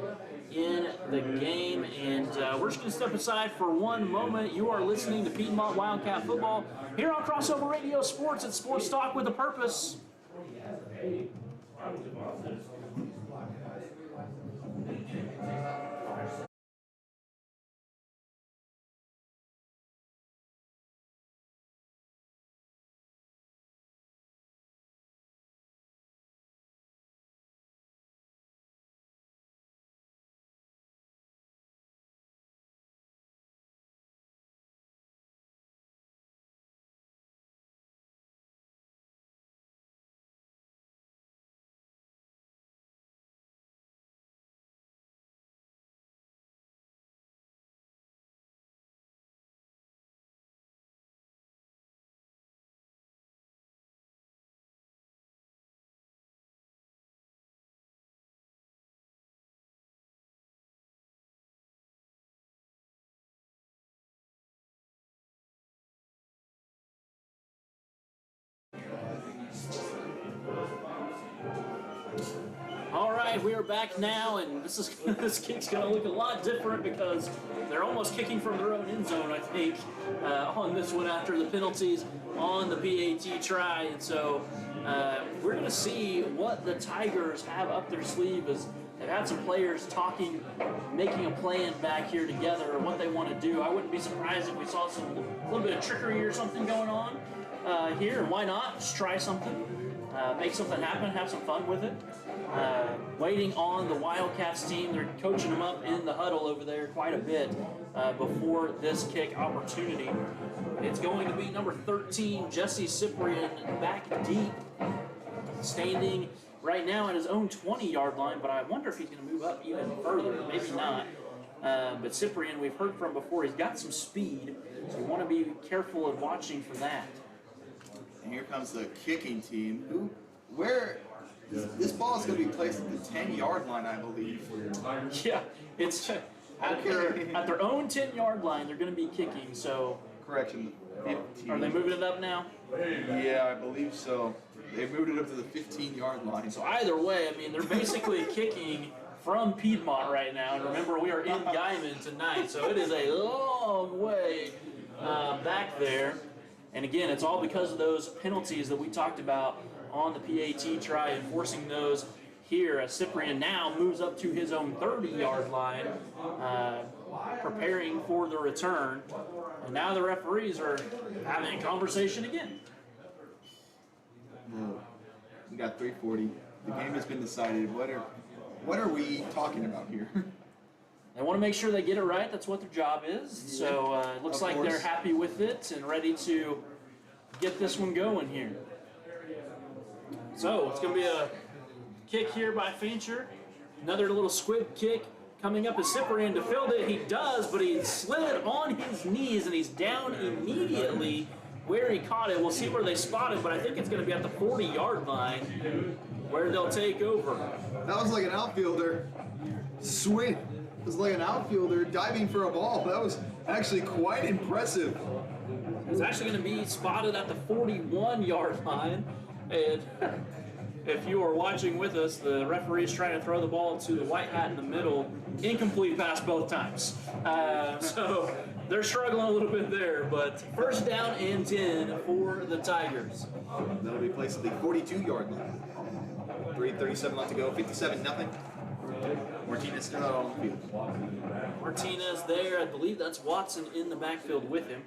in the game. And we're just going to step aside for one moment. You are listening to Piedmont Wildcat Football here on Crossover Radio Sports at Sports Talk with a Purpose. All right, we are back now, and this kick's going to look a lot different because they're almost kicking from their own end zone, I think, on this one after the penalties on the PAT try. And so we're going to see what the Tigers have up their sleeve as they've had some players talking, making a plan back here together, what they want to do. I wouldn't be surprised if we saw a little bit of trickery or something going on here. Why not? Just try something. Make something happen, have some fun with it. Waiting on the Wildcats team. They're coaching them up in the huddle over there quite a bit before this kick opportunity. It's going to be number 13, Jesse Cyprian, back deep, standing right now at his own 20-yard line, but I wonder if he's going to move up even further. Maybe not. But Cyprian, we've heard from before, he's got some speed, so you want to be careful of watching for that. And here comes the kicking team. This ball is going to be placed at the 10-yard line, I believe. Yeah, it's at their own 10-yard line. They're going to be kicking. So correction, 15. Are they moving it up now? Yeah, I believe so. They moved it up to the 15-yard line. So either way, I mean, they're basically kicking from Piedmont right now. And remember, we are in Guymon tonight, so it is a long way back there. And again, it's all because of those penalties that we talked about on the PAT try, enforcing those here as Cyprian now moves up to his own 30-yard line, preparing for the return. And now the referees are having a conversation again. We got 3:40. The game has been decided. What are we talking about here? They want to make sure they get it right. That's what their job is. So it looks like they're happy with it and ready to get this one going here. So it's going to be a kick here by Fancher. Another little squib kick coming up as Cyprian to field it. He does, but he slid on his knees and he's down immediately where he caught it. We'll see where they spot it, but I think it's going to be at the 40-yard line where they'll take over. That was like an outfielder. Sweet. It was like an outfielder diving for a ball. That was actually quite impressive. It's actually going to be spotted at the 41-yard line. And if you are watching with us, the referee's trying to throw the ball to the white hat in the middle. Incomplete pass both times. So they're struggling a little bit there, but first down and 10 for the Tigers. That'll be placed at the 42-yard line. 3:37 left to go, 57-0. Martinez still out on the field. Martinez there, I believe that's Watson in the backfield with him.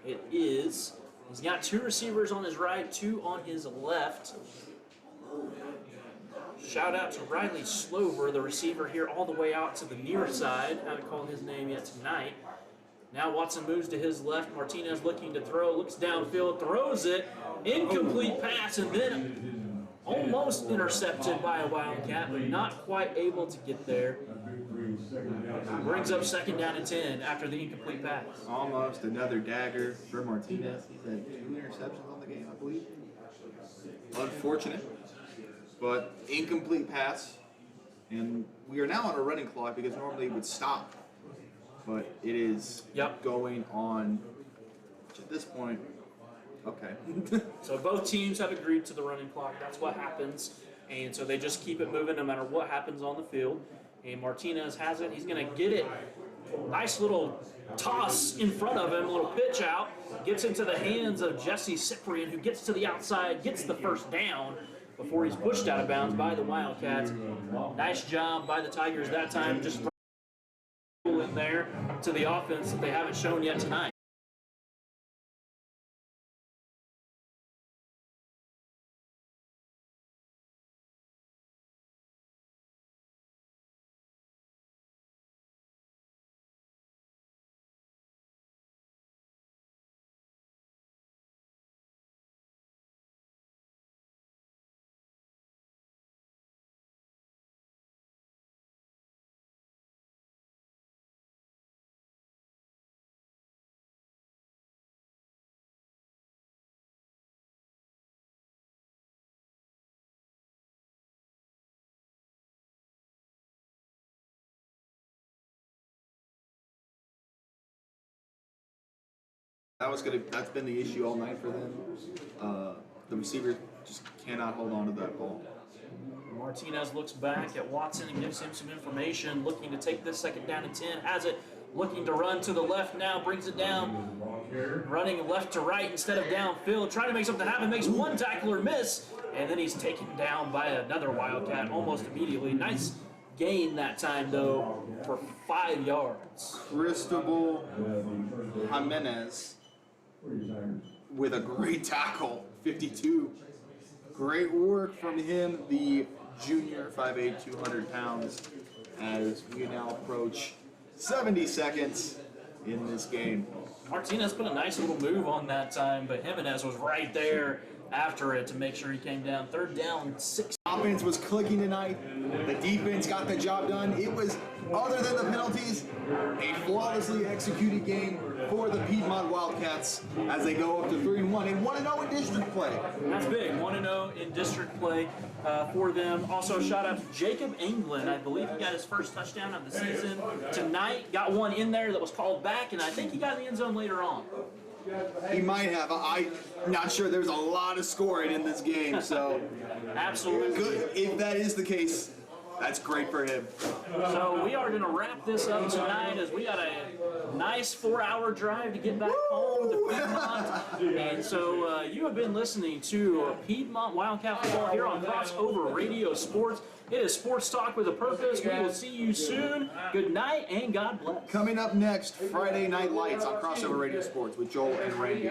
It is. He's got two receivers on his right, two on his left. Shout out to Riley Slover, the receiver here all the way out to the near side. Haven't called his name yet tonight. Now Watson moves to his left. Martinez looking to throw, looks downfield, throws it. Incomplete pass, and then almost intercepted by a Wildcat, but not quite able to get there. Brings up second down and 10 after the incomplete pass. Almost another dagger for Martinez. He's had 2 interceptions on the game, I believe. Unfortunate, but incomplete pass. And we are now on a running clock because normally it would stop. But it is going on at this point. Okay. So both teams have agreed to the running clock. That's what happens. And so they just keep it moving no matter what happens on the field. And Martinez has it. He's going to get it. Nice little toss in front of him, a little pitch out. Gets into the hands of Jesse Cyprian, who gets to the outside, gets the first down before he's pushed out of bounds by the Wildcats. Nice job by the Tigers that time, just in there to the offense that they haven't shown yet tonight. That's been the issue all night for them. The receiver just cannot hold on to that ball. Martinez looks back at Watson and gives him some information, looking to take this second down and 10, has it, looking to run to the left now, brings it down, running left to right instead of downfield, trying to make something happen, makes one tackler miss, and then he's taken down by another Wildcat almost immediately. Nice gain that time, though, for 5 yards. Cristobal Jimenez with a great tackle, 52. Great work from him, the junior, 5'8", 200 pounds, as we now approach 70 seconds in this game. Martinez put a nice little move on that time, but Jimenez was right there after it to make sure he came down. Third down, 6. Offense was clicking tonight. The defense got the job done. It was, other than the penalties, a flawlessly executed game for the Piedmont Wildcats as they go up to 3-1 and 1-0 in district play. That's big, 1-0 in district play for them. Also, shout out to Jacob England. I believe he got his first touchdown of the season tonight. Got one in there that was called back, and I think he got in the end zone later on. He might have. I'm not sure. There's a lot of scoring in this game, so absolutely good. If that is the case, that's great for him. So we are going to wrap this up tonight as we got a nice 4-hour drive to get back home to Piedmont. And so you have been listening to Piedmont Wildcat Football here on Crossover Radio Sports. It is Sports Talk with a Purpose. We will see you soon. Good night and God bless. Coming up next, Friday Night Lights on Crossover Radio Sports with Joel and Randy.